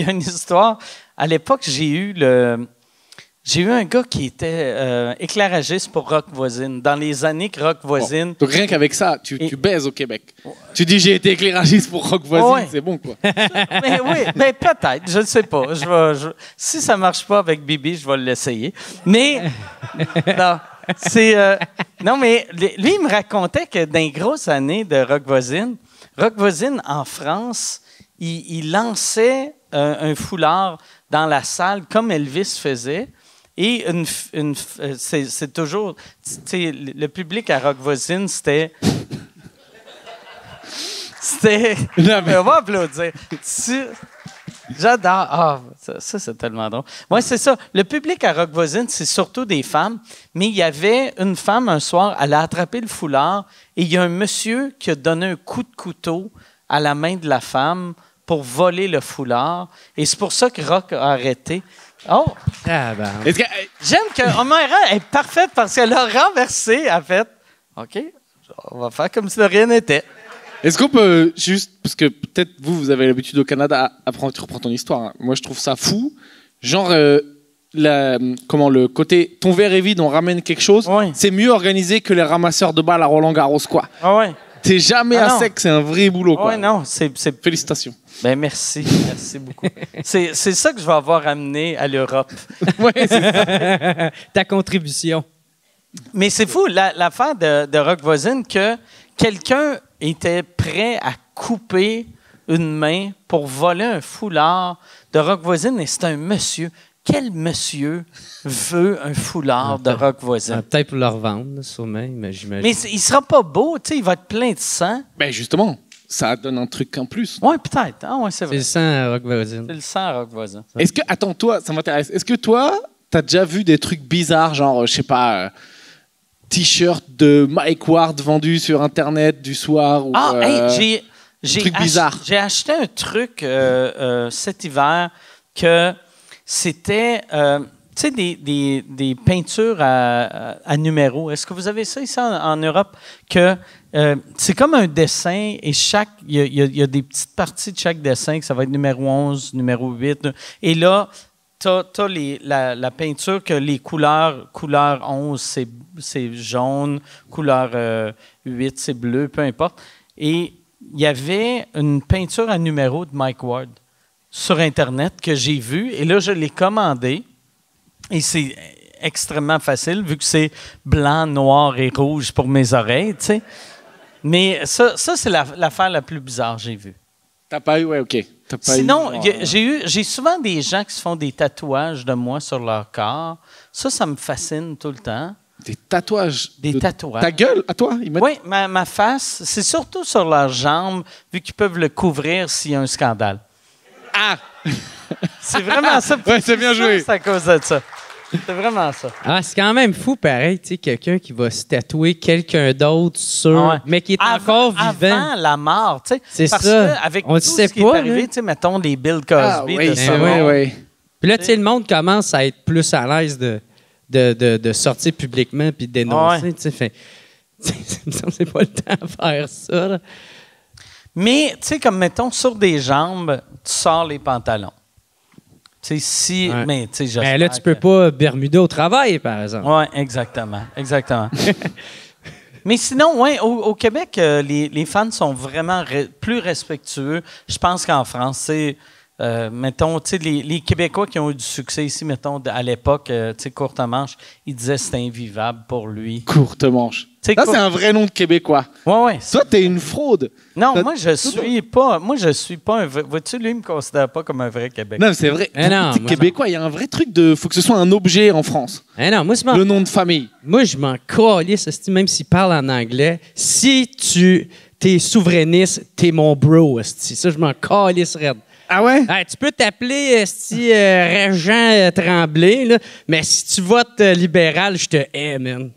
a une histoire. À l'époque, j'ai eu un gars qui était éclairagiste pour Rock Voisine, dans les années que Rock Voisine... Donc rien qu'avec ça, tu baises au Québec. Tu dis j'ai été éclairagiste pour Rock Voisine, c'est bon, quoi. Mais oui, mais peut-être, je ne sais pas. Si ça ne marche pas avec Bibi, je vais l'essayer. Mais, non, non, mais lui, il me racontait que dans les grosses années de Rock Voisine, en France, il lançait un foulard dans la salle comme Elvis faisait. Et c'est toujours... Le public à Rock Voisine, c'était... On va applaudir. J'adore. Ah, ça, c'est tellement drôle. Oui, c'est ça. Le public à Rock Voisine, c'est surtout des femmes. Mais il y avait une femme, un soir, elle a attrapé le foulard et il y a un monsieur qui a donné un coup de couteau à la main de la femme pour voler le foulard. Et c'est pour ça que Rock a arrêté. Oh! J'aime que Omaira est parfaite parce qu'elle a renversé, en fait. OK, on va faire comme si de rien n'était. Est-ce qu'on peut juste, parce que peut-être vous avez l'habitude au Canada, tu reprends ton histoire. Hein. Moi, je trouve ça fou. Genre, le côté, ton verre est vide, on ramène quelque chose. Ouais. C'est mieux organisé que les ramasseurs de balles à Roland-Garros, quoi. Ah ouais. T'es jamais à sec, c'est un vrai boulot, quoi. Ouais, non, c'est... Félicitations. Ben merci beaucoup. C'est ça que je vais avoir amené à l'Europe. Oui, c'est ça. Ta contribution. Mais c'est fou, l'affaire de Rock Voisine, que quelqu'un était prêt à couper une main pour voler un foulard de Rock Voisine, et c'est un monsieur. Quel monsieur veut un foulard de Rock Voisine? Peut-être pour le revendre, sûrement, mais j'imagine. Mais il sera pas beau, tu sais, il va être plein de sang. Ben justement. Ça donne un truc en plus. Oui, peut-être. Ah, ouais, c'est vrai. C'est le sang à Rock Voisine. C'est le sang à Rock Voisine. Est-ce que, attends, toi, ça m'intéresse. Est-ce que toi, t'as déjà vu des trucs bizarres, genre, je sais pas, t-shirts de Mike Ward vendus sur Internet du soir. Ou, J'ai truc bizarre. J'ai acheté un truc cet hiver que c'était tu sais, des peintures à numéros. Est-ce que vous avez ça ici en Europe? Que c'est comme un dessin et il y a des petites parties de chaque dessin que ça va être numéro 11, numéro 8. Et là, tu as la peinture que les couleur 11, c'est jaune, couleur 8, c'est bleu, peu importe. Et il y avait une peinture à numéros de Mike Ward sur Internet que j'ai vue. Et là, je l'ai commandée. Et c'est extrêmement facile, vu que c'est blanc, noir et rouge pour mes oreilles, tu sais. Mais ça c'est l'affaire la plus bizarre que j'ai vue. T'as pas eu, ouais, OK. Sinon, j'ai souvent des gens qui se font des tatouages de moi sur leur corps. Ça me fascine tout le temps. Des tatouages? Des tatouages. Ta gueule, à toi? Oui, ma face. C'est surtout sur leurs jambes, vu qu'ils peuvent le couvrir s'il y a un scandale. Ah! C'est vraiment ça. Ouais, c'est bien joué. C'est à cause de ça. C'est vraiment ça. Ah, c'est quand même fou, pareil, tu sais, quelqu'un qui va se tatouer quelqu'un d'autre sur... Ouais. Mais qui est encore vivant. Avant la mort, tu sais. C'est parce ça. que avec On tout le sait ce qui est pas, arrivé, là. tu sais, mettons les Bill Cosby Ah, oui, de c'est ce vrai, monde. oui. Puis là, tu sais, le monde commence à être plus à l'aise de sortir publiquement puis de dénoncer, tu sais. Fait... c'est pas le temps de faire ça, là. Mais, tu sais, comme mettons, sur des jambes, tu sors les pantalons. Tu sais, si... Ouais. Mais, tu sais, Ben là, tu peux pas Bermuda au travail, par exemple. Oui, exactement. Mais sinon, ouais, au Québec, les fans sont vraiment plus respectueux. Je pense qu'en France, c'est... mettons, tu sais, les Québécois qui ont eu du succès ici, mettons, à l'époque, tu sais, Courte Manche, ils disaient que c'était invivable pour lui. Courte Manche. Tu sais, Ça, c'est un vrai nom de Québécois. Ouais. Toi, t'es une fraude. Non, moi, je suis pas un vrai... Vois-tu, lui, il me considère pas comme un vrai Québécois. Non, c'est vrai. Eh non, T'es moi, Québécois, il y a un vrai truc de... Faut que ce soit un objet en France. Eh non, moi, Le nom de famille. Moi, je m'en calisse, esti, même s'il parle en anglais. Si tu t'es souverainiste, t'es mon bro, esti. Ça, je m'en calisse raide. Ah ouais? Hey, tu peux t'appeler Régent Tremblay, là, mais si tu votes libéral, je te hais, man.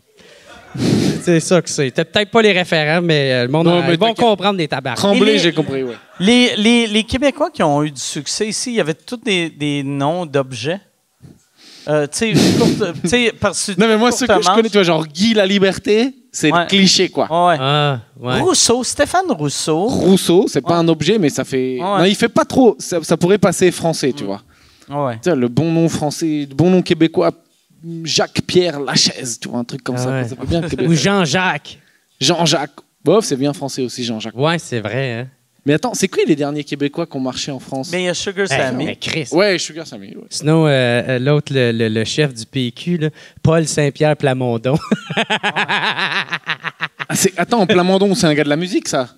C'est ça que c'est. T'as peut-être pas les référents, mais le monde Non, mais ils vont t'inquiète. comprendre des tabards. Tremblay, j'ai compris, ouais. Les Québécois qui ont eu du succès ici, il y avait tous des noms d'objets. Tu sais, parce que... Non, mais moi, ceux que je connais, tu vois, genre Guy la Liberté, c'est Ouais. le cliché, quoi. Ouais. Ah, ouais. Rousseau, Stéphane Rousseau. Rousseau, c'est pas un objet, mais ça fait... Ouais. Non, il fait pas trop... Ça pourrait passer français, tu vois. Ouais. Tu sais, le bon nom français, le bon nom québécois, Jacques-Pierre Lachaise, tu vois, un truc comme ça. Ouais. Ça fait bien Ou québécois. Jean-Jacques. Jean-Jacques. Bof, c'est bien français aussi, Jean-Jacques. Ouais, c'est vrai, hein. Mais attends, c'est quoi les derniers Québécois qui ont marché en France? Mais il y a Sugar Sammy. Mais Chris. Ouais, Sugar Sammy. Ouais. Sinon, l'autre, le chef du PQ, là, Paul Saint-Pierre Plamondon. Ah, attends, Plamondon, c'est un gars de la musique, ça?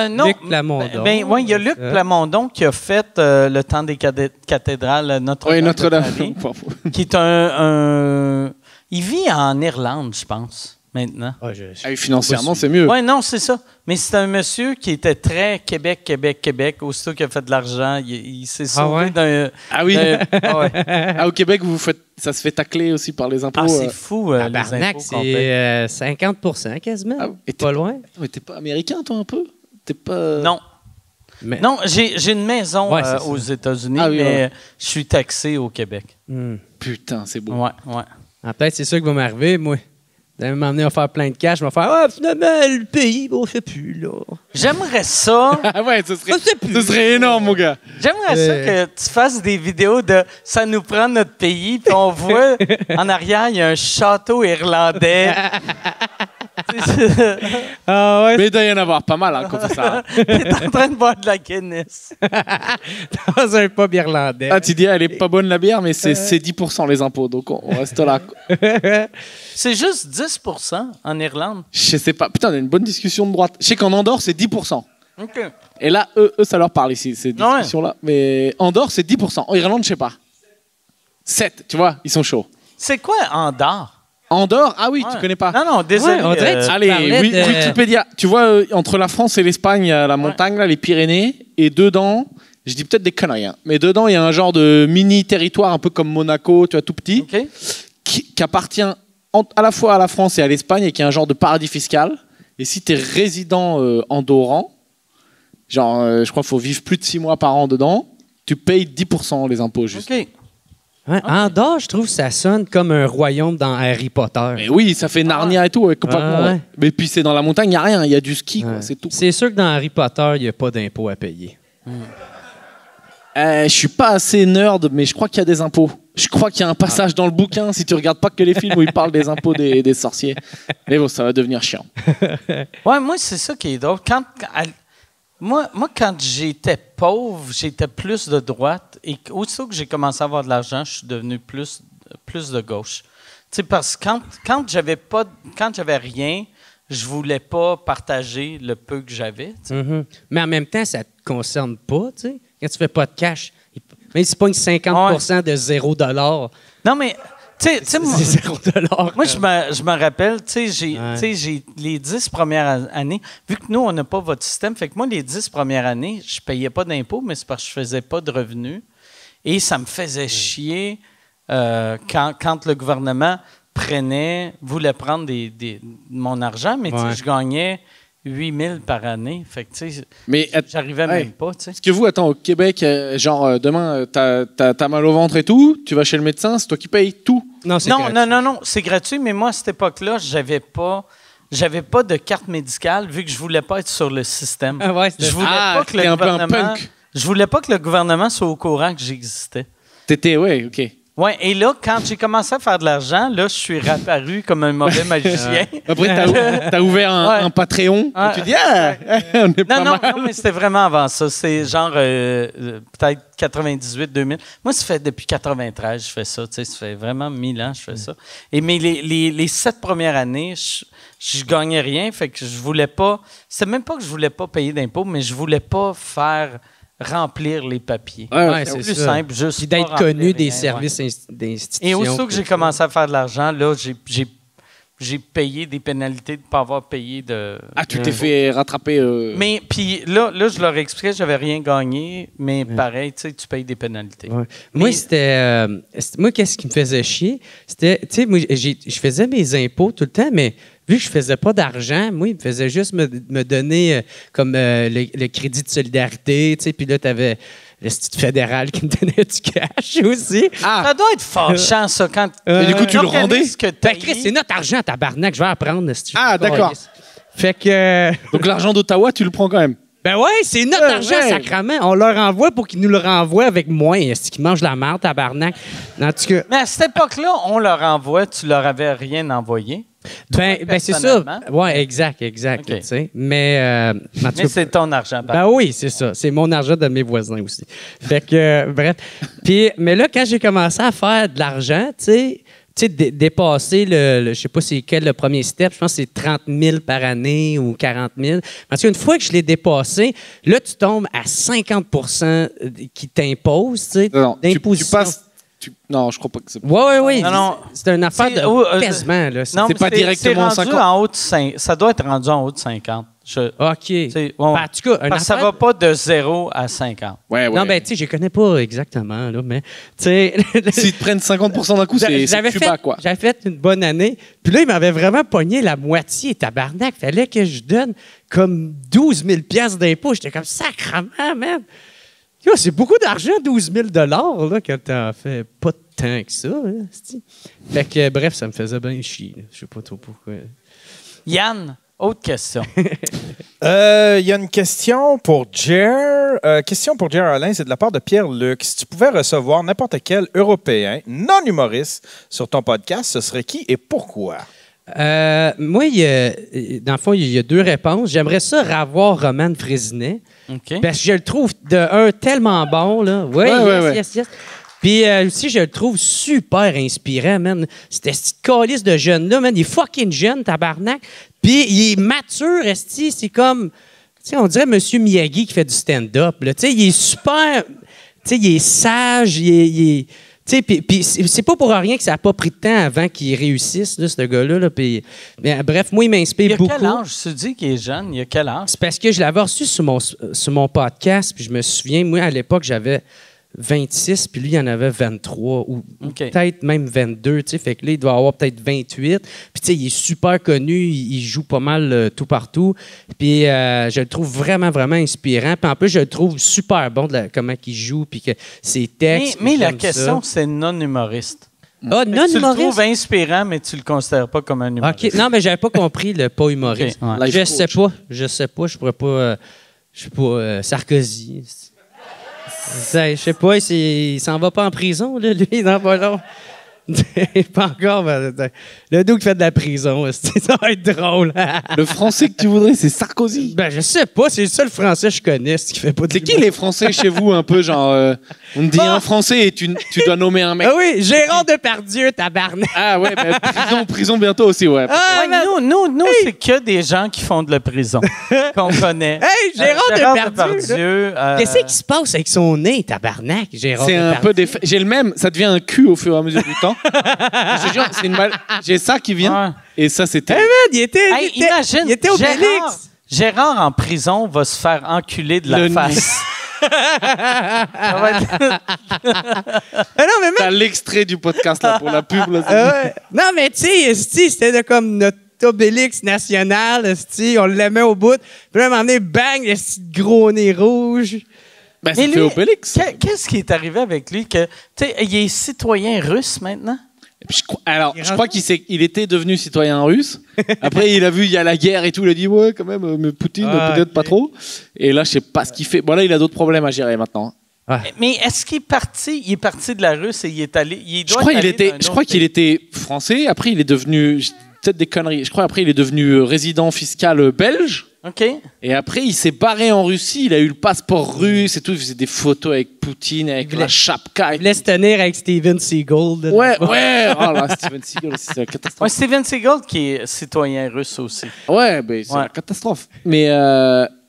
Non. Luc Plamondon. Il y a Luc Plamondon qui a fait le temps des cathédrales Notre-Dame. Oui, Notre-Dame. de Paris, qui est un... Il vit en Irlande, je pense, maintenant. Ah, financièrement, c'est mieux. Oui, non, c'est ça. Mais c'est un monsieur qui était très Québec. Aussitôt qu'il a fait de l'argent, il s'est sauvé ouais? d'un... Ah oui? ouais. Ah, au Québec, ça se fait tacler aussi par les impôts. Ah, c'est fou, les Tabarnak, impôts qu'on paie. c'est 50% quasiment. Ah, et pas loin. Mais t'es pas américain, toi, un peu? T'es pas... Non. Mais... Non, j'ai une maison Ouais, c'est ça. aux États-Unis, Ah oui, mais ouais. je suis taxé au Québec. Hmm. Putain, c'est beau. Ouais. Ah, peut-être c'est ça qui va m'arriver, moi. Vous allez m'emmener à faire plein de cash, je vais faire « Ah, finalement, le pays, bon, on fait plus, là. J'aimerais ça... Ah ouais, ce plus. serait énorme, mon gars. J'aimerais ça que tu fasses des vidéos de « Ça nous prend notre pays », puis on voit en arrière, il y a un château irlandais. Ah ouais, Mais il doit y en avoir pas mal, hein, quand c'est ça. T'es en train de boire de la Guinness. dans un pub irlandais. Ah, tu dis, elle est pas bonne, la bière, mais c'est 10% les impôts, donc on reste là. C'est juste 10% en Irlande. Je sais pas. Putain, on a une bonne discussion de droite. Je sais qu'en Andorre, c'est 10%. OK. Et là, eux, ça leur parle ici, ces discussions-là. Mais Andorre, c'est 10%. En Irlande, je sais pas. 7, tu vois, ils sont chauds. C'est quoi Andorre? Andorre, ah oui, Ouais. tu connais pas. Non, désolé. Ouais, on dirait que tu Allez, parlais oui, de- Wikipédia. Tu vois, entre la France et l'Espagne, il y a la montagne, là, les Pyrénées, et dedans, je dis peut-être des conneries, hein, mais dedans, il y a un genre de mini-territoire, un peu comme Monaco, tu vois, tout petit, OK. qui appartient à la fois à la France et à l'Espagne et qui est un genre de paradis fiscal. Et si tu es résident andorran, genre, je crois qu'il faut vivre plus de 6 mois par an dedans, tu payes 10% les impôts juste. OK. Ouais, Andorre, je trouve que ça sonne comme un royaume dans Harry Potter. Mais oui, ça fait Narnia et tout, complètement. Ah ouais. Ouais. Mais puis c'est dans la montagne, il n'y a rien, il y a du ski, quoi, Ouais. c'est tout. C'est sûr que dans Harry Potter, il n'y a pas d'impôts à payer. Je suis pas assez nerd, mais je crois qu'il y a des impôts. Je crois qu'il y a un passage dans le bouquin, si tu regardes pas que les films où ils parlent des impôts des sorciers. Mais bon, ça va devenir chiant. Ouais, moi, c'est ça qui est drôle. Moi, quand j'étais pauvre, j'étais plus de droite. Et aussitôt que j'ai commencé à avoir de l'argent, je suis devenu plus de gauche. Tu sais, parce que quand j'avais rien, je voulais pas partager le peu que j'avais. Tu sais. Mhm. Mais en même temps, ça ne te concerne pas, tu sais. Quand tu fais pas de cash, même si pas une 50% de $0, Non, mais, tu sais, moi, c'est $0. moi, je me rappelle, tu sais, j'ai les 10 premières années, vu que nous, on n'a pas votre système, fait que moi, les 10 premières années, je payais pas d'impôts, mais c'est parce que je faisais pas de revenus. Et ça me faisait chier quand le gouvernement voulait prendre mon argent, mais tu sais, Ouais. je gagnais 8 000 par année. Fait que, tu sais, Mais j'arrivais ouais. même pas, tu sais. Est-ce que vous, au Québec, demain, t'as mal au ventre et tout, tu vas chez le médecin, c'est toi qui payes tout. Non, c'est Non, gratuit. non, c'est gratuit, mais moi, à cette époque-là, j'avais pas de carte médicale vu que je voulais pas être sur le système. Ah ouais, Je voulais pas que t'es le un peu un gouvernement. punk. Je voulais pas que le gouvernement soit au courant que j'existais. Ouais, OK. Ouais, et là, quand j'ai commencé à faire de l'argent, là, je suis réapparu comme un mauvais magicien. Après, t'as ouvert un Patreon, Ouais. et tu dis, on est pas Non, mal. non, mais c'était vraiment avant ça. C'est genre peut-être 98, 2000. Moi, ça fait depuis 93 je fais ça. Tu sais, ça fait vraiment 1000 ans que je fais ça. Mais les 7 premières années, je gagnais rien. Fait que je voulais pas. C'est même pas que je voulais pas payer d'impôts, mais je voulais pas remplir les papiers. Ouais, C'est c'est plus ça. simple, juste Puis pas d'être remplir connu des rien, services ouais. d'institutions. Et aussitôt que j'ai commencé à faire de l'argent, là, j'ai payé des pénalités de ne pas avoir payé de. Ah, tu t'es fait rattraper. Mais puis là, je leur expliquais que j'avais rien gagné, mais pareil, tu sais, tu payes des pénalités. Ouais. Mais- Moi, moi, qu'est-ce qui me faisait chier? C'était, tu sais, moi, je faisais mes impôts tout le temps, mais vu que je faisais pas d'argent, moi, il me faisait juste me donner comme le crédit de solidarité, tu sais, puis là, tu avais l'Institut fédéral qui me donnait du cash aussi. Ça doit être fâchant, ça, quand. Et du coup, tu le rendais? Que Ben, Chris, c'est notre argent, tabarnak, je vais apprendre. D'accord. Fait que... Donc, l'argent d'Ottawa, tu le prends quand même. Ben ouais, c'est notre argent, ouais. sacrament. On leur envoie pour qu'ils nous le renvoient avec moins. Est-ce qu'ils mangent la merde, tabarnak? En tout cas, Mais à cette époque-là, on leur envoie, tu leur avais rien envoyé. ben c'est ça. personnellement? Ouais, exact. OK. Tu sais. Mais, en tout Mais cas, c'est ton argent. ben oui, c'est ça. C'est mon argent de mes voisins aussi. Fait que, bref. Puis, mais là, quand j'ai commencé à faire de l'argent, tu sais, dépasser je sais pas c'est quel le premier step, je pense que c'est 30 000 par année ou 40 000. Parce qu'une fois que je l'ai dépassé, là, tu tombes à 50 qui t'imposent, tu sais, Non, tu d'imposition. passes. Non, je crois pas que c'est. Oui. Non. C'est une affaire C'est- de quasiment, là. Non, C'est mais pas directement c'est rendu 50. en haut de 5. Ça doit être rendu en haut de 50. OK. C'est- ouais. Ben, en tout cas, une Parce que ça affaire- va pas de 0 à 50. Ouais. Non, ben, tu sais, je connais pas exactement, là, mais, tu sais... S'ils te prennent 50% d'un coup, c'est Cuba, quoi. J'avais fait une bonne année. Puis là, il m'avait vraiment pogné la moitié, tabarnak. Fallait que je donne comme 12 000 piastres d'impôts. J'étais comme sacrement, man. Yo, c'est beaucoup d'argent, 12 000 là, quand t'en fais pas tant que ça. Hein, c'ti. Fait que, bref, ça me faisait bien chier. Je sais pas trop pourquoi. Yann, autre question. Il y a une question pour Jer. Question pour Jer Alain, c'est de la part de Pierre-Luc. Si tu pouvais recevoir n'importe quel Européen non-humoriste sur ton podcast, ce serait qui et pourquoi? Moi, dans le fond, il y a deux réponses. J'aimerais ça revoir Roman Frésinet. OK. Parce que je le trouve tellement bon, là. Oui, Ouais. yes. Puis aussi, je le trouve super inspirant, man. C'était cette calice de jeune-là, man. Il est fucking jeune, tabarnak. Puis il est mature, esti. C'est comme... Tu sais, on dirait M. Miyagi qui fait du stand-up, là. Tu sais, il est super... Tu sais, il est sage, il est... Tu sais, puis c'est pas pour rien que ça n'a pas pris de temps avant qu'il réussisse, là, ce gars-là. Là, puis, mais, bref, moi, il Il m'inspire y a beaucoup. quel âge? Tu dis qu'il est jeune. Il y a quel âge? C'est parce que je l'avais reçu sur mon podcast, puis je me souviens, moi, à l'époque, j'avais 26, puis lui, il en avait 23, ou OK. peut-être même 22, tu sais. Fait que là, il doit avoir peut-être 28. Puis, tu sais, il est super connu, il joue pas mal tout partout. Puis, je le trouve vraiment, vraiment inspirant. Puis, en plus, je le trouve super bon de comment il joue, puis que ses textes. Mais la j'aime question, ça. c'est non-humoriste. Ah, non Tu le trouves humoriste? inspirant, mais tu le considères pas comme un humoriste. OK, non, mais j'avais pas compris le pas humoriste. OK, ouais. Life Je coach. sais pas, je pourrais pas. Je sais pas, Sarkozy. Je sais pas, il s'en va pas en prison, là, lui, dans pas long. Pas encore. Le dos qui fait de la prison, ça va être drôle. Le français que tu voudrais, c'est Sarkozy. Ben, je sais pas, c'est le seul français que je connais, ce qui fait pas de C'est qui les Français chez vous, un peu genre. On te dit un Français et tu dois nommer un mec. Ah oui, Gérard Depardieu, tabarnak. Ah ouais, ben, prison bientôt aussi, ouais. Ah, Ouais, man. nous c'est que des gens qui font de la prison qu'on connaît. Hey, Gérard Depardieu, là. euh, Qu'est-ce qui se passe avec son nez, tabarnak, Gérard C'est un Depardieu? peu des. J'ai le même, ça devient un cul au fur et à mesure du temps. Je te jure, c'est une mal. J'ai ça qui vient. Ouais. Et ça, c'était. Hey, man, il était imagine, il était au Bélix. Gérard en prison va se faire enculer de la Le face. Ça va être- Ah non, mais T'as l'extrait du podcast là pour la pub. Là, ouais. Non, mais tu sais, esti, c'était comme notre Obélix national, esti, on l'aimait au bout. Puis là, à un moment donné, bang, le petit gros nez rouge. Ben, Mais ça fait Obélix. qu'est-ce qui est arrivé avec lui que tu sais, il est citoyen russe maintenant? Alors, je crois qu'il était devenu citoyen russe. Après, il a vu, il y a la guerre et tout. Il a dit, ouais, quand même, mais Poutine, peut-être pas trop. Et là, je sais pas ce qu'il fait. Bon, là, il a d'autres problèmes à gérer maintenant. Mais est-ce qu'il est parti? Il est parti de la Russe et il est allé. Je crois qu'il était français. Après, il est devenu. Peut-être des conneries. Je crois après, il est devenu résident fiscal belge. OK. Et après, il s'est barré en Russie. Il a eu le passeport russe et tout. Il faisait des photos avec Poutine, avec la chapka. Il voulait se tenir avec Steven Seagal. Ouais. Oh là, Steven Seagal aussi, c'est la catastrophe. Ouais, Steven Seagal qui est citoyen russe aussi. Ouais, ben, c'est Ouais. la catastrophe. Mais,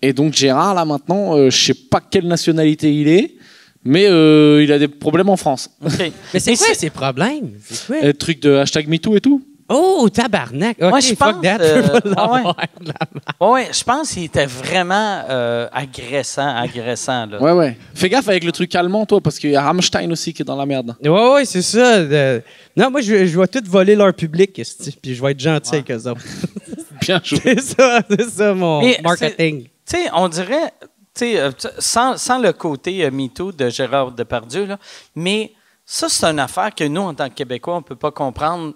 et donc, Gérard, là, maintenant, je sais pas quelle nationalité il est, mais il a des problèmes en France. OK. Mais c'est quoi ces problèmes? C'est quoi? Le truc de hashtag MeToo et tout. Oh, tabarnak. OK, Moi, je fuck pense, that. Je veux pas l'avoir. Ouais, je pense qu'il était vraiment agressant, là. Ouais. Fais gaffe avec le truc allemand, toi, parce qu'il y a Rammstein aussi qui est dans la merde. Ouais, c'est ça. Non, moi, je vais tout voler leur public, esti, puis je vais être gentil avec eux autres. Bien joué. C'est ça mon Mais marketing. Tu sais, on dirait, sans le côté MeToo de Gérard Depardieu, là, mais ça, c'est une affaire que nous, en tant que Québécois, on ne peut pas comprendre.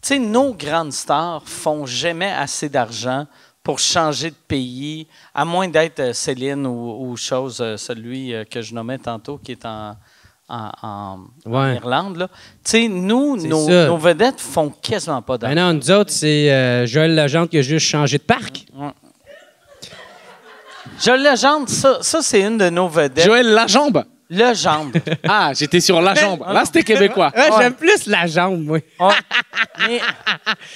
Tu sais, nos grandes stars font jamais assez d'argent pour changer de pays, à moins d'être Céline ou chose, celui que je nommais tantôt, qui est en Irlande. Là. Tu sais, nous, nos vedettes font quasiment pas d'argent. Ben non, nous autres, c'est Joël Legendre qui a juste changé de parc. Joël Legendre, ça c'est une de nos vedettes. Joël Lajambe. Legendre. Ah, j'étais sur la jambe. Là, c'était québécois. Ouais, j'aime plus la jambe, moi. Ouais. Mais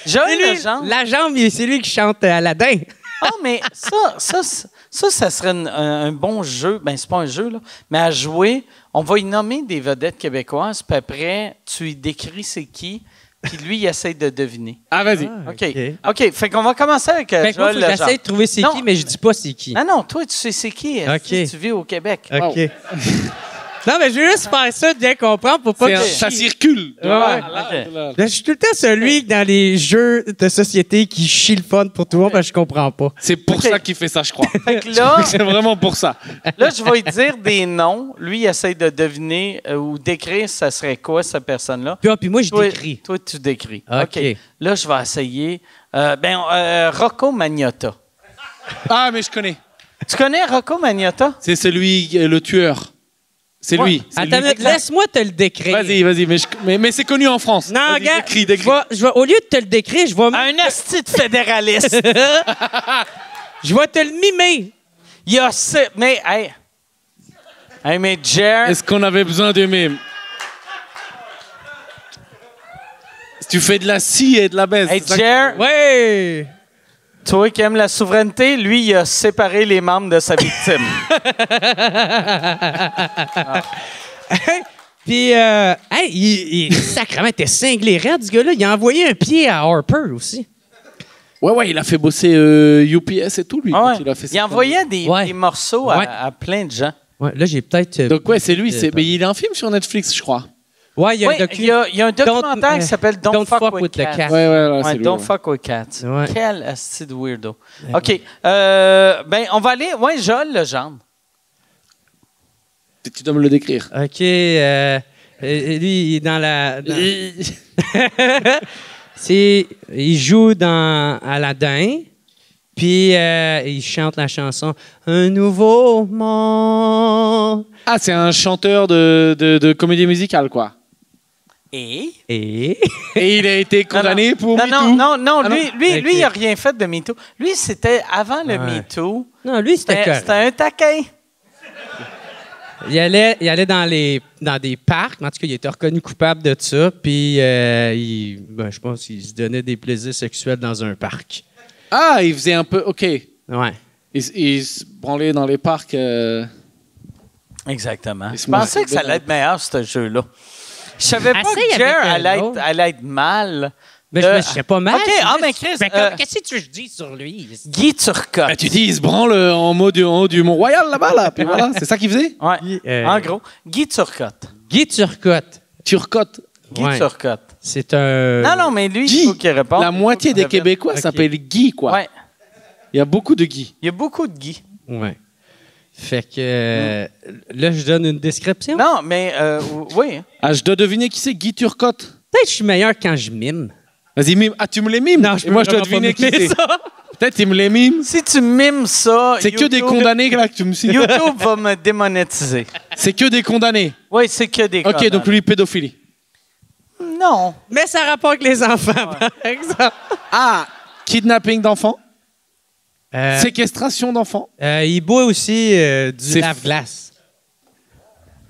Joël C'est lui, Legendre. la jambe, c'est lui qui chante Aladdin. Ah, mais ça serait un bon jeu. Ben, c'est pas un jeu, là. Mais à jouer, on va y nommer des vedettes québécoises, puis après, tu y décris c'est qui, puis lui, il essaie de deviner. Ah, vas-y. OK. Fait qu'on va commencer avec Fait que moi, Joël faut que Legendre. j'essaie de trouver c'est Non. qui, mais je dis pas c'est qui. Non, toi, tu sais c'est qui. OK. Tu vis au Québec. OK. Non, mais je veux juste faire ça, bien comprendre, pour pas que Ça circule. Ouais. OK. Je suis tout le temps celui dans les jeux de société qui chie le fun pour tout le monde parce que je comprends pas. C'est pour ça qu'il fait ça, je crois. Fait que là, C'est vraiment pour ça. là, je vais lui dire des noms. Lui, il essaie de deviner ou d'écrire ça serait quoi, cette personne-là. Puis moi, je Toi, décris. toi, tu décris. OK. Là, je vais essayer. Rocco Magnotta. Ah, mais je connais. Tu connais Rocco Magnotta? C'est celui, le tueur. C'est Ouais. lui. C'est Attends, lui. laisse-moi te le décrire. Vas-y, mais c'est connu en France. Non, Vas-y, gars, décris. au lieu de te le décrire, je vais Un asti de fédéraliste. je vais te le mimer. Il y a mais, hey, mais Jer, Est-ce qu'on avait besoin de mimes? Si tu fais de la scie et de la baisse. hey, c'est ça Jer, Ouais. toi qui aimes la souveraineté, lui, il a séparé les membres de sa victime. Puis, il sacrément, t'es cinglé raide, ce gars-là. Il a envoyé un pied à Harper aussi. Ouais, il a fait bosser UPS et tout, lui. Ah quand ouais. il a fait Il envoyait des morceaux Ouais. à plein de gens. Ouais, là, j'ai peut-être. Donc, ouais, c'est lui. Mais il a un film sur Netflix, je crois. Ouais, il y a Oui, il y a un documentaire qui s'appelle Don't Fuck with Cats. Ouais, c'est Ouais, lui. Don't Ouais. Fuck with Cats. Ouais. Quel asti de weirdo. OK. Ben, on va aller. Ouais, Joël Legendre. Tu dois me le décrire. OK. Lui, il est dans la. Il joue dans Aladdin, puis il chante la chanson Un nouveau monde. Ah, c'est un chanteur de comédie musicale, quoi. Et? Et. Et il a été condamné pour non, MeToo. non, Ah, lui, Ok. il n'a rien fait de MeToo. Lui, c'était avant le Ouais. MeToo. Non, lui, c'était correct. C'était un taquin. Il allait dans des parcs, mais en tout cas, il était reconnu coupable de ça, puis je pense qu'il se donnait des plaisirs sexuels dans un parc. Ah, il faisait un peu... OK. Ouais. Il se branlait dans les parcs. Exactement. Il se Je pensais marrait que ça allait être meilleur, ce jeu-là. Je savais pas Essaye que Jer avec un autre. allait être mal. Mais je me suis pas mal. OK, mais Chris, Qu'est-ce que tu veux que je dis sur lui? Guy Turcotte. Ah, tu dis, il se branle en haut du Mont-Royal, là-bas, là. Puis voilà, c'est ça qu'il faisait? Ouais. En gros, Guy Turcotte. Guy Turcotte. Turcotte. Guy Ouais. Turcotte. C'est un. Non, mais lui, Guy. il faut qu'il réponde. La moitié des Québécois Ok. s'appellent Guy, quoi. Ouais. Il y a beaucoup de Guy. Il y a beaucoup de Guy. Ouais. Fait que. Là, je donne une description. Non, mais oui. Ah, je dois deviner qui c'est, Guy Turcotte. Peut-être que je suis meilleur quand je mime. Vas-y, mime. Ah, tu me les mimes? Non, je Et peux moi, je dois vraiment pas deviner qui mimer c'est. ça. Peut-être il me les mime. Si tu mimes ça, C'est que des condamnés, là, que tu me cites. YouTube va me démonétiser. C'est que des condamnés. Oui, c'est que des OK, condamnés. donc lui, pédophilie. Non. Mais ça rapporte avec les enfants, par exemple. Ah, kidnapping d'enfants. Euh, Séquestration d'enfants. il boit aussi du C'est- lave-glace.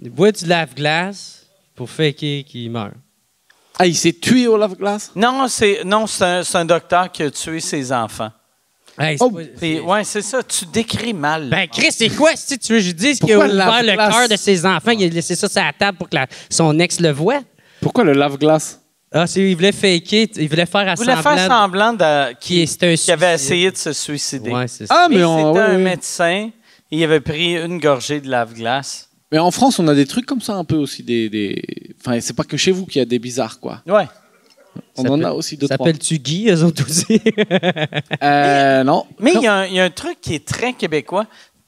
Il boit du lave-glace pour faker qu'il meurt. Ah, il s'est tué au lave-glace. Non, c'est un docteur qui a tué ses enfants. Hey, Oh, Ouais, c'est ça. Tu décris mal. Ben, Chris, c'est quoi, si tu veux que je dise qu'il a Pourquoi ouvert le lave-glace? cœur de ses enfants, il a laissé ça sur la table pour que son ex le voie? Pourquoi le lave-glace? Ah, il voulait faker, il voulait faire il voulait assemblant faire semblant c'était un qu'il avait suicide. essayé de se suicider. Ouais, c'est ça. Ah, Mais mais, c'était un ouais. médecin. Il avait pris une gorgée de lave-glace. Mais en France, on a des trucs comme ça un peu aussi. Enfin, c'est pas que chez vous qu'il y a des bizarres, quoi. Ouais. On en a aussi deux, trois. S'appelles-tu Guy, eux autres aussi? Non. Mais il y a un truc qui est très québécois.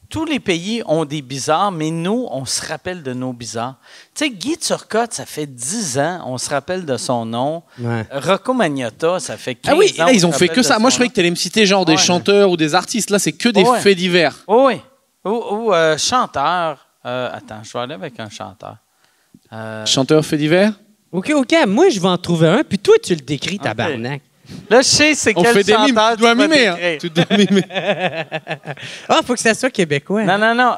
Tous les pays ont des bizarres, mais nous, on se rappelle de nos bizarres. Tu sais, Guy Turcotte, ça fait 10 ans, on se rappelle de son nom. Ouais. Rocco Magnotta, ça fait 15 Ah oui, ans. là, ils on ont se fait rappelle que de ça. Moi, son je croyais nom. que tu allais me citer genre des Ouais. chanteurs ou des artistes. Là, c'est que des Ouais. faits divers. Oh oui. Ou chanteur. Attends, je vais aller avec un chanteur. Chanteurs faits divers. OK, moi, je vais en trouver un, puis toi, tu le décris, tabarnak. Là, je sais c'est On quel fait des mimes. chanteur Tu dois vas mimer. Hein. décrire. Tu dois mimer. Ah, faut que ça soit québécois. Non.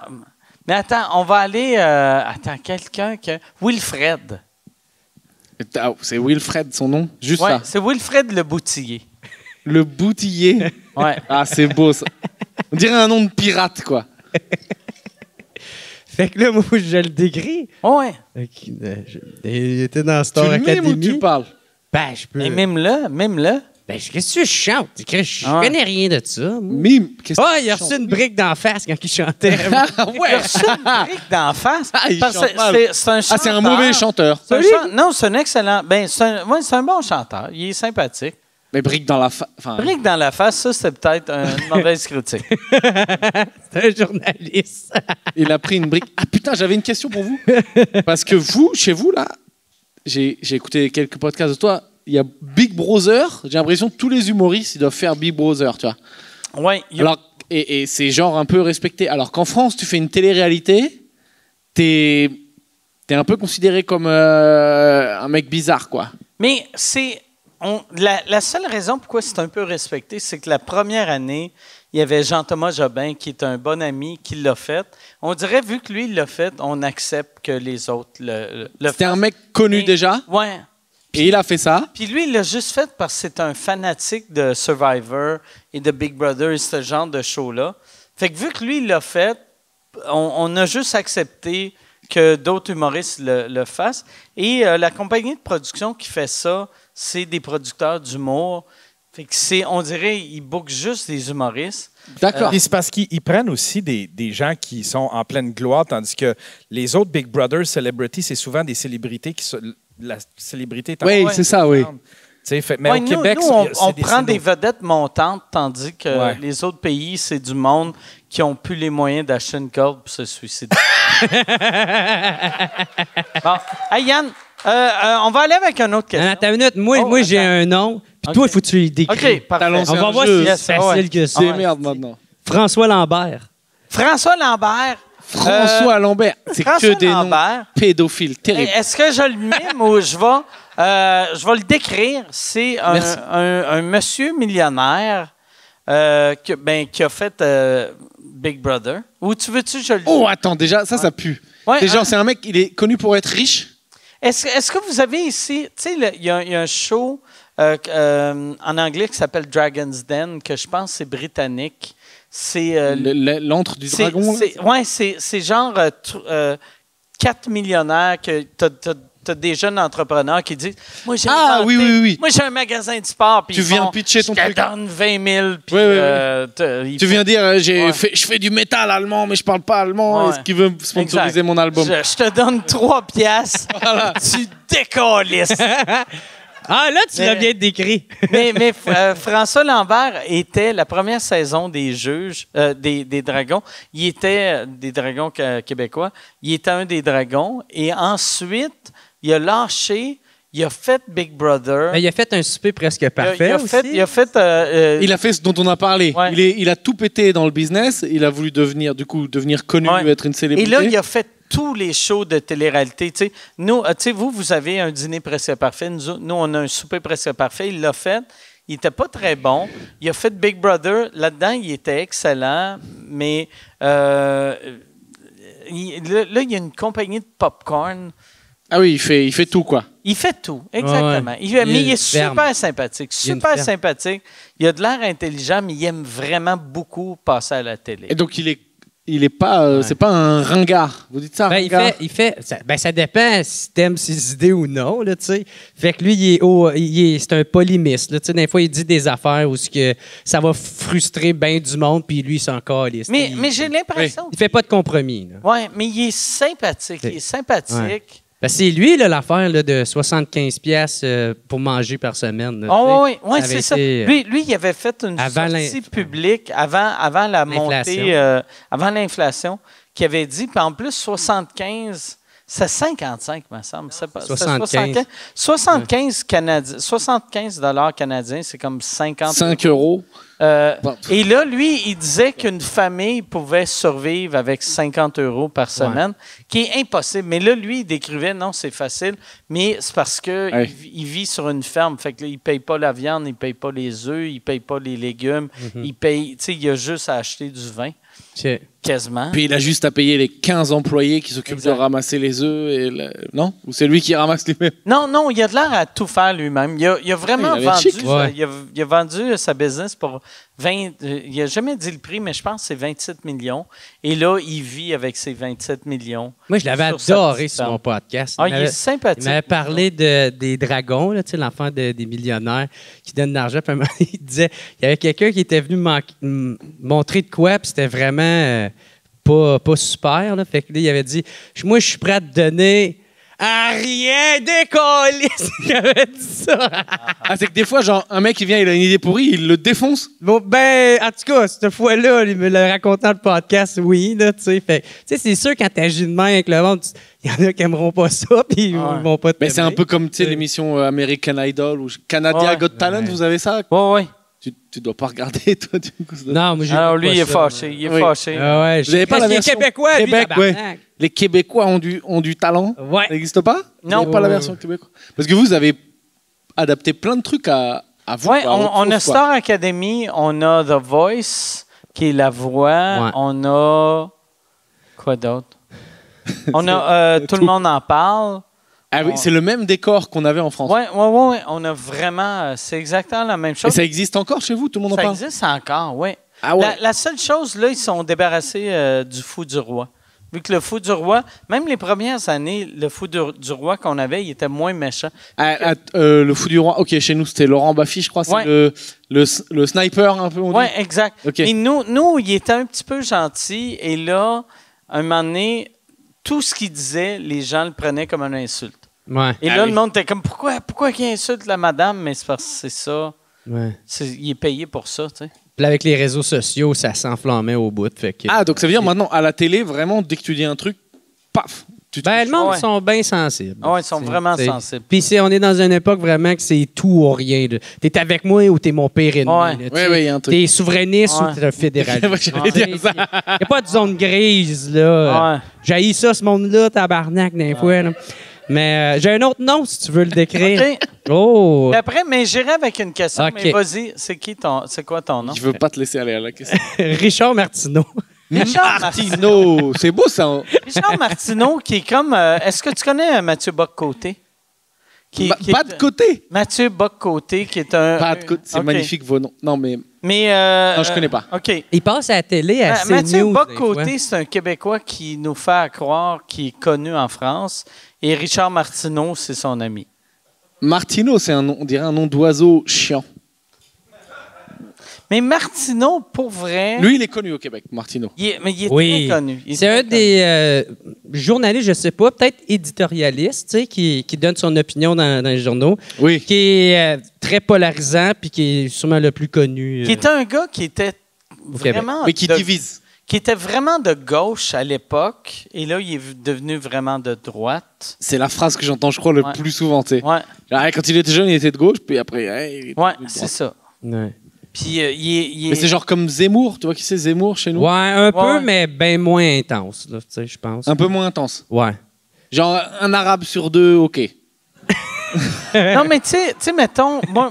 Mais attends, on va aller... quelqu'un que... Wilfred. Ah, c'est Wilfred, son nom. Juste Ouais, ça. c'est Wilfred Le Boutillier. Le Boutillier. Ouais. Ah, c'est beau, ça. On dirait un nom de pirate, quoi. Fait que là, moi, je le décris. Ouais. Ok, il était dans Star Tu le mimes Academy. ou tu parles? Ben, je peux. Mais même-le. Ben, qu'est-ce que je chante? Je Ah. connais rien de ça. moi. Mime. Qu'est-ce Ah, que il a tu reçu chantes? une brique d'en face quand il chantait. Ah, ouais. Une brique d'en face. Ah, il Parce chante que mal. c'est un chanteur. Ah, c'est un mauvais chanteur. Non, c'est un excellent... Ben, c'est un bon chanteur. Il est sympathique. Mais brique dans la face. Enfin, Brique dans la face, ça, c'est peut-être une mauvaise critique. C'est un journaliste. il a pris une brique. Ah putain, j'avais une question pour vous. Parce que vous, chez vous, là, j'ai écouté quelques podcasts de toi. Il y a Big Brother. J'ai l'impression que tous les humoristes, ils doivent faire Big Brother, tu vois. Ouais. Alors, et c'est genre un peu respecté. Alors qu'en France, tu fais une télé-réalité, t'es un peu considéré comme un mec bizarre, quoi. Mais c'est... la seule raison pourquoi c'est un peu respecté, c'est que la première année, il y avait Jean-Thomas Jobin, qui est un bon ami, qui l'a fait. On dirait, vu que lui, il l'a fait, on accepte que les autres le C'était un mec connu Mais- déjà, Ouais. et il a fait ça. Puis lui, il l'a juste fait parce que c'est un fanatique de Survivor et de Big Brother et ce genre de show-là. Fait que vu que lui, il l'a fait, on a juste accepté que d'autres humoristes le fassent. Et la compagnie de production qui fait ça, c'est des producteurs d'humour. Fait que on dirait qu'ils bookent juste des humoristes. D'accord. Puis c'est parce qu'ils prennent aussi des gens qui sont en pleine gloire, tandis que les autres Big Brother celebrities, c'est souvent des célébrités qui sont. La célébrité est Oui, c'est ça, oui. Mais Ouais, au Québec, on c'est prend des nos- vedettes montantes, tandis que Ouais. les autres pays, c'est du monde qui n'ont plus les moyens d'acheter une corde pour se suicider. Bon. Hey, Yann, on va aller avec une autre question. Attends une minute. Moi, Oh, moi j'ai attends. un nom. Puis OK. toi, il faut que tu le décris. OK, parfait. Talons. On C'est va un voir jeu. si c'est Yes, facile ouais. que ça. C'est merde maintenant. François Lambert. François Lambert. François Lambert, c'est François que des noms Lambert. pédophiles, terribles. Est-ce que je le mime ou je vais le décrire? C'est Merci. un monsieur millionnaire qui a fait Big Brother. Ou tu veux-tu que je le Oh, attends, déjà, ça pue. Ouais, Déjà, c'est un mec, il est connu pour être riche. Est-ce que vous avez ici, tu sais, il y a un show en anglais qui s'appelle Dragon's Den, que je pense c'est britannique. C'est L'antre du dragon. là. c'est genre 4 millionnaires que t'as des jeunes entrepreneurs qui disent moi j'ai Ah, inventé- oui. moi j'ai un magasin de sport puis Tu ils viens font, pitcher ton je te truc. donne 20 000 puis Oui. Tu viens dire, Ouais. je fais du métal allemand, mais je parle pas allemand. Ouais. Est-ce qu'il veut sponsoriser Exact. mon album? je te donne 3 piastres tu décollisses. Ah, là, tu l'as Mais- bien décrit. mais François Lambert était la première saison des juges, des dragons. Il était des dragons québécois. Il était un des dragons. Et ensuite, il a lâché, il a fait Big Brother. Mais il a fait un souper presque parfait aussi. Il a fait Il a fait ce dont on a parlé. Ouais. Il a tout pété dans le business. Il a voulu devenir connu, Ouais. être une et célébrité. là, il a fait tous les shows de télé-réalité. Tu sais, nous, tu sais, vous avez un dîner presque parfait. Nous, on a un souper presque parfait. Il l'a fait. Il n'était pas très bon. Il a fait Big Brother. Là-dedans, il était excellent. Mais là, il y a une compagnie de popcorn. Ah oui, il fait tout, quoi. Il fait tout, exactement. Ouais. Mais il est ferme. super sympathique. Il y a une Super ferme. sympathique. Il a de l'air intelligent, mais il aime vraiment beaucoup passer à la télé. Et donc, il est pas, c'est pas un ringard. Vous dites ça, Ben, ringard? ça dépend si t'aimes ses idées ou non, là, tu sais. Fait que lui, c'est un polémiste, là, tu sais. Des fois, il dit des affaires où ça va frustrer bien du monde, puis lui, il s'en calisse. Mais il, j'ai l'impression. il fait pas de compromis, là. Oui, mais il est sympathique. Il est sympathique. Ouais. Ben, c'est lui, là, l'affaire là, de 75$ pour manger par semaine. là, Oh, tu sais. oui, avait c'est ça. été, Lui, il avait fait une avant sortie publique avant la montée, avant l'inflation, qui avait dit, puis en plus, 75, c'est 55, me semble. C'est pas, 75. 75 $ canadiens, c'est comme 50. 5 euros. Bon. Et là, lui, il disait qu'une famille pouvait survivre avec 50 € par semaine, qui est impossible. Mais là, lui, il décrivait, non, c'est facile, mais c'est parce qu'il Ouais. il vit sur une ferme. Fait que là, il ne paye pas la viande, il ne paye pas les œufs, il ne paye pas les légumes. Il paye, tu sais, il a juste à acheter du vin, C'est- quasiment. Puis il a juste à payer les 15 employés qui s'occupent de Exact. ramasser les œufs. Non? Ou c'est lui qui ramasse lui-même? Non, il a de l'air à tout faire lui-même. Il a vraiment Il a l'air vendu, chic. Ouais. il a vendu sa business pour 20. Il n'a jamais dit le prix, mais je pense que c'est 27 millions. Et là, il vit avec ses 27 millions. Moi, je l'avais Sur sa adoré petite sur ferme. mon podcast. Ah, il est sympathique. Il m'avait parlé des dragons, là, tu sais, l'enfant des millionnaires qui donne de l'argent. Puis à un moment, il disait, il y avait quelqu'un qui était venu montrer de quoi, puis c'était vraiment pas super. Là. Fait que là, il avait dit, moi, je suis prêt à te donner à rien décoller. Il avait dit ça. Ah, c'est que des fois, genre, un mec, il vient, il a une idée pourrie, il le défonce. Bon, ben, en tout cas, cette fois-là, il me l'a raconté dans le podcast, oui, là, tu sais. Fait, tu sais, c'est sûr, quand t'agis de même avec le monde, il y en a qui aimeront pas ça, puis ils vont pas te Mais c'est un peu comme, tu sais, l'émission American Idol ou Canada Got Talent, vous avez ça? Oui. Tu dois pas regarder, toi, du coup. ça. Non, moi, j'ai Alors, pas lui, il est ça. fâché. Il est Oui. fâché. Ah ouais, Vous avez pas la il est version québécois, lui, Québec, tabarnak. Les Québécois ont du talent. Ouais. Ça n'existe pas? Non. Vous avez pas la version québécoise. Parce que vous avez adapté plein de trucs à vous. Oui, à votre on a sauce, quoi. Star Academy, on a The Voice, qui est la voix. Ouais. On a. Quoi d'autre? On a Tout le monde en parle. Ah oui, c'est le même décor qu'on avait en France. Oui. On a vraiment. C'est exactement la même Et chose. ça existe encore chez vous? Tout le monde en Ça parle? existe encore, oui. Ah ouais. La seule chose, là, ils sont débarrassés du fou du roi. Vu que le fou du roi, même les premières années, le fou du roi qu'on avait, il était moins méchant. Le fou du roi, ok, chez nous c'était Laurent Baffy, je crois, c'est Ouais. le sniper un peu. On Oui, dit. exact. Ok. Et nous, il était un petit peu gentil. Et là, un moment donné, tout ce qu'il disait, les gens le prenaient comme une insulte. Ouais. Et là, le monde était comme, pourquoi qu'il insulte la madame? Mais c'est parce que c'est ça. Ouais. Il est payé pour ça, tu sais. Puis là, avec les réseaux sociaux, ça s'enflammait au bout. Fait que... Ah, donc ça veut dire maintenant, à la télé, vraiment, dès que tu dis un truc, paf, tu te Ben, le monde Ouais. sont bien sensibles. Ah ouais, ils sont vraiment T'sais. sensibles. Puis on est dans une époque vraiment que c'est tout ou rien. Là. T'es avec moi ou t'es mon pire ennemi. Ouais. là, Ouais, ouais, y a un truc. T'es souverainiste Ouais. ou t'es fédéraliste. Ouais, j'allais dire ça. Il n'y a pas de zone grise. là. Ouais. J'haïs ça, ce monde-là, tabarnak, d'un fois. Là. Mais j'ai un autre nom, si tu veux le décrire. OK. Oh! Puis après, mais j'irai avec une question. OK. Mais vas-y, c'est quoi ton nom? Je veux pas te laisser aller à la question. Richard Martineau. Richard Martineau. Martino, c'est beau ça. Hein. Richard Martineau, qui est comme... est-ce que tu connais Mathieu Bock-Côté? Pas de côté. Mathieu Bock-Côté, qui est un... Pas de côté. C'est OK. magnifique vos noms. Non, mais Mais... non, je connais pas. OK. Il passe à la télé à CNews. Mathieu des fois. Bock-Côté, c'est un Québécois qui nous fait croire qu'il est connu en France. Et Richard Martineau, c'est son ami. Martino, c'est un nom, on dirait un nom d'oiseau chiant. Mais Martineau, pour vrai... Lui, il est connu au Québec, Martino. Mais il est Oui. très connu. Il est C'est très un des journalistes, je sais pas, peut-être éditorialiste, tu sais, qui donne son opinion dans les journaux, Oui. qui est très polarisant puis qui est sûrement le plus connu. Qui était un gars qui était Québec. vraiment... Mais qui de- divise. qui était vraiment de gauche à l'époque. Et là, il est devenu vraiment de droite. C'est la phrase que j'entends, je crois, le Ouais. plus souvent. Tu sais. Ouais, Genre, quand il était jeune, il était de gauche, puis après, il était ouais, de droite. c'est ça. Ouais, Puis il est... Mais c'est genre comme Zemmour, tu vois qui c'est Zemmour chez nous? ouais un peu, Ouais. mais bien moins intense, là, tu sais, je pense. Un peu moins intense. Ouais. Genre un arabe sur deux, ok. Non, mais tu sais, mettons, moi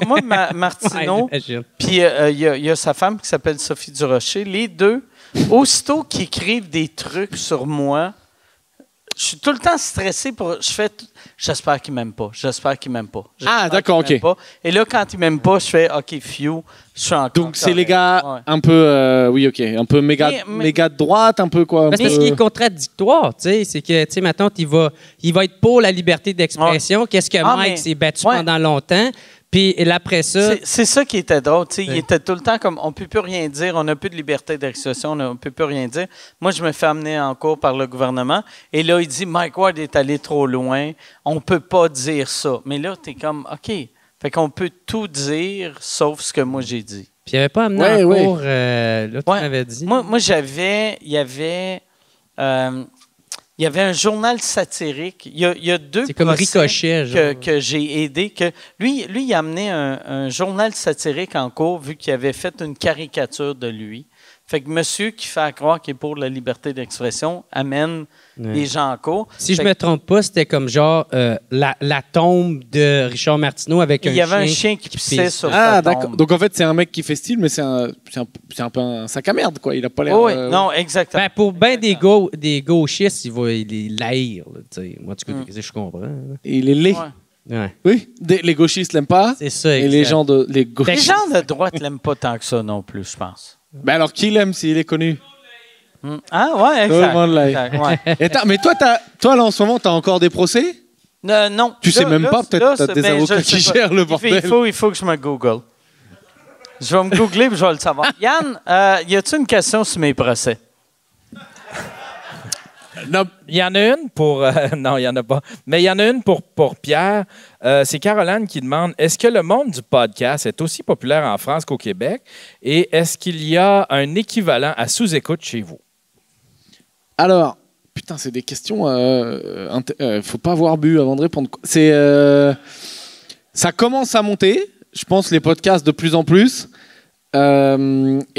Martineau, Ouais, j'imagine. puis il y a sa femme qui s'appelle Sophie Durocher. Les deux, aussitôt qu'ils écrivent des trucs sur moi, je suis tout le temps stressé j'espère qu'il m'aime pas. J'espère qu'il m'aime pas. J'espère Ah, d'accord, qu'il m'aime ok. pas. Et là, quand il m'aime pas, je fais OK, phew, je suis encore. Donc c'est les correct. gars Ouais. un peu, oui, ok, un peu méga, Mais- méga de droite, un peu quoi. un Parce que peu- ce qui est contradictoire, tu sais, c'est que, tu sais, maintenant, il va être pour la liberté d'expression. Qu'est-ce que Ah, Mike mais- s'est battu ouais. pendant longtemps. Puis et après ça, C'est ça qui était drôle. Tu sais, il Oui. était tout le temps comme on ne peut plus rien dire, on n'a plus de liberté d'expression, on ne peut plus rien dire. Moi, je me fais amener en cours par le gouvernement. Et là, il dit Mike Ward est allé trop loin, on ne peut pas dire ça. Mais là, tu es comme OK. Fait qu'on peut tout dire sauf ce que moi j'ai dit. puis il n'avait pas amené Ouais, en ouais. cours, là, tu Ouais. m'avais dit. Moi il y avait un journal satirique. Il y a deux C'est comme procès Ricochet, genre. que j'ai aidé. Lui, il a amené un journal satirique en cours vu qu'il avait fait une caricature de lui. Fait que monsieur qui fait croire qu'il est pour la liberté d'expression amène Ouais. les gens en cours. Si je Fait me trompe pas, c'était comme genre la tombe de Richard Martineau avec il y avait un chien qui pissait pisse. sur Ah sa d'accord. tombe. Donc en fait c'est un mec qui fait style, mais c'est un peu un sac à merde quoi. Il a pas l'air. Oui, non, exactement. Ben, pour bien des gauchistes, il va les laïr. Là, tu sais. Moi, tu sais, je comprends. là. Il est laid. Ouais. Ouais. Oui. Les gauchistes l'aiment pas. C'est ça, Et exact. les gens de les Les gauchistes. gens de droite l'aiment pas tant que ça non plus, je pense. Ben alors qui l'aime s'il est connu? Ah ouais, Tout le exact. monde l'aime. Exact, ouais. Et attends, mais toi là en ce moment t'as encore des procès? Non. Tu sais même pas, peut-être t'as c'est- des ben, je avocats le qui sais pas. gèrent le bordel. Il faut que je me Google. Je vais me googler et je vais le savoir. Yann, y a-t-il une question sur mes procès? Non, il y en a une pour... non, il n'y en a pas. Mais il y en a une pour Pierre. C'est Caroline qui demande, est-ce que le monde du podcast est aussi populaire en France qu'au Québec? Et est-ce qu'il y a un équivalent à sous-écoute chez vous? Alors, putain, c'est des questions. Faut pas avoir bu avant de répondre. Ça commence à monter. Je pense les podcasts de plus en plus. Et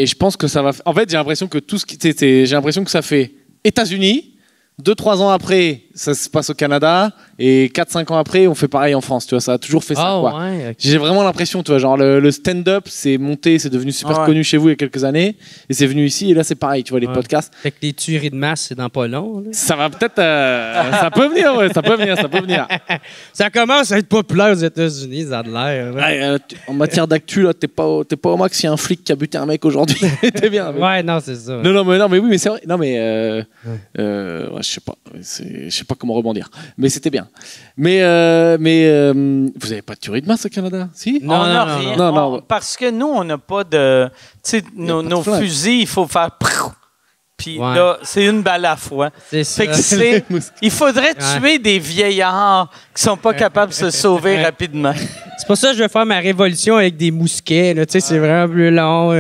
je pense que ça va. En fait, j'ai l'impression que j'ai l'impression que ça fait États-Unis. 2-3 ans après, ça se passe au Canada, et 4-5 ans après, on fait pareil en France, tu vois, ça a toujours fait ça, Ah, quoi. ouais, ok. J'ai vraiment l'impression, tu vois, genre le stand-up, c'est monté, c'est devenu super Ah ouais. connu chez vous il y a quelques années, et c'est venu ici, et là c'est pareil, tu vois, les Ouais. podcasts. Fait que les tueries de masse, c'est dans pas long. Là. Ça va peut-être, ça peut venir, ouais, ça peut venir. Ça commence à être populaire aux États-Unis, ça a de l'air. là. Ouais, en matière d'actu, là, t'es pas au max, il y a un flic qui a buté un mec aujourd'hui, t'es bien. Mais... Ouais, non, c'est ça. Non, mais oui, mais c'est vrai. Non, mais ouais, je sais pas. Je sais pas comment rebondir. Mais c'était bien. Mais vous avez pas de tuerie de masse au Canada, si? Non, on n'a non, rien. non, non. Parce que nous, on n'a pas de. Tu sais, pas nos de flingue. fusils, il faut faire. Puis Ouais. là, c'est une balle à la fois. C'est Fait ça. que il faudrait Ouais. tuer des vieillards qui sont pas capables de se sauver rapidement. C'est pour ça que je vais faire ma révolution avec des mousquets. Là. Tu sais, c'est vraiment plus long.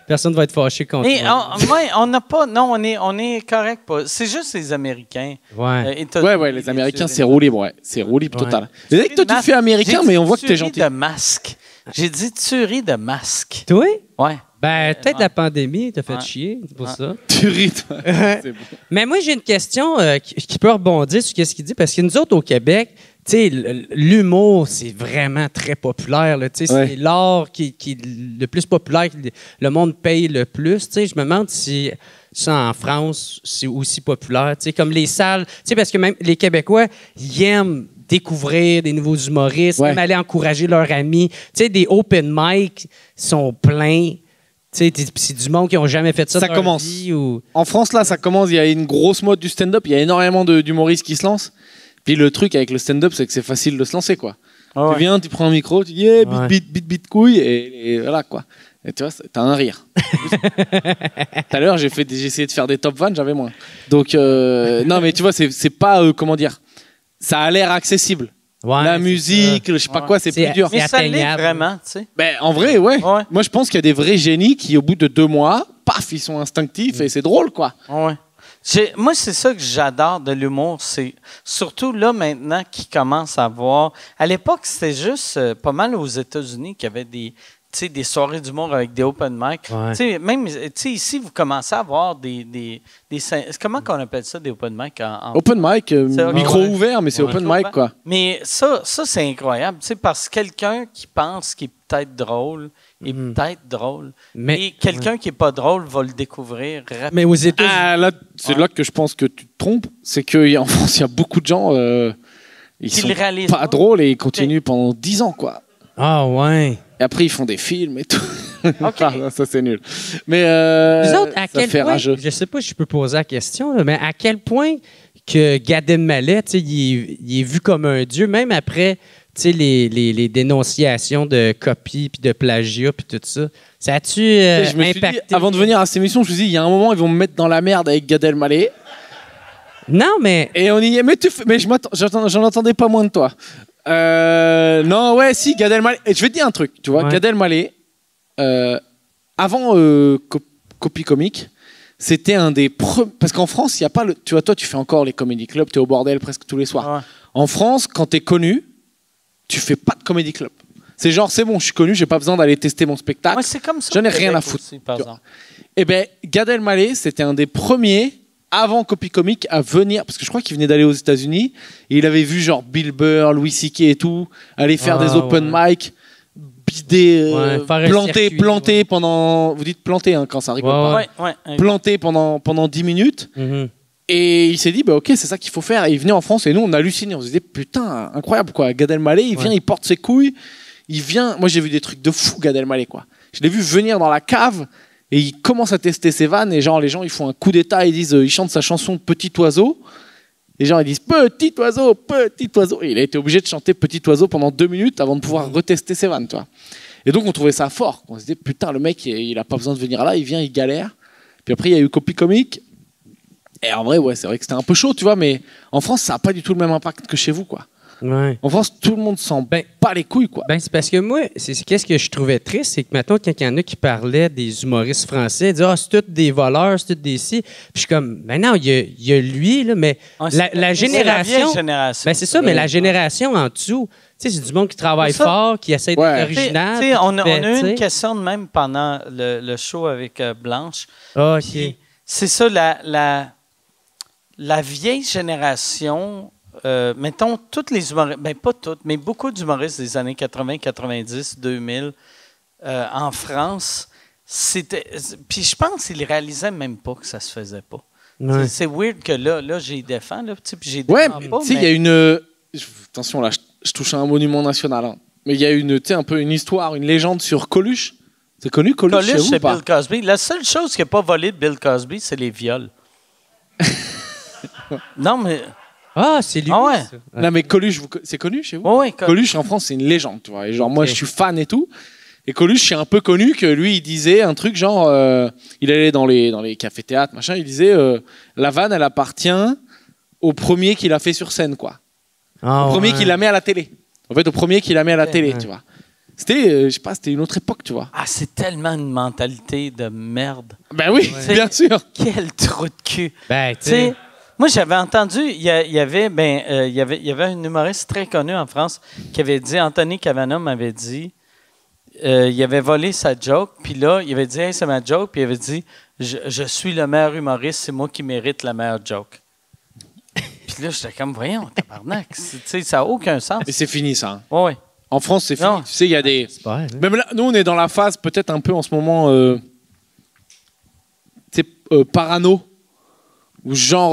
Personne va être fâché contre Et moi. on n'a pas. Non, on est correct. Pas. C'est juste les Américains. Ouais. États-Unis, Ouais, les Américains, tueries c'est roue libre, ouais. C'est roue libre Ouais. total. C'est vrai que toi, tu fais américain, mais on voit que t'es gentil. Tuerie de masque. J'ai dit tuerie de masque. Toi? Ouais. Ben, peut-être ouais. la pandémie t'a fait Ouais. chier, c'est pour Ouais. ça. Tuerie, toi. C'est bon. Mais moi, j'ai une question qui peut rebondir sur ce qu'il dit, parce que nous autres, au Québec, tu sais, l'humour, c'est vraiment très populaire. Là, tu sais, Ouais. c'est l'art qui est le plus populaire, que le monde paye le plus. Tu sais, je me demande si ça, en France, c'est aussi populaire. Tu sais, comme les salles, tu sais, parce que même les Québécois, ils aiment découvrir des nouveaux humoristes, Ouais. même aller encourager leurs amis. Tu sais, des open mic sont pleins. Tu sais, c'est du monde qui n'ont jamais fait ça Ça de leur commence. vie. Ou... En France, là, ça commence. Il y a une grosse mode du stand-up. Il y a énormément d'humoristes qui se lancent. Puis le truc avec le stand-up, c'est que c'est facile de se lancer, quoi. Ah ouais. Tu viens, tu prends un micro, tu dis yeah, Ouais. bite couille, et voilà, quoi. Et tu vois, t'as un rire. Tout à l'heure, j'ai essayé de faire des top 20, j'avais moins. Donc, non, mais tu vois, c'est pas, comment dire, ça a l'air accessible. Ouais, La c'est musique, je sais pas Ouais. quoi, c'est C'est- plus dur. c'est Mais ça l'est atteignable. vraiment, tu sais. Ben, en vrai, ouais. Ouais. Moi, je pense qu'il y a des vrais génies qui, au bout de 2 mois, paf, ils sont instinctifs et c'est drôle, quoi. Ouais. Moi, c'est ça que j'adore de l'humour. C'est surtout là, maintenant, qui commence à voir. À l'époque, c'était juste pas mal aux États-Unis qu'il y avait des soirées d'humour avec des open mic. Ouais. Tu sais, même ici, vous commencez à avoir comment qu'on appelle ça, des open mic en Open mic, C'est- micro ouais. ouvert, mais c'est Ouais. open mic, quoi. Mais ça c'est incroyable. Tu sais, parce que quelqu'un qui pense qu'il est peut-être drôle est peut-être drôle. Mais- Et quelqu'un qui n'est pas drôle va le découvrir rapidement. Mais aux États-Unis. Ah, là, c'est là que je pense que tu te trompes. C'est qu'en France, il y a beaucoup de gens, ils Qui sont le réalisent pas pas. drôles et ils continuent pendant 10 ans, quoi. Ah, ouais. Et après, ils font des films et tout. OK. Ah, ça, c'est nul. Mais Vous autres, à ça quel fait point, rageux. je sais pas si je peux poser la question, là, mais à quel point que Gad Elmaleh, tu sais, il est vu comme un dieu, même après tu sais, les dénonciations de copies puis de plagiat puis tout ça. Ça a-tu Je me suis dit, impacté? avant de venir à cette émission, je me suis dit, il y a un moment, ils vont me mettre dans la merde avec Gad Elmaleh. Non, mais... Et on y est. Mais j'en entendais pas moins de toi. Non, ouais, si, Gad Elmaleh. Et je vais te dire un truc, tu vois. Ouais. Gad Elmaleh, avant Copy Comique, c'était un des premiers. Parce qu'en France, il n'y a pas le. Tu vois, toi, tu fais encore les comedy clubs, tu es au bordel presque tous les soirs. Ouais. En France, quand tu es connu, tu fais pas de comedy club. C'est genre, c'est bon, je suis connu, j'ai pas besoin d'aller tester mon spectacle. Ouais, c'est comme ça. J'en ai au rien à Québec foutre. aussi, par Tu vois. exemple. Eh bien, Gad Elmaleh, c'était un des premiers, avant Copy Comique, à venir, parce que je crois qu'il venait d'aller aux États-Unis, et il avait vu genre Bill Burr, Louis C.K. et tout, aller faire Ah, des open mic, bider, Ouais, faire un circuit, planter pendant. Vous dites planter hein, quand ça rigole Ouais, pas. Ouais. Planter pendant 10 minutes. Mhm. Et il s'est dit, bah, ok, c'est ça qu'il faut faire. Et il venait en France et nous, on hallucinait. On se disait, putain, incroyable quoi. Gad Elmaleh, il vient, Ouais. il porte ses couilles. Il vient. Moi, j'ai vu des trucs de fou, Gad Elmaleh, quoi. Je l'ai vu venir dans la cave et il commence à tester ses vannes. Et genre, les gens, ils font un coup d'état. Ils disent, ils chantent sa chanson Petit Oiseau. Les gens, ils disent Petit Oiseau, Petit Oiseau. Et il a été obligé de chanter Petit Oiseau pendant 2 minutes avant de pouvoir retester ses vannes, toi. Et donc, on trouvait ça fort. On se disait, putain, le mec, il a pas besoin de venir là. Il vient, il galère. Puis après, il y a eu Copy Comique. Et en vrai, ouais, c'est vrai que c'était un peu chaud, tu vois, mais en France, ça n'a pas du tout le même impact que chez vous, quoi. Ouais. En France, tout le monde s'en Ben- pas les couilles, quoi. Ben, c'est parce que moi, qu'est-ce que je trouvais triste, c'est que maintenant, quand il y en a qui parlaient des humoristes français, ils disaient, ah, c'est tous des voleurs, c'est tous des ci. Puis je suis comme, ben non, il y a lui, là, mais Ouais, la c'est la génération. vieille génération. Ben, c'est ça, mais la génération en dessous, tu sais, c'est du monde qui travaille C'est ça. fort, qui essaie Ouais. d'être original. Tu sais, on a puis eu qui fait, une tu sais. question de même pendant le show avec Blanche. Ah, OK. Puis c'est ça, la vieille génération, mettons, toutes les humoristes, ben pas toutes, mais beaucoup d'humoristes des années 80, 90, 2000, en France, puis je pense qu'ils ne réalisaient même pas que ça se faisait pas. Ouais. C'est weird que là j'ai défend, là, puis j'ai Ouais, défends pas, tu sais, il y a une. Attention, là, je touche à un monument national. Hein. Mais il y a un peu une histoire, une légende sur Coluche. C'est connu, Coluche, chez Coluche, vous, c'est ou pas? Bill Cosby. La seule chose qui n'a pas volé de Bill Cosby, c'est les viols. Non, mais... Ah, c'est lui. Ah ouais. ça. Non, mais Coluche, c'est connu chez vous? Oui, oui. Coluche, en France, c'est une légende, tu vois. Et genre, moi, je suis fan et tout. Et Coluche, c'est un peu connu que lui, il disait un truc genre... il allait dans les cafés-théâtres, machin, il disait la vanne, elle appartient au premier qui l'a fait sur scène, quoi. Ah, Au premier ouais. qui la met à la télé. En fait, au premier qui la met à la télé, ouais. tu vois. C'était, je sais pas, c'était une autre époque, tu vois. Ah, c'est tellement une mentalité de merde. Ben oui, Ouais. bien sûr. Quel trou de cul. Ben, tu Tu sais, sais. moi, j'avais entendu, il y avait un humoriste très connu en France qui avait dit, Anthony Cavana m'avait dit, il avait volé sa joke, puis là, il avait dit, hey, c'est ma joke, puis il avait dit, je suis le meilleur humoriste, c'est moi qui mérite la meilleure joke. Puis là, j'étais comme, voyons, tabarnak, tu sais, ça n'a aucun sens. Et c'est fini, ça. Ouais, ouais. En France, c'est fini. Non. Tu sais, il y a des... C'est pas elle, hein. Même là, nous, on est dans la phase, peut-être un peu en ce moment, tu sais, parano. Ou genre,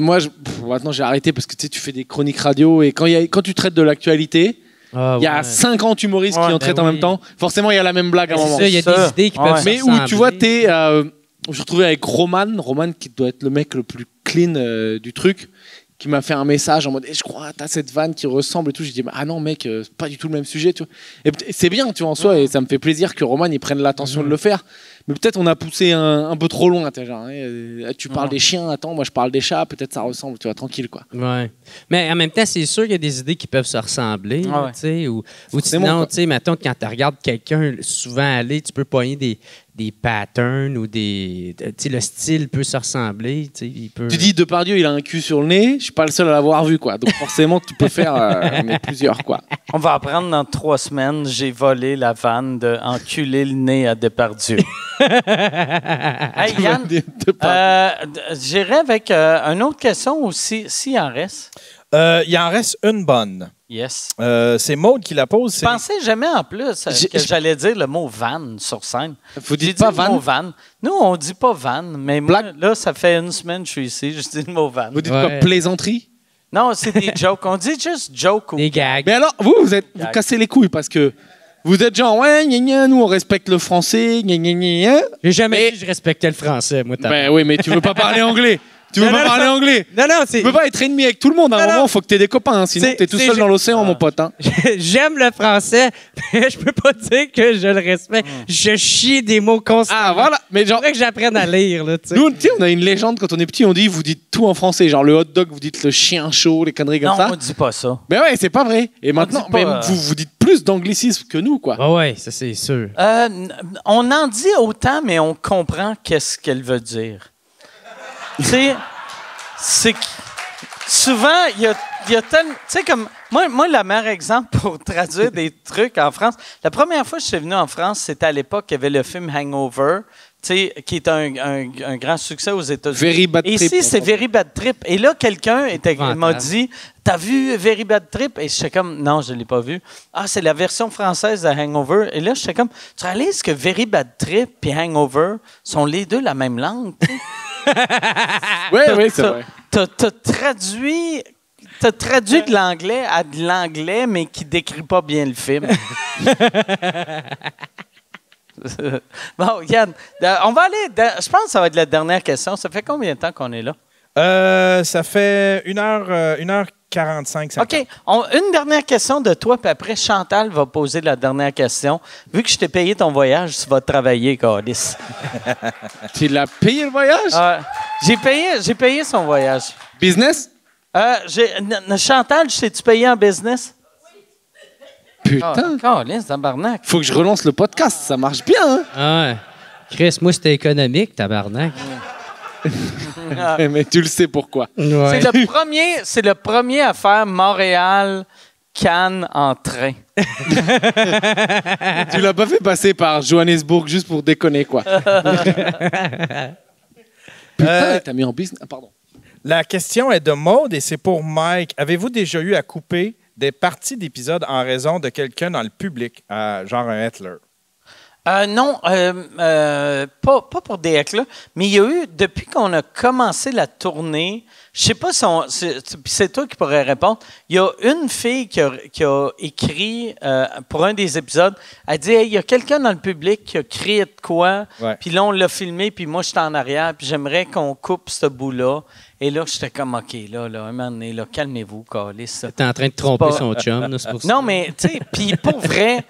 moi, maintenant, j'ai arrêté parce que tu sais, tu fais des chroniques radio et quand tu traites de l'actualité, Ah, il y a ouais. 50 humoristes qui Ouais, en traitent ben en oui. même temps. Forcément, il y a la même blague à un C'est moment. ça, il y a Ça. des idées qui Ouais. peuvent se Mais où tu vois, ressembler. je me suis retrouvé avec Roman qui doit être le mec le plus clean du truc, qui m'a fait un message en mode je crois t'as cette vanne qui ressemble et tout. J'ai dit ah non mec, c'est pas du tout le même sujet, tu vois. Et c'est bien, tu vois, en soi, et ça me fait plaisir que Roman il prenne l'attention de le faire. Mais peut-être on a poussé un peu trop loin, tu genre, tu parles des chiens, attends, moi je parle des chats, peut-être ça ressemble, tu vois, tranquille quoi. Ouais. Mais en même temps, c'est sûr qu'il y a des idées qui peuvent se ressembler. Ah là, ouais. tu sais, ou Forcément, sinon, quoi. tu sais, mettons, quand tu regardes quelqu'un souvent aller, tu peux pogner des patterns ou des. Tu sais, le style peut se ressembler. Tu sais, il peut... Tu dis Depardieu il a un cul sur le nez, je suis pas le seul à l'avoir vu quoi. Donc forcément tu peux faire on est plusieurs quoi. On va apprendre dans 3 semaines, j'ai volé la vanne de enculer le nez à Depardieu. Hey, Yann, j'irai avec une autre question aussi, s'il en reste. Il en reste une bonne. Yes. C'est Maude qui la pose. Je c'est- pensais jamais en plus que J'ai- j'allais dire le mot van sur scène. Vous J'ai dites dit pas le van. mot van. Nous, on dit pas van, mais moi, Blague. là, ça fait une semaine que je suis ici, je dis le mot van. Vous dites Ouais. quoi, plaisanterie? Non, c'est des jokes. On dit juste joke ou... Des gags. Mais alors vous cassez les couilles parce que vous êtes genre ouais gna gna, nous on respecte le français gna gna gna gna. J'ai jamais Mais- dit que je respectais le français, moi. Ben oui mais tu veux pas parler anglais. Tu veux Non, pas non, parler anglais. Non, non, c'est. Tu peux pas être ennemi avec tout le monde. À un Non, moment, non. faut que t'aies des copains. Hein, sinon, C'est- t'es tout c'est- seul dans l'océan, mon pote. Hein. J'aime le français, mais je peux pas dire que je le respecte. Je chie des mots constamment. Ah, voilà. Mais C'est genre, vrai que j'apprenne à lire, là, tu sais. nous, tu sais, on a une légende quand on est petit. On dit, vous dites tout en français. Genre, le hot dog, vous dites le chien chaud, les conneries comme Non, ça. on dit pas ça. Mais ouais, c'est pas vrai. Et maintenant, dit pas, mais vous dites plus d'anglicisme que nous, quoi. Ah ouais, ça c'est sûr. On en dit autant, mais on comprend qu'est-ce qu'elle veut dire. Tu sais, c'est que souvent, il y a tellement... Tu sais, comme... Moi, le meilleur exemple pour traduire des trucs en France, la première fois que je suis venu en France, c'était à l'époque qu'il y avait le film Hangover, tu sais, qui est un grand succès aux États-Unis. Very Bad Et Trip. ici, c'est Very Bad Trip. Et là, quelqu'un Épouvantable. m'a dit, t'as vu Very Bad Trip? Et j'étais comme, non, je l'ai pas vu. Ah, c'est la version française de Hangover. Et là, j'étais comme, tu réalises que Very Bad Trip et Hangover sont les deux la même langue? tu sais? Ouais, c'est vrai. T'as traduit de l'anglais à de l'anglais, mais qui décrit pas bien le film. Bon, Yann, on va aller. Je pense que ça va être la dernière question. Ça fait combien de temps qu'on est là? Ça fait 1h45. OK. Une dernière question de toi, puis après, Chantal va poser la dernière question. Vu que je t'ai payé ton voyage, tu vas travailler, Carlis. Tu l'as payé le voyage? J'ai payé son voyage. Business? Chantal, je t'ai-tu payé en business? Putain. Carlis, tabarnak. Faut que je relance le podcast. Ça marche bien, hein? Ah ouais. Chris, moi c'était économique, tabarnak. Mais tu le sais pourquoi. Ouais. C'est le premier à faire Montréal-Cannes en train. Tu l'as pas fait passer par Johannesburg juste pour déconner, quoi. Putain, t'as mis en business. Ah, pardon. La question est de Maude et c'est pour Mike. Avez-vous déjà eu à couper des parties d'épisodes en raison de quelqu'un dans le public, genre un Hitler? Non, pas pour des heckles, mais il y a eu, depuis qu'on a commencé la tournée, je sais pas si c'est toi qui pourrais répondre, il y a une fille qui a écrit pour un des épisodes, elle dit hey, il y a quelqu'un dans le public qui a crié de quoi, puis là on l'a filmé, puis moi j'étais en arrière, puis j'aimerais qu'on coupe ce bout-là. Et là, j'étais comme, OK, là, un moment donné, là, calmez-vous, câlisse. T'es en train de tromper son chum, là, c'est pour ça. Non, mais, tu sais, puis pour vrai,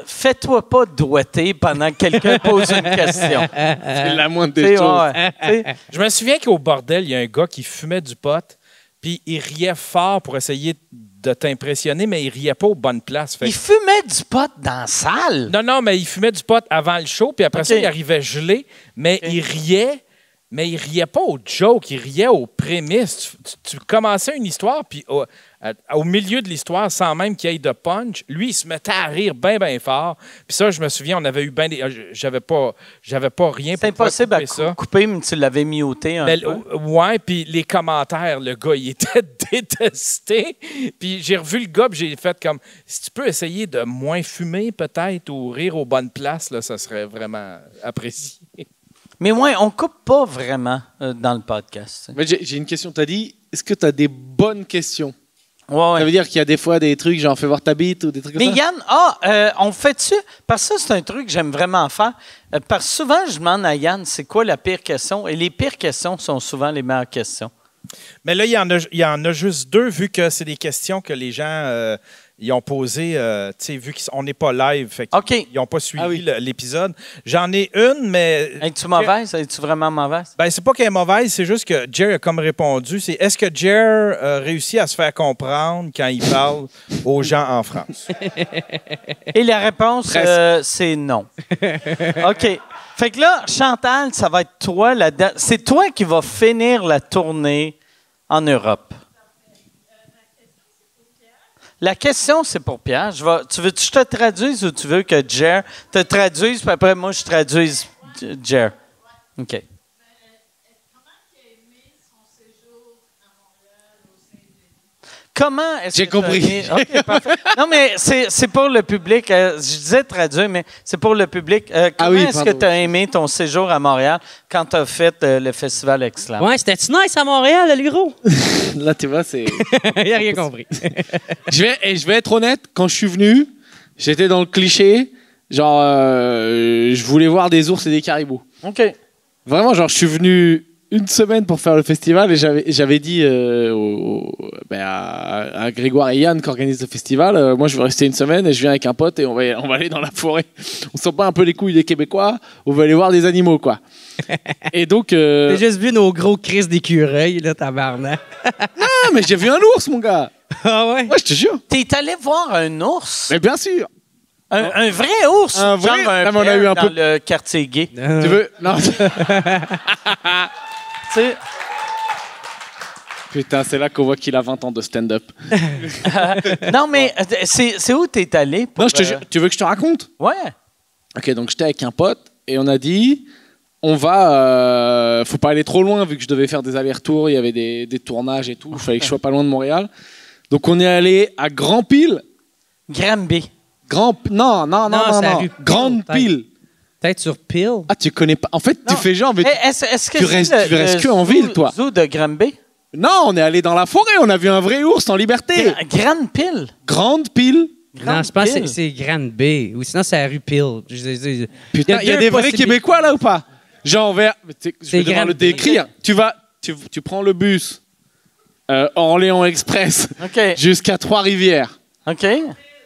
fais-toi pas doigter pendant que quelqu'un pose une question. C'est la moindre des choses. Je me souviens qu'au bordel, il y a un gars qui fumait du pot, puis il riait fort pour essayer de t'impressionner, mais il riait pas aux bonnes places. Il fumait du pot dans la salle? Non, mais il fumait du pot avant le show, puis après ça, il arrivait gelé, mais il riait. Mais il riait pas aux jokes, il riait aux prémices. Tu commençais une histoire, puis au milieu de l'histoire, sans même qu'il y ait de punch, lui, il se mettait à rire bien, bien fort. Puis ça, je me souviens, on avait eu bien des... J'avais pas rien pour impossible à couper, mais tu l'avais muté un peu. Ouais, puis les commentaires, le gars, il était détesté. Puis j'ai revu le gars, puis j'ai fait comme... Si tu peux essayer de moins fumer, peut-être, ou rire aux bonnes places, là, ça serait vraiment apprécié. Mais ouais, on coupe pas vraiment dans le podcast. Mais j'ai une question. Tu as dit, est-ce que tu as des bonnes questions? Ouais. Ça veut dire qu'il y a des fois des trucs, genre fais voir ta bite ou des trucs comme ça? Mais Yann, on fait-tu? Parce que ça, c'est un truc que j'aime vraiment faire. Parce que souvent, je demande à Yann, c'est quoi la pire question? Et les pires questions sont souvent les meilleures questions. Mais là, il y en a juste deux, vu que c'est des questions que les gens ils ont posées, vu qu'on n'est pas live. Fait qu'ils n'ont pas suivi l'épisode. J'en ai une, mais... Es-tu mauvaise? Es-tu vraiment mauvaise? Ben, c'est pas qu'elle est mauvaise, c'est juste que Jer a comme répondu, c'est est-ce que Jer réussit à se faire comprendre quand il parle aux gens en France? Et la réponse, c'est non. OK. Fait que là, Chantal, ça va être toi. C'est toi qui vas finir la tournée en Europe. La question, c'est pour Pierre. Tu veux que je te traduise ou tu veux que Jer te traduise, puis après, moi, je traduise Jer? OK. Comment est-ce J'ai que compris. OK, parfait. Non, mais c'est pour le public. Je disais traduire, mais c'est pour le public. Comment est-ce que tu as aimé ton séjour à Montréal quand tu as fait le Festival Exclam? Ouais, c'était-tu nice à Montréal, le gros? Là, tu vois, c'est... Il a rien compris. je vais être honnête, quand je suis venu, j'étais dans le cliché, genre, je voulais voir des ours et des caribous. OK. Vraiment, genre, je suis venu une semaine pour faire le festival et j'avais dit à Grégoire et Yann qui organisent le festival, moi je veux rester une semaine et je viens avec un pote et on va aller dans la forêt. On sent pas un peu les couilles des Québécois, on va aller voir des animaux, quoi. Et donc... J'ai juste vu nos gros crises d'écureuil, là, tabarnak. Non, mais j'ai vu un ours, mon gars. Ah ouais? Ouais, je te jure. T'es allé voir un ours? Mais bien sûr. Un vrai ours? Un vrai? Genre un Non, mais on a eu un dans peu... le quartier gay. Tu veux... Non. Putain, c'est là qu'on voit qu'il a 20 ans de stand-up. Non, mais c'est où t'es allé? Non, je te jure. Tu veux que je te raconte? Ouais. Ok, donc j'étais avec un pote et on a dit, on va... faut pas aller trop loin vu que je devais faire des allers-retours, il y avait des tournages et tout, il fallait que je sois pas loin de Montréal. Donc on est allé à Grand-Pile. Granby. Non. Rue Grande Pile. Peut-être sur Peel. Ah, tu connais pas. En fait, tu fais genre. Mais Est-ce que tu restes que en ville, toi. Zoo de Granby? Non, on est allé dans la forêt, on a vu un vrai ours en liberté. Grande Pile. Grande Pile. Non, je pense que c'est Granby. Ou sinon, c'est la rue Peel. Putain, il y a des vrais Québécois là ou pas? Genre vers. Je vais devoir le décrire. Tu prends le bus Orléans Express jusqu'à Trois-Rivières. OK.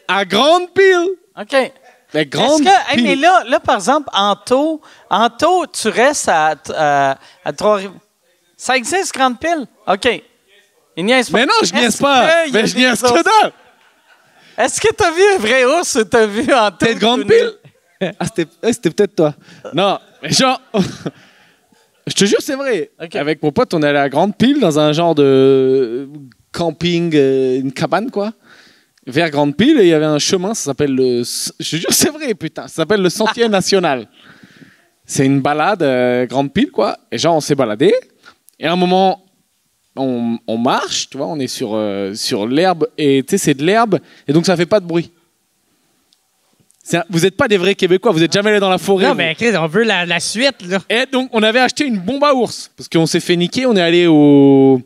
À Grande Pile. OK. Mais Grande Pile. Mais là, par exemple, en taux, tu restes à Trois-Rivières. Ça existe, Grande Pile? OK. Il niaise pas. Mais non, je niaise pas. Mais je niaise que dalle. Est-ce que tu as vu un vrai ours ou tu as vu en taux? T'es de Grande Pile? Ah, c'était peut-être toi. Non, mais genre... Je te jure, c'est vrai. Okay. Avec mon pote, on est allé à Grande Pile dans un genre de camping, une cabane, quoi. Vers Grande Pile, et il y avait un chemin, ça s'appelle le... Je te jure, c'est vrai, putain. Ça s'appelle le Sentier National. C'est une balade Grande Pile, quoi. Et genre, on s'est baladé. Et à un moment, on marche, tu vois, on est sur l'herbe, et tu sais, c'est de l'herbe, et donc ça fait pas de bruit. Vous n'êtes pas des vrais Québécois, vous n'êtes jamais allés dans la forêt. Non, vous. mais Chris, on veut la suite, là. Et donc, on avait acheté une bombe à ours, parce qu'on s'est fait niquer, on est allé au...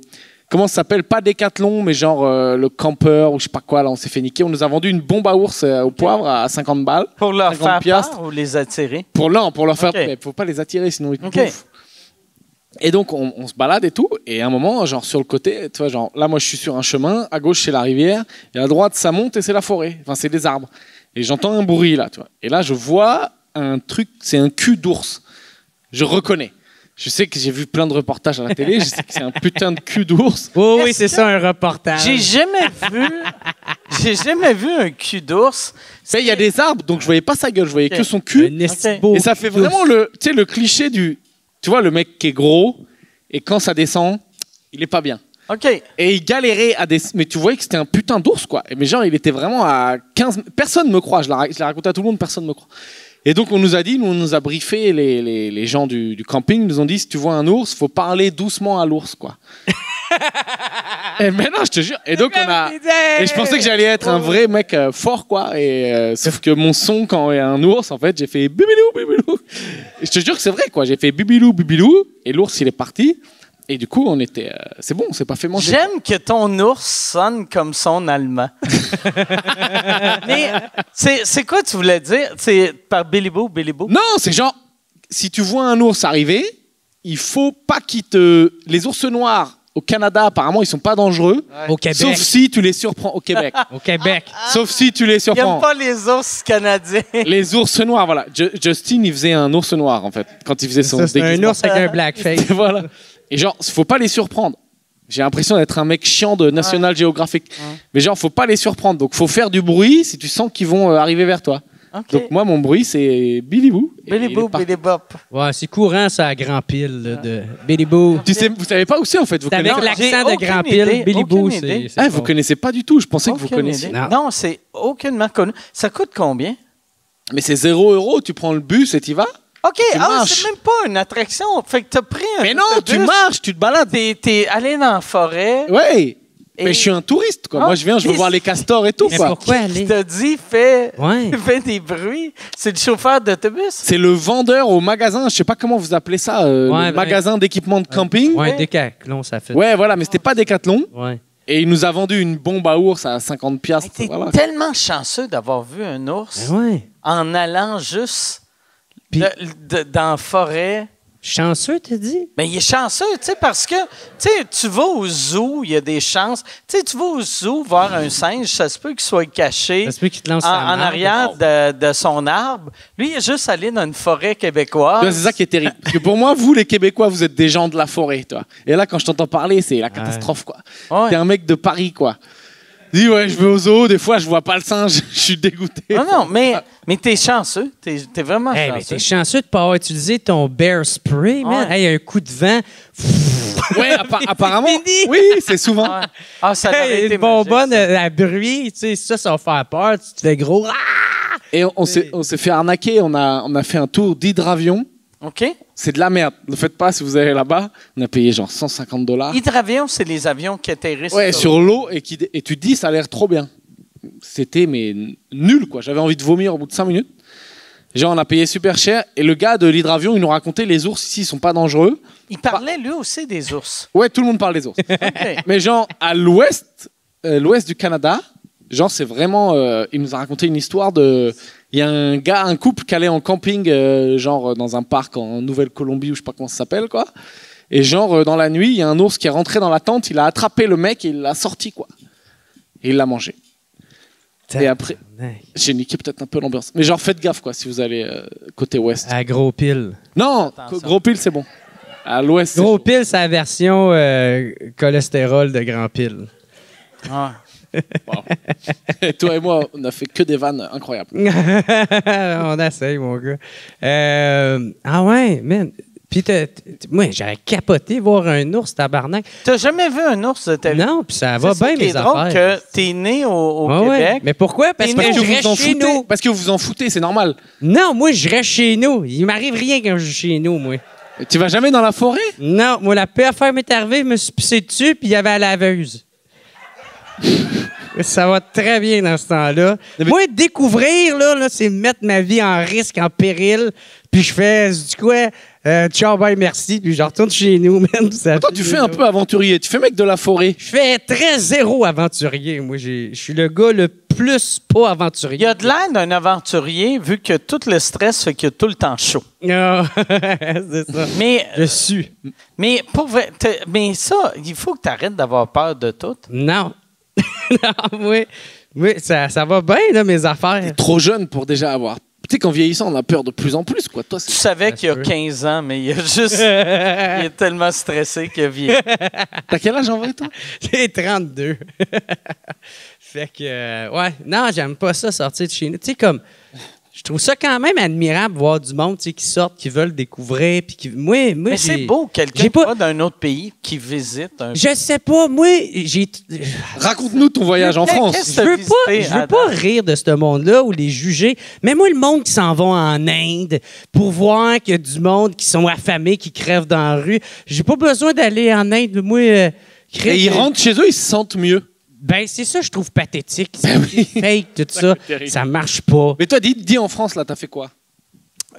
Comment ça s'appelle? Pas Décathlon, mais genre le Camper, ou je sais pas quoi, là, on s'est fait niquer. On nous a vendu une bombe à ours au poivre à 50 balles. Pour leur 50 faire piastres. peur ou les attirer? Pour leur faire... Ok. Mais faut pas les attirer, sinon ils te Ok. bouffent. Et donc, on se balade et tout. Et à un moment, genre sur le côté, tu vois, genre là, moi, je suis sur un chemin. À gauche, c'est la rivière. Et à droite, ça monte et c'est la forêt. Enfin, c'est des arbres. Et j'entends un bruit, là, tu vois. Et là, je vois un truc, c'est un cul d'ours. Je reconnais. Je sais que j'ai vu plein de reportages à la télé. Je sais que c'est un putain de cul d'ours. Oh, oui, c'est ça, un reportage. J'ai jamais vu un cul d'ours. Tu sais, il y a des arbres, donc je voyais pas sa gueule. Je voyais Ok. que son cul. Un esti Ok. beau Et ça fait cul d'ours. vraiment le cliché du... Tu vois, le mec qui est gros, et quand ça descend, il est pas bien. OK. Et il galérait à des... Mais tu voyais que c'était un putain d'ours, quoi. Mais genre, il était vraiment à 15... Personne me croit. Je l'ai raconté à tout le monde, personne me croit. Et donc, on nous a dit, on nous a briefé, les gens du camping, nous ont dit, si tu vois un ours, faut parler doucement à l'ours, quoi. Et maintenant, je te jure. Et donc, Et je pensais que j'allais être un vrai mec fort, quoi. Et sauf que mon son, quand il y a un ours, en fait, j'ai fait bibilou, bibilou. Et je te jure que c'est vrai, quoi. J'ai fait bibilou, bibilou. Et l'ours, il est parti. Et du coup, on était. C'est bon, on s'est pas fait manger. J'aime que ton ours sonne comme son allemand. Mais c'est quoi tu voulais dire? C'est par Billy Boo? Non, c'est genre, si tu vois un ours arriver, il faut pas qu'il te. Les ours noirs au Canada, apparemment, ils sont pas dangereux. Au Québec. Sauf si tu les surprends au Québec. Au Québec. Sauf si tu les Il surprends. aime pas les ours canadiens. Les ours noirs, voilà. Justin, il faisait un ours noir, en fait, quand il faisait son Ça, c'est un déguisement. ours avec un blackface. Voilà. Et genre, faut pas les surprendre. J'ai l'impression d'être un mec chiant de National Geographic. Mais genre, faut pas les surprendre. Donc, faut faire du bruit si tu sens qu'ils vont arriver vers toi. OK. Donc, moi, mon bruit, c'est Billy Boo. Billy Et il Boo, est parti. Billy Bop. Ouais, c'est courant, ça, à Grand Pile, là, de Billy Boo. Vous savez pas où c'est, en fait? Vous C'est avec connaissez... J'ai l'accent de aucune Grand Pile. idée, Billy Boo, aucune idée. c'est Ah, vous bon. connaissez pas du tout. Je pensais que vous Aucune connaissiez. idée. Non. Non, c'est aucunement connu. Ça coûte combien? Mais c'est 0 €. Tu prends le bus et t'y vas. OK, Tu marches. c'est même pas une attraction. Fait que t'as pris un Mais non, tu autobus, marches, tu te balades. T'es allé dans la forêt. Ouais. Et- Mais je suis un touriste, quoi. Ah, Moi, je viens, je veux mais voir les castors et tout, Mais quoi. pourquoi Il aller? t'a dit, fais Ouais. des bruits. C'est le chauffeur d'autobus. C'est le vendeur au magasin, je sais pas comment vous appelez ça, Ouais, le ben- magasin d'équipement de camping. Ouais, Décathlon, ça fait. Ouais, voilà, mais c'était pas Décathlon. Ouais. Et il nous a vendu une bombe à ours à 50 piastres. T'es Voilà. tellement chanceux d'avoir vu un ours Ben ouais. en allant juste Puis- dans la forêt. Chanceux, t'as dit? Mais il est chanceux, tu sais, parce que, tu sais, tu vas au zoo, il y a des chances. Tu sais, tu vas au zoo voir un singe, ça se peut qu'il soit caché Ça se peut qu'il te lance en sa marde. arrière de son arbre. Lui, il est juste allé dans une forêt Tu vois, québécoise. c'est ça qui est terrible. Parce que pour moi, vous, les Québécois, vous êtes des gens de la forêt, toi. Et là, quand je t'entends parler, c'est la catastrophe, quoi. Ouais. T'es un mec de Paris, quoi. Dis, ouais, je vais au zoo, des fois, je vois pas le singe, je suis dégoûté. Non, mais t'es chanceux. T'es vraiment Hey, mais chanceux. t'es chanceux de pas avoir utilisé ton bear spray, man. Ouais. Hey, un coup de vent. Ouais, apparemment. fini. Oui, c'est souvent. Ouais. Ah, ça aurait Hey, été une bonbonne, magique, ça. la bruit, tu sais, ça va faire peur. Tu te fais gros. Ah! Et on s'est fait arnaquer, on a fait un tour d'hydravion. OK? C'est de la merde. Ne le faites pas si vous allez là-bas. On a payé genre 150 $. Hydravion, c'est les avions qui atterrissent. Ouais, sur l'eau et tu te dis, ça a l'air trop bien. C'était mais nul, quoi. J'avais envie de vomir au bout de 5 minutes. Genre, on a payé super cher. Et le gars de l'hydravion, il nous racontait les ours ici, ils sont pas dangereux. Il parlait, lui aussi, des ours. Ouais, tout le monde parle des ours. OK. Mais genre, à l'ouest du Canada, genre, c'est vraiment... il nous a raconté une histoire de... Il y a un couple qui allait en camping, genre dans un parc en Nouvelle-Colombie, ou je sais pas comment ça s'appelle, quoi. Et genre, dans la nuit, il y a un ours qui est rentré dans la tente, il a attrapé le mec et il l'a sorti, quoi. Et il l'a mangé. Et après, j'ai niqué peut-être un peu l'ambiance. Mais genre, faites gaffe, quoi, si vous allez côté ouest. À Gros Pile. Non, Attention. Gros Pile, c'est bon. À l'ouest, c'est Gros chaud. Pile, c'est la version cholestérol de Grand Pile. Ouais. Et toi et moi, on a fait que des vannes incroyables. On essaye, mon gars. Ah ouais, man. Puis moi, j'aurais capoté voir un ours, tabarnak. T'as jamais vu un ours de ta vie? Non, puis ça va C'est ça bien, qui mes est drôle affaires. que t'es né au Ouais, ouais. Québec. Mais pourquoi? Parce T'es que né je au- reste chez nous. Parce que vous vous en foutez, c'est normal. Non, moi, je reste chez nous. Il m'arrive rien quand je suis chez nous, moi. Tu vas jamais dans la forêt? Non, moi, la pire affaire m'est arrivée, je me suis pissé dessus, puis il y avait la laveuse. Ça va très bien dans ce temps-là. Moi, découvrir, là, c'est mettre ma vie en risque, en péril, puis je fais, du quoi, ciao, bye, merci, puis je retourne chez nous, man. Toi, tu fais un peu aventurier. Tu fais mec de la forêt. Je fais très zéro aventurier. Moi, je suis le gars le plus pas aventurier. Il y a de l'air d'un aventurier, vu que tout le stress fait qu'il y a tout le temps chaud. Ah, c'est ça. Mais, Je suis. mais, pour vrai, mais ça, il faut que tu arrêtes d'avoir peur de tout. Non. Non, oui, ça va bien, là, mes affaires. Trop jeune pour déjà avoir. Tu sais qu'en vieillissant, on a peur de plus en plus, quoi. Toi, Tu savais qu'il y a 15 ans, mais il a juste... il est tellement stressé qu'il a vieilli. T'as quel âge en vrai, toi? J'ai 32. Fait que, ouais, non, j'aime pas ça, sortir de chez nous. Tu sais, comme, je trouve ça quand même admirable, voir du monde, tu sais, qui sortent, qui veulent découvrir, puis qui... Moi, Mais c'est beau, quelqu'un j'ai qui pas- va d'un autre pays, qui visite un... Je sais pas, moi, j'ai... Raconte-nous ton voyage en France. Qu'est-ce Je veux que pas, visité, je veux Adam? pas rire de ce monde-là ou les juger. Mais moi, le monde qui s'en va en Inde pour voir qu'il y a du monde qui sont affamés, qui crèvent dans la rue, j'ai pas besoin d'aller en Inde. Moi, Et ils rentrent chez eux, ils se sentent mieux. Ben, c'est ça, je trouve pathétique. C'est fake, tout ça. Ça marche pas. Mais toi, dis en France, là, t'as fait quoi?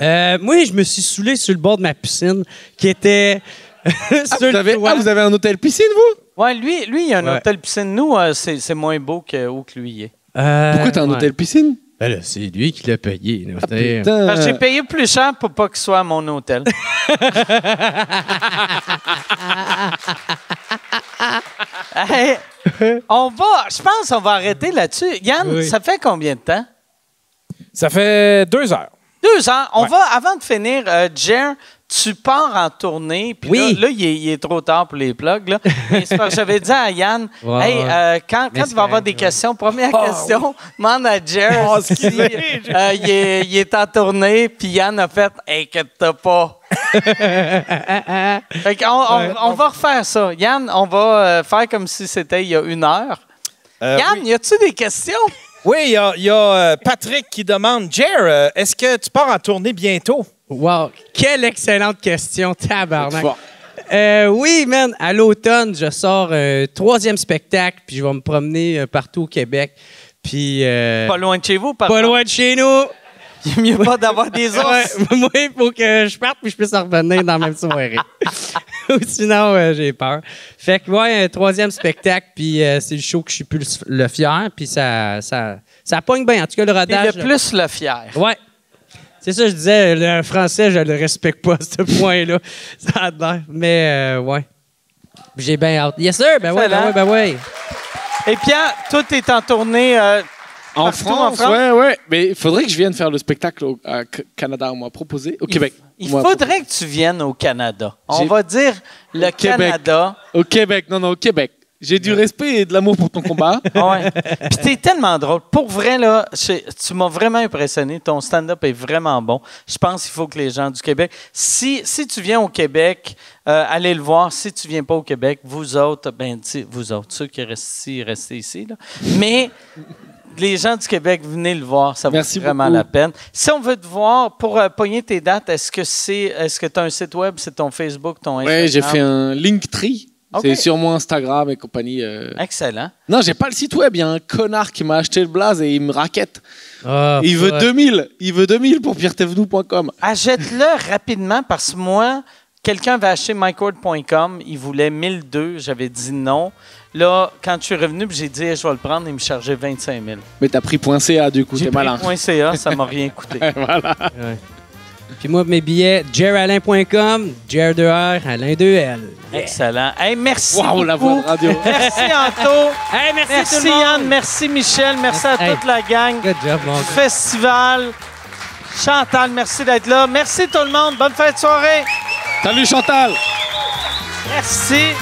Moi, je me suis saoulé sur le bord de ma piscine qui était sur le toit. Vous avez un hôtel piscine, vous? Ouais, lui, il y a un Ouais. hôtel piscine. Nous, c'est moins beau que où que lui il est. Pourquoi t'as un ouais. hôtel piscine? Ben là, c'est lui qui l'a payé. là. Putain. Parce que j'ai payé plus cher pour pas qu'il soit à mon hôtel. Hey, je pense qu'on va arrêter là-dessus. Yann, Oui. ça fait combien de temps? Ça fait 2 heures. 2 ans. On va, avant de finir, Jer, tu pars en tournée. Puis Oui. là, il est trop tard pour les plugs. Là. Mais c'est parce que j'avais dit à Yann, Ouais, hey, ouais. quand Mais tu c'est vas avoir correct, des ouais. questions, première question, demande à Jer si il est en tournée. Puis Yann a fait, inquiète-toi pas. Fait qu'on- on va refaire ça. Yann, on va faire comme si c'était il y a 1 heure. Yann, oui. y a-tu des questions? Oui, il y a Patrick qui demande, Jer, est-ce que tu pars en tournée bientôt? Wow, quelle excellente question, tabarnak. Fort. Oui, man, à l'automne, je sors un 3e spectacle, puis je vais me promener partout au Québec. Puis, Pas loin de chez vous, par pas contre. loin de chez nous. Il est mieux pas d'avoir des os. Ouais, moi, il faut que je parte puis je puisse revenir dans la même soirée. Ou sinon, j'ai peur. Fait que, ouais, un 3e spectacle, puis c'est le show que je suis plus le fier, puis ça pogne bien. En tout cas, le T'es rodage... le plus le fier. Ouais. C'est ça, je disais, le français, je le respecte pas à ce point-là. Ça a l'air. Mais, ouais. J'ai bien hâte. Yes, sir! Ben ouais, Excellent. ben ouais. Et Pierre, toi, t'es en tournée En partout France, ouais. Mais il faudrait que je vienne faire le spectacle au Canada. On m'a proposé. Au Québec. Il On m'a faudrait que tu viennes au Canada. On J'ai- va dire le Québec. Canada. Au Québec. Non, au Québec. J'ai du respect et de l'amour pour ton combat. Ouais. Puis t'es tellement drôle. Pour vrai, là, tu m'as vraiment impressionné. Ton stand-up est vraiment bon. Je pense qu'il faut que les gens du Québec... Si tu viens au Québec, allez le voir. Si tu viens pas au Québec, vous autres, vous autres, ceux qui restent ici, restez ici. Là. Mais... Les gens du Québec, venez le voir, ça vaut Merci vraiment beaucoup. la peine. Si on veut te voir, pour pogner tes dates, est-ce que tu as un site web, c'est ton Facebook, ton Instagram? Ouais, j'ai fait un Linktree. Ok. C'est sur mon Instagram et compagnie. Excellent. Non, j'ai pas le site web. Il y a un connard qui m'a acheté le blaze et il me raquette. Ah, Il veut fuck. 2000. Il veut 2000 pour pierretevnou.com. Achète-le rapidement parce que moi, quelqu'un avait acheté MikeWard.com, il voulait 1002, j'avais dit non. Là, quand je suis revenu, j'ai dit je vais le prendre, il me chargeait 25 000. Mais t'as pris .ca du coup, J'ai t'es pris malin. .ca, ça m'a rien coûté. Ouais. Puis moi, mes billets, jeralain.com, jer2r, alain2l. Excellent. Hey, merci Waouh, la beaucoup. voix de radio. Merci Anto. Hey, merci, Merci tout le monde. Yann, merci Michel, merci à Hey. toute la gang Good job, mon du gars. festival. Chantal, merci d'être là. Merci tout le monde. Bonne fin de soirée. Salut Chantal. Merci.